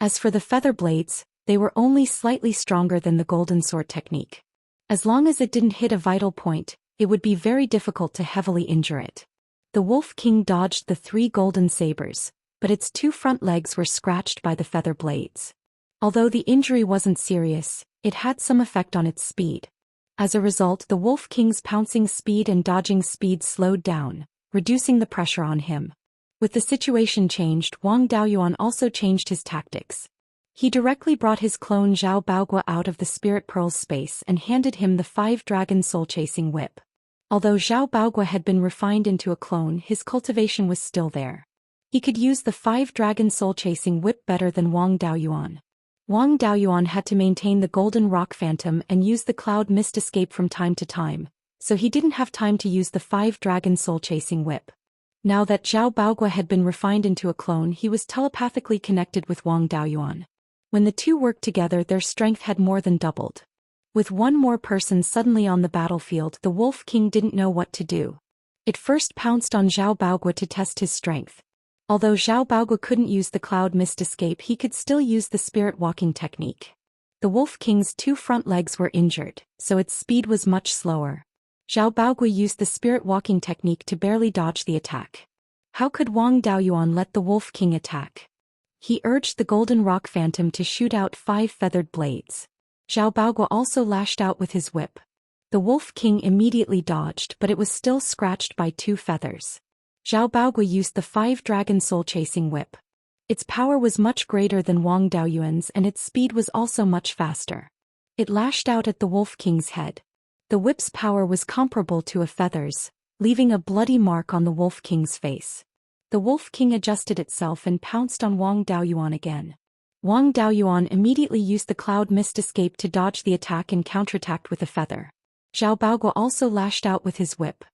Speaker 1: As for the feather blades, they were only slightly stronger than the golden sword technique. As long as it didn't hit a vital point, it would be very difficult to heavily injure it. The Wolf King dodged the 3 golden sabers, but its 2 front legs were scratched by the feather blades. Although the injury wasn't serious, it had some effect on its speed. As a result, the Wolf King's pouncing speed and dodging speed slowed down, reducing the pressure on him. With the situation changed, Wang Daoyuan also changed his tactics. He directly brought his clone Zhao Baogua out of the Spirit Pearl's space and handed him the 5-dragon soul-chasing whip. Although Zhao Baogua had been refined into a clone, his cultivation was still there. He could use the 5-dragon soul-chasing whip better than Wang Daoyuan. Wang Daoyuan had to maintain the Golden Rock Phantom and use the Cloud Mist Escape from time to time, so he didn't have time to use the 5-dragon soul-chasing whip. Now that Zhao Baogua had been refined into a clone, he was telepathically connected with Wang Daoyuan. When the two worked together, their strength had more than doubled. With one more person suddenly on the battlefield, the Wolf King didn't know what to do. It first pounced on Zhao Baogua to test his strength. Although Zhao Baogua couldn't use the Cloud Mist Escape, he could still use the Spirit Walking technique. The Wolf King's 2 front legs were injured, so its speed was much slower. Zhao Baogua used the Spirit Walking technique to barely dodge the attack. How could Wang Daoyuan let the Wolf King attack? He urged the Golden Rock Phantom to shoot out 5 feathered blades. Zhao Baogua also lashed out with his whip. The Wolf King immediately dodged, but it was still scratched by 2 feathers. Zhao Baogua used the 5-dragon soul-chasing whip. Its power was much greater than Wang Daoyuan's and its speed was also much faster. It lashed out at the Wolf King's head. The whip's power was comparable to a feather's, leaving a bloody mark on the Wolf King's face. The Wolf King adjusted itself and pounced on Wang Daoyuan again. Wang Daoyuan immediately used the Cloud Mist Escape to dodge the attack and counterattacked with a feather. Zhao Baogua also lashed out with his whip.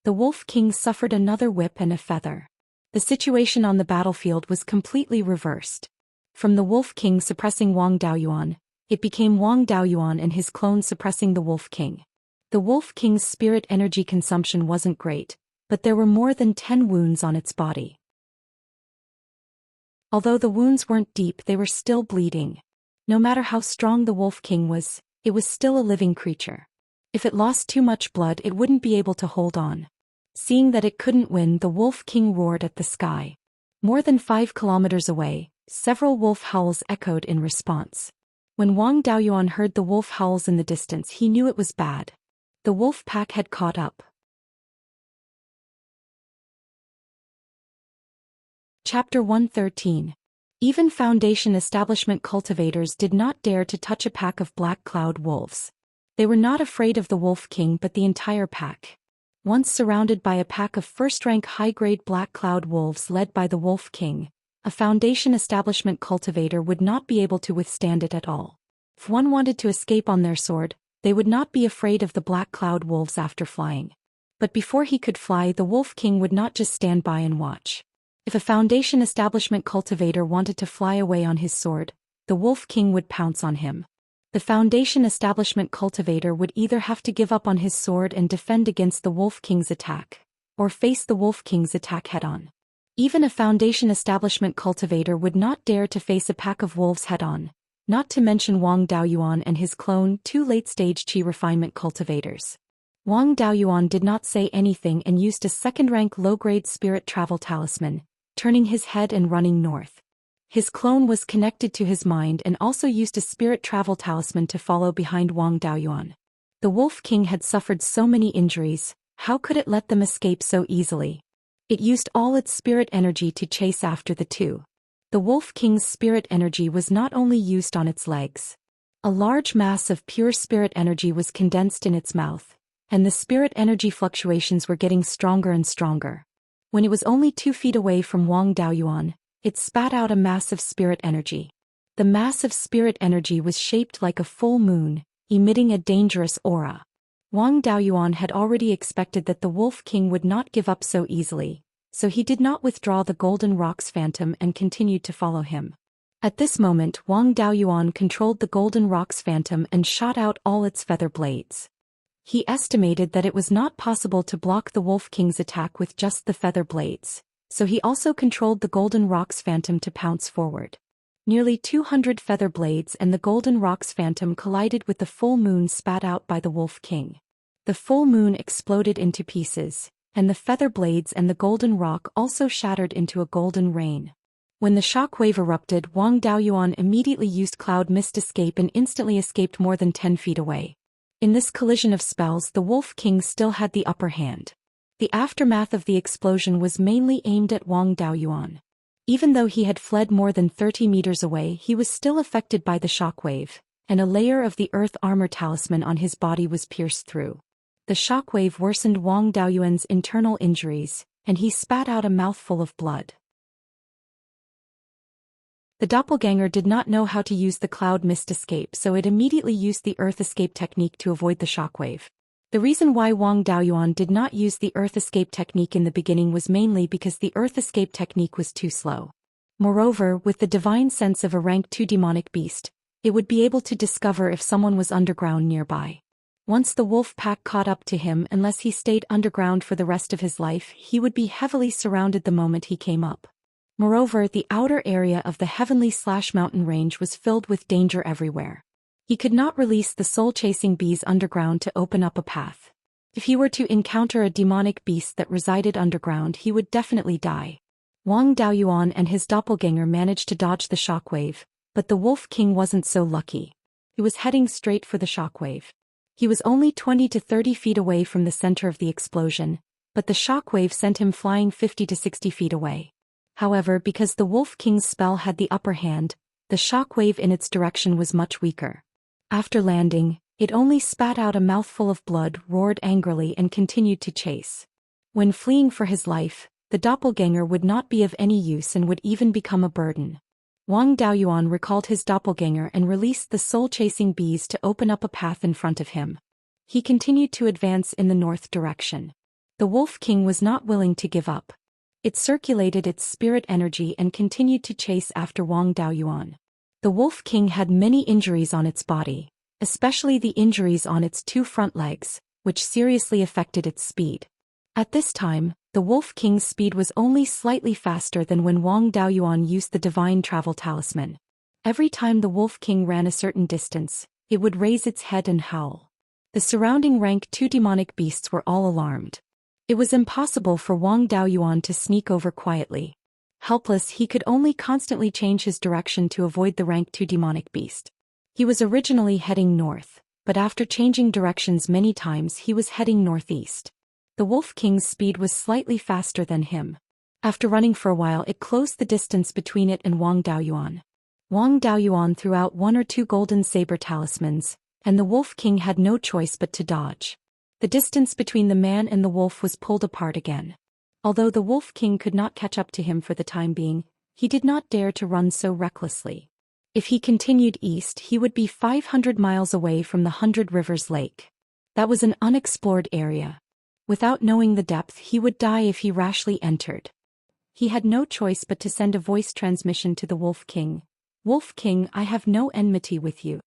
Speaker 1: The Wolf King suffered another whip and a feather. The situation on the battlefield was completely reversed. From the Wolf King suppressing Wang Daoyuan, it became Wang Daoyuan and his clone suppressing the Wolf King. The Wolf King's spirit energy consumption wasn't great, but there were more than 10 wounds on its body. Although the wounds weren't deep, they were still bleeding. No matter how strong the Wolf King was, it was still a living creature. If it lost too much blood, it wouldn't be able to hold on. Seeing that it couldn't win, the Wolf King roared at the sky. More than 5 kilometers away, several wolf howls echoed in response. When Wang Daoyuan heard the wolf howls in the distance, he knew it was bad. The wolf pack had caught up. Chapter 113. Even Foundation establishment cultivators did not dare to touch a pack of black cloud wolves. They were not afraid of the Wolf King but the entire pack. Once surrounded by a pack of first-rank high-grade black cloud wolves led by the Wolf King, a Foundation establishment cultivator would not be able to withstand it at all. If one wanted to escape on their sword, they would not be afraid of the black cloud wolves after flying. But before he could fly, the Wolf King would not just stand by and watch. If a Foundation establishment cultivator wanted to fly away on his sword, the Wolf King would pounce on him. The Foundation establishment cultivator would either have to give up on his sword and defend against the Wolf King's attack, or face the Wolf King's attack head-on. Even a Foundation establishment cultivator would not dare to face a pack of wolves head-on, not to mention Wang Daoyuan and his clone, 2 late-stage Qi refinement cultivators. Wang Daoyuan did not say anything and used a second-rank low-grade spirit travel talisman, turning his head and running north. His clone was connected to his mind and also used a spirit travel talisman to follow behind Wang Daoyuan. The Wolf King had suffered so many injuries, how could it let them escape so easily? It used all its spirit energy to chase after the two. The Wolf King's spirit energy was not only used on its legs. A large mass of pure spirit energy was condensed in its mouth, and the spirit energy fluctuations were getting stronger and stronger. When it was only 2 feet away from Wang Daoyuan, it spat out a massive spirit energy. The massive spirit energy was shaped like a full moon, emitting a dangerous aura. Wang Daoyuan had already expected that the Wolf King would not give up so easily, so he did not withdraw the Golden Rock's Phantom and continued to follow him. At this moment, Wang Daoyuan controlled the Golden Rock's Phantom and shot out all its feather blades. He estimated that it was not possible to block the Wolf King's attack with just the feather blades, so he also controlled the Golden Rock's Phantom to pounce forward. Nearly 200 feather blades and the Golden Rock's Phantom collided with the full moon spat out by the Wolf King. The full moon exploded into pieces, and the feather blades and the Golden Rock also shattered into a golden rain. When the shockwave erupted, Wang Daoyuan immediately used Cloud Mist Escape and instantly escaped more than 10 feet away. In this collision of spells, the Wolf King still had the upper hand. The aftermath of the explosion was mainly aimed at Wang Daoyuan. Even though he had fled more than 30 meters away, he was still affected by the shockwave, and a layer of the earth armor talisman on his body was pierced through. The shockwave worsened Wang Daoyuan's internal injuries, and he spat out a mouthful of blood. The doppelganger did not know how to use the cloud mist escape, so it immediately used the earth escape technique to avoid the shockwave. The reason why Wang Daoyuan did not use the earth escape technique in the beginning was mainly because the earth escape technique was too slow. Moreover, with the divine sense of a rank 2 demonic beast, it would be able to discover if someone was underground nearby. Once the wolf pack caught up to him, unless he stayed underground for the rest of his life, he would be heavily surrounded the moment he came up. Moreover, the outer area of the heavenly/mountain range was filled with danger everywhere. He could not release the soul-chasing bees underground to open up a path. If he were to encounter a demonic beast that resided underground, he would definitely die. Wang Daoyuan and his doppelganger managed to dodge the shockwave, but the Wolf King wasn't so lucky. He was heading straight for the shockwave. He was only 20 to 30 feet away from the center of the explosion, but the shockwave sent him flying 50 to 60 feet away. However, because the Wolf King's spell had the upper hand, the shockwave in its direction was much weaker. After landing, it only spat out a mouthful of blood, roared angrily, and continued to chase. When fleeing for his life, the doppelganger would not be of any use and would even become a burden. Wang Daoyuan recalled his doppelganger and released the soul-chasing bees to open up a path in front of him. He continued to advance in the north direction. The Wolf King was not willing to give up. It circulated its spirit energy and continued to chase after Wang Daoyuan. The Wolf King had many injuries on its body, especially the injuries on its 2 front legs, which seriously affected its speed. At this time, the Wolf King's speed was only slightly faster than when Wang Daoyuan used the divine travel talisman. Every time the Wolf King ran a certain distance, it would raise its head and howl. The surrounding rank 2 demonic beasts were all alarmed. It was impossible for Wang Daoyuan to sneak over quietly. Helpless, he could only constantly change his direction to avoid the rank 2 demonic beast. He was originally heading north, but after changing directions many times he was heading northeast. The Wolf King's speed was slightly faster than him. After running for a while, it closed the distance between it and Wang Daoyuan. Wang Daoyuan threw out 1 or 2 golden saber talismans, and the Wolf King had no choice but to dodge. The distance between the man and the wolf was pulled apart again. Although the Wolf King could not catch up to him for the time being, he did not dare to run so recklessly. If he continued east, he would be 500 miles away from the 100 Rivers Lake. That was an unexplored area. Without knowing the depth, he would die if he rashly entered. He had no choice but to send a voice transmission to the Wolf King. "Wolf King, I have no enmity with you."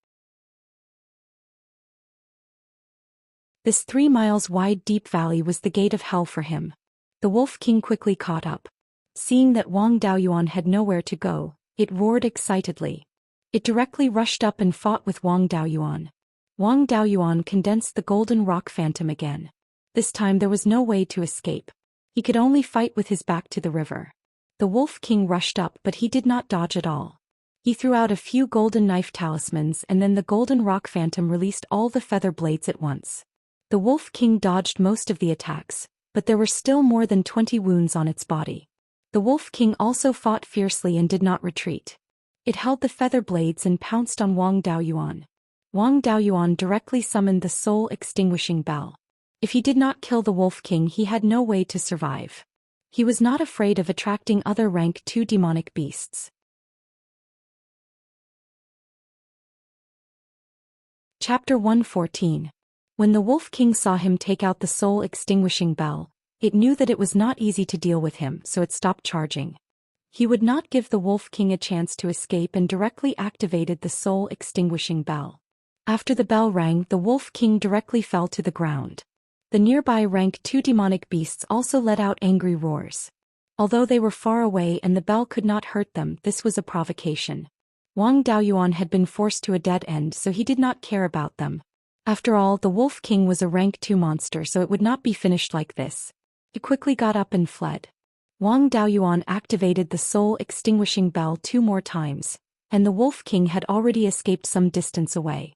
Speaker 1: This 3 miles wide deep valley was the gate of hell for him. The Wolf King quickly caught up. Seeing that Wang Daoyuan had nowhere to go, it roared excitedly. It directly rushed up and fought with Wang Daoyuan. Wang Daoyuan condensed the golden rock phantom again. This time there was no way to escape. He could only fight with his back to the river. The Wolf King rushed up, but he did not dodge at all. He threw out a few golden knife talismans, and then the golden rock phantom released all the feather blades at once. The Wolf King dodged most of the attacks, but there were still more than 20 wounds on its body. The Wolf King also fought fiercely and did not retreat. It held the feather blades and pounced on Wang Daoyuan. Wang Daoyuan directly summoned the soul-extinguishing bell. If he did not kill the Wolf King, he had no way to survive. He was not afraid of attracting other rank 2 demonic beasts. Chapter 114. When the Wolf King saw him take out the soul-extinguishing bell, it knew that it was not easy to deal with him, so it stopped charging. He would not give the Wolf King a chance to escape and directly activated the soul-extinguishing bell. After the bell rang, the Wolf King directly fell to the ground. The nearby rank 2 demonic beasts also let out angry roars. Although they were far away and the bell could not hurt them, this was a provocation. Wang Daoyuan had been forced to a dead end, so he did not care about them. After all, the Wolf King was a rank 2 monster, so it would not be finished like this. He quickly got up and fled. Wang Daoyuan activated the soul-extinguishing bell 2 more times, and the Wolf King had already escaped some distance away.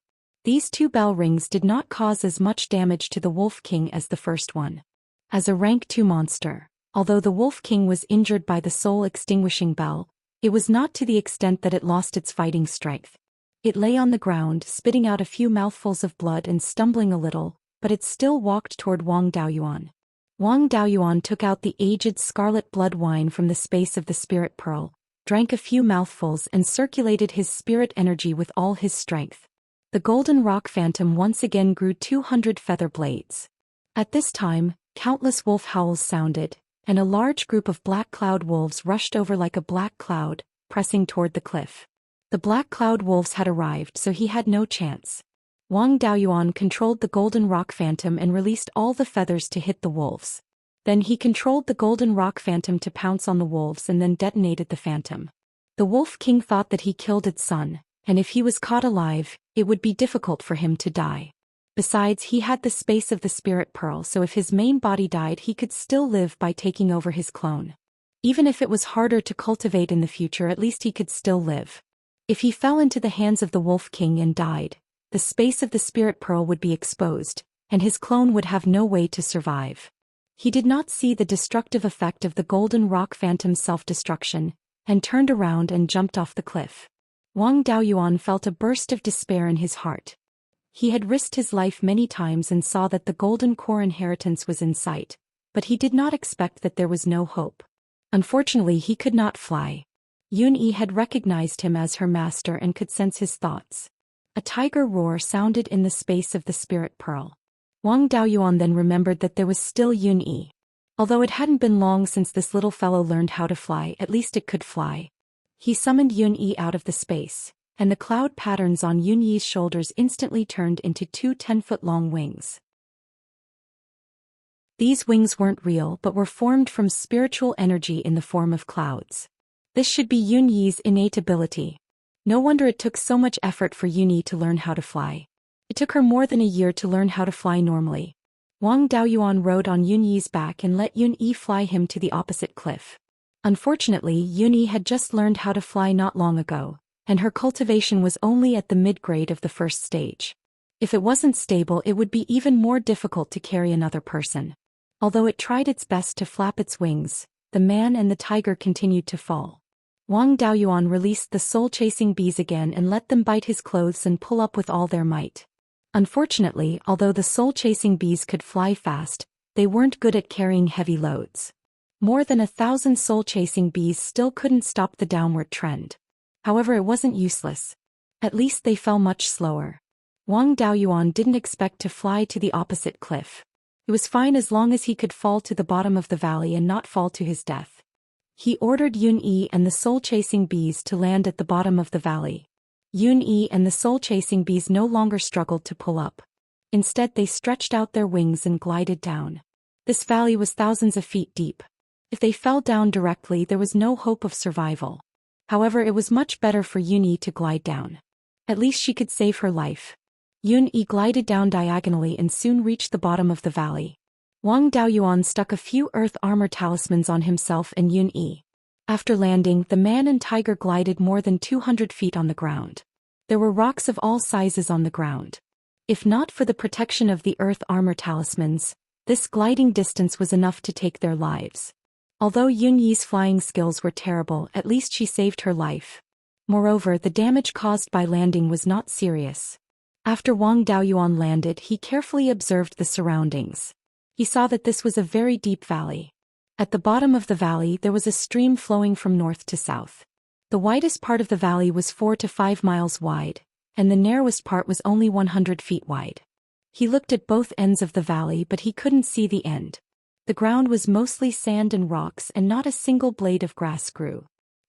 Speaker 1: These 2 bell rings did not cause as much damage to the Wolf King as the first one. As a rank 2 monster, although the Wolf King was injured by the soul-extinguishing bell, it was not to the extent that it lost its fighting strength. It lay on the ground, spitting out a few mouthfuls of blood and stumbling a little, but it still walked toward Wang Daoyuan. Wang Daoyuan took out the aged scarlet blood wine from the space of the spirit pearl, drank a few mouthfuls and circulated his spirit energy with all his strength. The golden rock phantom once again grew 200 feather blades. At this time, countless wolf howls sounded, and a large group of black cloud wolves rushed over like a black cloud, pressing toward the cliff. The black cloud wolves had arrived, so he had no chance. Wang Daoyuan controlled the golden rock phantom and released all the feathers to hit the wolves. Then he controlled the golden rock phantom to pounce on the wolves and then detonated the phantom. The Wolf King thought that he killed its son, and if he was caught alive, it would be difficult for him to die. Besides, he had the space of the spirit pearl, so if his main body died he could still live by taking over his clone. Even if it was harder to cultivate in the future, at least he could still live. If he fell into the hands of the Wolf King and died, the space of the spirit pearl would be exposed, and his clone would have no way to survive. He did not see the destructive effect of the golden rock phantom's self-destruction, and turned around and jumped off the cliff. Wang Daoyuan felt a burst of despair in his heart. He had risked his life many times and saw that the golden core inheritance was in sight, but he did not expect that there was no hope. Unfortunately, he could not fly. Yun-Yi had recognized him as her master and could sense his thoughts. A tiger roar sounded in the space of the spirit pearl. Wang Daoyuan then remembered that there was still Yun-Yi. Although it hadn't been long since this little fellow learned how to fly, at least it could fly. He summoned Yun-Yi out of the space, and the cloud patterns on Yun-Yi's shoulders instantly turned into 2 10-foot-long wings. These wings weren't real but were formed from spiritual energy in the form of clouds. This should be Yun-Yi's innate ability. No wonder it took so much effort for Yun-Yi to learn how to fly. It took her more than a year to learn how to fly normally. Wang Daoyuan rode on Yun-Yi's back and let Yun-Yi fly him to the opposite cliff. Unfortunately, Yun-Yi had just learned how to fly not long ago, and her cultivation was only at the mid-grade of the first stage. If it wasn't stable, it would be even more difficult to carry another person. Although it tried its best to flap its wings, the man and the tiger continued to fall. Wang Daoyuan released the soul-chasing bees again and let them bite his clothes and pull up with all their might. Unfortunately, although the soul-chasing bees could fly fast, they weren't good at carrying heavy loads. More than 1,000 soul-chasing bees still couldn't stop the downward trend. However, it wasn't useless. At least they fell much slower. Wang Daoyuan didn't expect to fly to the opposite cliff. It was fine as long as he could fall to the bottom of the valley and not fall to his death. He ordered Yun-Yi and the soul-chasing bees to land at the bottom of the valley. Yun-Yi and the soul-chasing bees no longer struggled to pull up. Instead, they stretched out their wings and glided down. This valley was thousands of feet deep. If they fell down directly, there was no hope of survival. However, it was much better for Yun-Yi to glide down. At least she could save her life. Yun-Yi glided down diagonally and soon reached the bottom of the valley. Wang Daoyuan stuck a few earth armor talismans on himself and Yun-Yi. After landing, the man and tiger glided more than 200 feet on the ground. There were rocks of all sizes on the ground. If not for the protection of the earth armor talismans, this gliding distance was enough to take their lives. Although Yun-Yi's flying skills were terrible, at least she saved her life. Moreover, the damage caused by landing was not serious. After Wang Daoyuan landed, he carefully observed the surroundings. He saw that this was a very deep valley. At the bottom of the valley there was a stream flowing from north to south. The widest part of the valley was 4 to 5 miles wide, and the narrowest part was only 100 feet wide. He looked at both ends of the valley but he couldn't see the end. The ground was mostly sand and rocks and not a single blade of grass grew.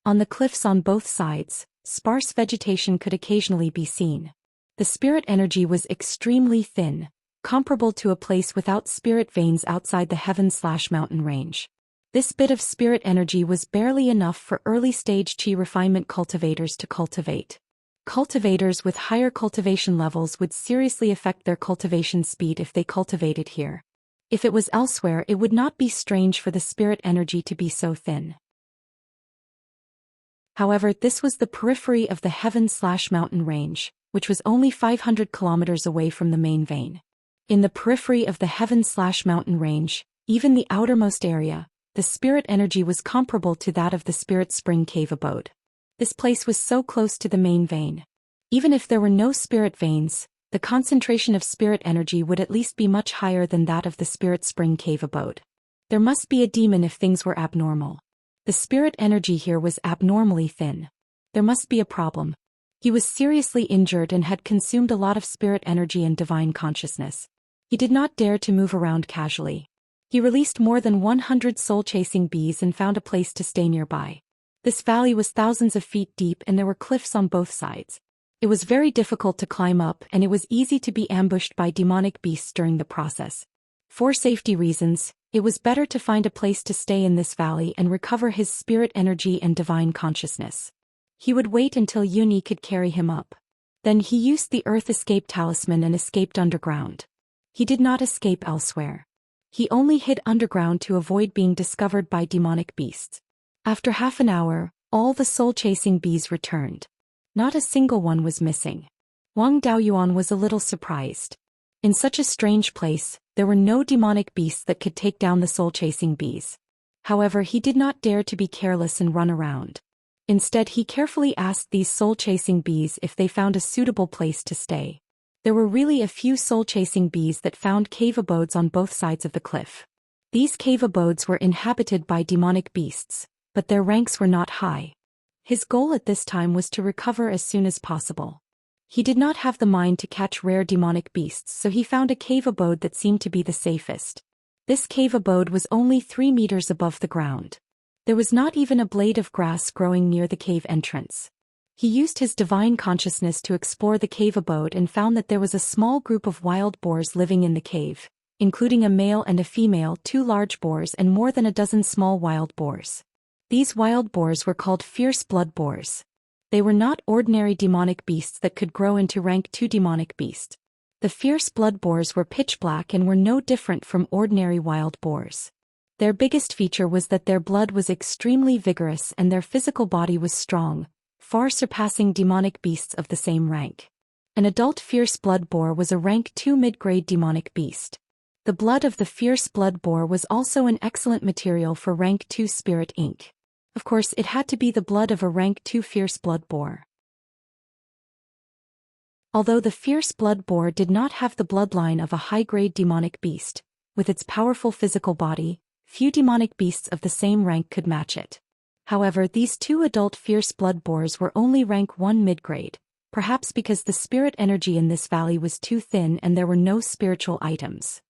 Speaker 1: On the cliffs on both sides, sparse vegetation could occasionally be seen. The spirit energy was extremely thin, comparable to a place without spirit veins outside the heaven/mountain range. This bit of spirit energy was barely enough for early-stage chi refinement cultivators to cultivate. Cultivators with higher cultivation levels would seriously affect their cultivation speed if they cultivated here. If it was elsewhere, it would not be strange for the spirit energy to be so thin. However, this was the periphery of the heaven/mountain range, which was only 500 kilometers away from the main vein. In the periphery of the heaven/mountain range, even the outermost area, the spirit energy was comparable to that of the Spirit Spring cave abode. This place was so close to the main vein. Even if there were no spirit veins, the concentration of spirit energy would at least be much higher than that of the Spirit Spring cave abode. There must be a demon if things were abnormal. The spirit energy here was abnormally thin. There must be a problem. He was seriously injured and had consumed a lot of spirit energy and divine consciousness. He did not dare to move around casually. He released more than 100 soul-chasing bees and found a place to stay nearby. This valley was thousands of feet deep and there were cliffs on both sides. It was very difficult to climb up and it was easy to be ambushed by demonic beasts during the process. For safety reasons, it was better to find a place to stay in this valley and recover his spirit energy and divine consciousness. He would wait until Yuni could carry him up. Then he used the Earth Escape Talisman and escaped underground. He did not escape elsewhere. He only hid underground to avoid being discovered by demonic beasts. After half an hour, all the soul-chasing bees returned. Not a single one was missing. Wang Daoyuan was a little surprised. In such a strange place, there were no demonic beasts that could take down the soul-chasing bees. However, he did not dare to be careless and run around. Instead, he carefully asked these soul-chasing bees if they found a suitable place to stay. There were really a few soul-chasing bees that found cave abodes on both sides of the cliff. These cave abodes were inhabited by demonic beasts, but their ranks were not high. His goal at this time was to recover as soon as possible. He did not have the mind to catch rare demonic beasts, so he found a cave abode that seemed to be the safest. This cave abode was only 3 meters above the ground. There was not even a blade of grass growing near the cave entrance. He used his divine consciousness to explore the cave abode and found that there was a small group of wild boars living in the cave, including a male and a female, 2 large boars and more than a dozen small wild boars. These wild boars were called fierce blood boars. They were not ordinary demonic beasts that could grow into rank 2 demonic beasts. The fierce blood boars were pitch black and were no different from ordinary wild boars. Their biggest feature was that their blood was extremely vigorous and their physical body was strong, far surpassing demonic beasts of the same rank. An adult fierce blood boar was a rank 2 mid-grade demonic beast. The blood of the fierce blood boar was also an excellent material for rank 2 spirit ink. Of course, it had to be the blood of a rank 2 fierce blood boar. Although the fierce blood boar did not have the bloodline of a high-grade demonic beast, with its powerful physical body, few demonic beasts of the same rank could match it. However, these 2 adult fierce blood boars were only rank 1 mid-grade, perhaps because the spirit energy in this valley was too thin and there were no spiritual items.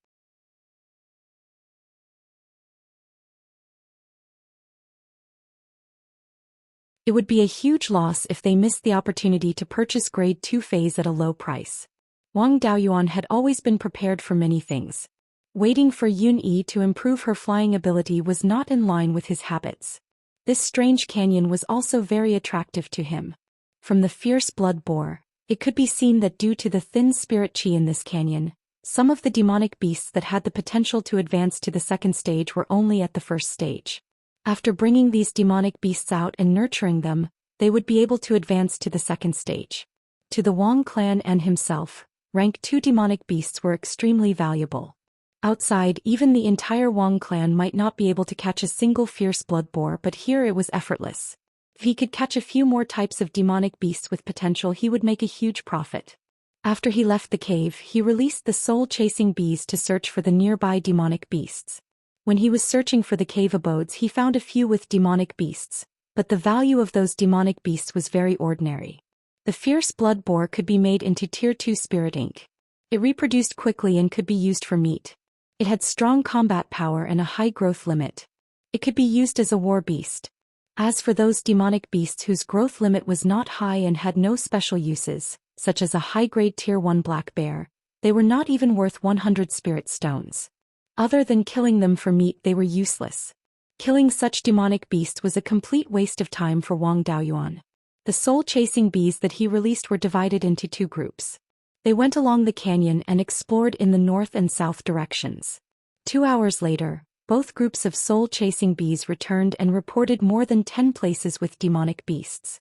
Speaker 1: It would be a huge loss if they missed the opportunity to purchase grade 2 phase at a low price. Wang Daoyuan had always been prepared for many things. Waiting for Yun-Yi to improve her flying ability was not in line with his habits. This strange canyon was also very attractive to him. From the fierce blood boar, it could be seen that due to the thin spirit chi in this canyon, some of the demonic beasts that had the potential to advance to the second stage were only at the first stage. After bringing these demonic beasts out and nurturing them, they would be able to advance to the second stage. To the Wang clan and himself, rank 2 demonic beasts were extremely valuable. Outside, even the entire Wang clan might not be able to catch a single fierce blood boar, but here it was effortless. If he could catch a few more types of demonic beasts with potential, he would make a huge profit. After he left the cave, he released the soul-chasing bees to search for the nearby demonic beasts. When he was searching for the cave abodes, he found a few with demonic beasts, but the value of those demonic beasts was very ordinary. The fierce blood boar could be made into tier 2 spirit ink. It reproduced quickly and could be used for meat. It had strong combat power and a high growth limit. It could be used as a war beast. As for those demonic beasts whose growth limit was not high and had no special uses, such as a high-grade tier 1 black bear, they were not even worth 100 spirit stones. Other than killing them for meat, they were useless. Killing such demonic beasts was a complete waste of time for Wang Daoyuan. The soul-chasing bees that he released were divided into 2 groups. They went along the canyon and explored in the north and south directions. 2 hours later, both groups of soul-chasing bees returned and reported more than 10 places with demonic beasts.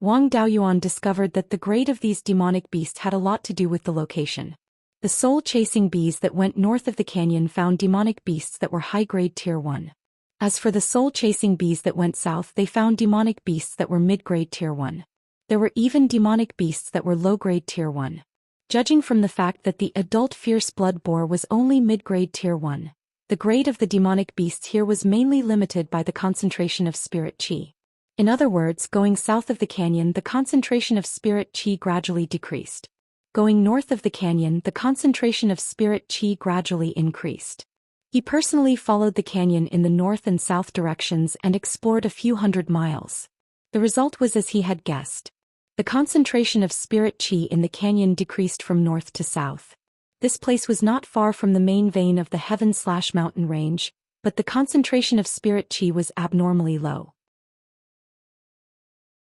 Speaker 1: Wang Daoyuan discovered that the grade of these demonic beasts had a lot to do with the location. The soul-chasing bees that went north of the canyon found demonic beasts that were high-grade Tier 1. As for the soul-chasing bees that went south, they found demonic beasts that were mid-grade Tier 1. There were even demonic beasts that were low-grade Tier 1. Judging from the fact that the adult fierce blood boar was only mid-grade Tier 1, the grade of the demonic beasts here was mainly limited by the concentration of spirit qi. In other words, going south of the canyon, the concentration of spirit qi gradually decreased. Going north of the canyon, the concentration of spirit qi gradually increased. He personally followed the canyon in the north and south directions and explored a few hundred miles. The result was as he had guessed. The concentration of spirit qi in the canyon decreased from north to south. This place was not far from the main vein of the heaven/mountain range, but the concentration of spirit qi was abnormally low.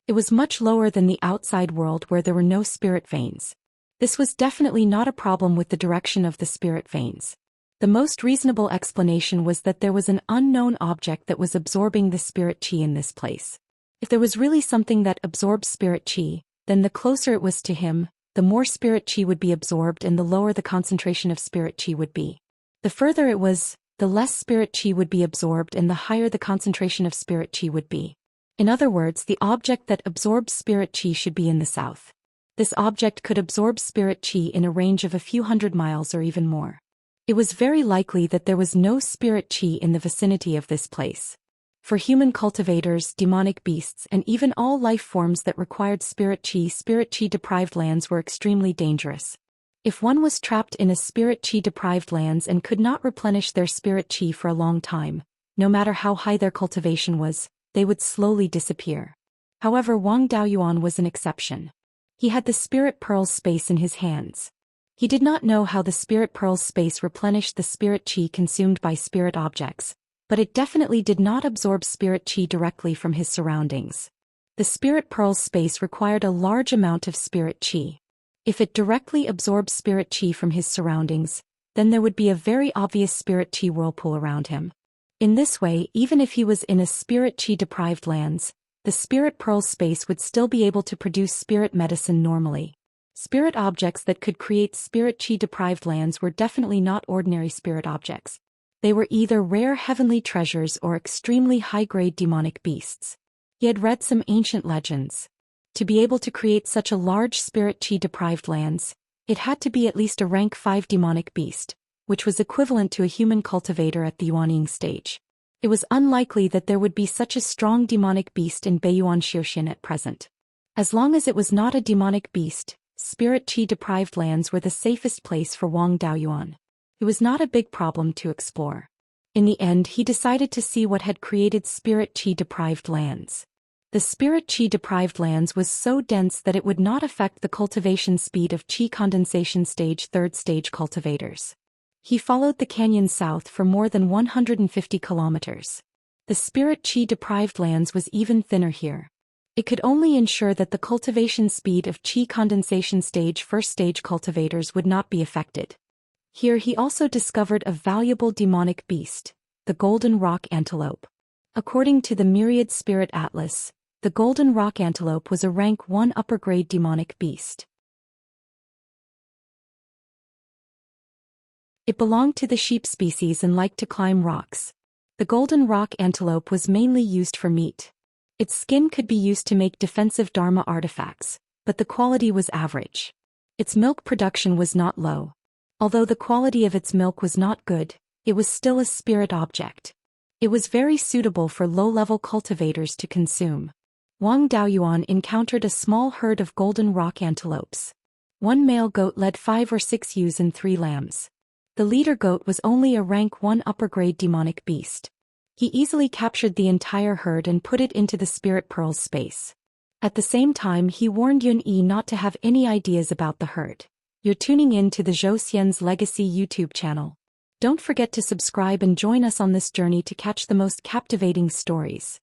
Speaker 1: It was much lower than the outside world where there were no spirit veins. This was definitely not a problem with the direction of the spirit veins. The most reasonable explanation was that there was an unknown object that was absorbing the spirit qi in this place. If there was really something that absorbs spirit qi, then the closer it was to him, the more spirit qi would be absorbed and the lower the concentration of spirit qi would be. The further it was, the less spirit qi would be absorbed and the higher the concentration of spirit qi would be. In other words, the object that absorbs spirit qi should be in the south. This object could absorb spirit qi in a range of a few hundred miles or even more. It was very likely that there was no spirit qi in the vicinity of this place. For human cultivators, demonic beasts, and even all life forms that required spirit qi-deprived lands were extremely dangerous. If one was trapped in a spirit qi-deprived lands and could not replenish their spirit qi for a long time, no matter how high their cultivation was, they would slowly disappear. However, Wang Daoyuan was an exception. He had the Spirit Pearl's space in his hands. He did not know how the Spirit Pearl's space replenished the spirit qi consumed by spirit objects, but it definitely did not absorb spirit qi directly from his surroundings. The Spirit Pearl's space required a large amount of spirit qi. If it directly absorbed spirit qi from his surroundings, then there would be a very obvious spirit qi whirlpool around him. In this way, even if he was in a spirit qi-deprived lands, the Spirit Pearl's space would still be able to produce spirit medicine normally. Spirit objects that could create spirit qi-deprived lands were definitely not ordinary spirit objects. They were either rare heavenly treasures or extremely high-grade demonic beasts. He had read some ancient legends. To be able to create such a large spirit qi-deprived lands, it had to be at least a rank 5 demonic beast, which was equivalent to a human cultivator at the Yuanying stage. It was unlikely that there would be such a strong demonic beast in Beiyuan Zhou Xian at present. As long as it was not a demonic beast, spirit qi-deprived lands were the safest place for Wang Daoyuan. It was not a big problem to explore. In the end, he decided to see what had created spirit qi-deprived lands. The spirit qi-deprived lands was so dense that it would not affect the cultivation speed of qi condensation stage 3rd stage cultivators. He followed the canyon south for more than 150 kilometers. The spirit qi-deprived lands was even thinner here. It could only ensure that the cultivation speed of qi condensation stage 1st stage cultivators would not be affected. Here he also discovered a valuable demonic beast, the golden rock antelope. According to the Myriad Spirit Atlas, the golden rock antelope was a rank 1 upper-grade demonic beast. It belonged to the sheep species and liked to climb rocks. The golden rock antelope was mainly used for meat. Its skin could be used to make defensive dharma artifacts, but the quality was average. Its milk production was not low. Although the quality of its milk was not good, it was still a spirit object. It was very suitable for low-level cultivators to consume. Wang Daoyuan encountered a small herd of golden rock antelopes. One male goat led 5 or 6 ewes and 3 lambs. The leader goat was only a rank 1 upper-grade demonic beast. He easily captured the entire herd and put it into the Spirit Pearl's space. At the same time, he warned Yun Yi not to have any ideas about the herd. You're tuning in to the Zhou Xian's Legacy YouTube channel. Don't forget to subscribe and join us on this journey to catch the most captivating stories.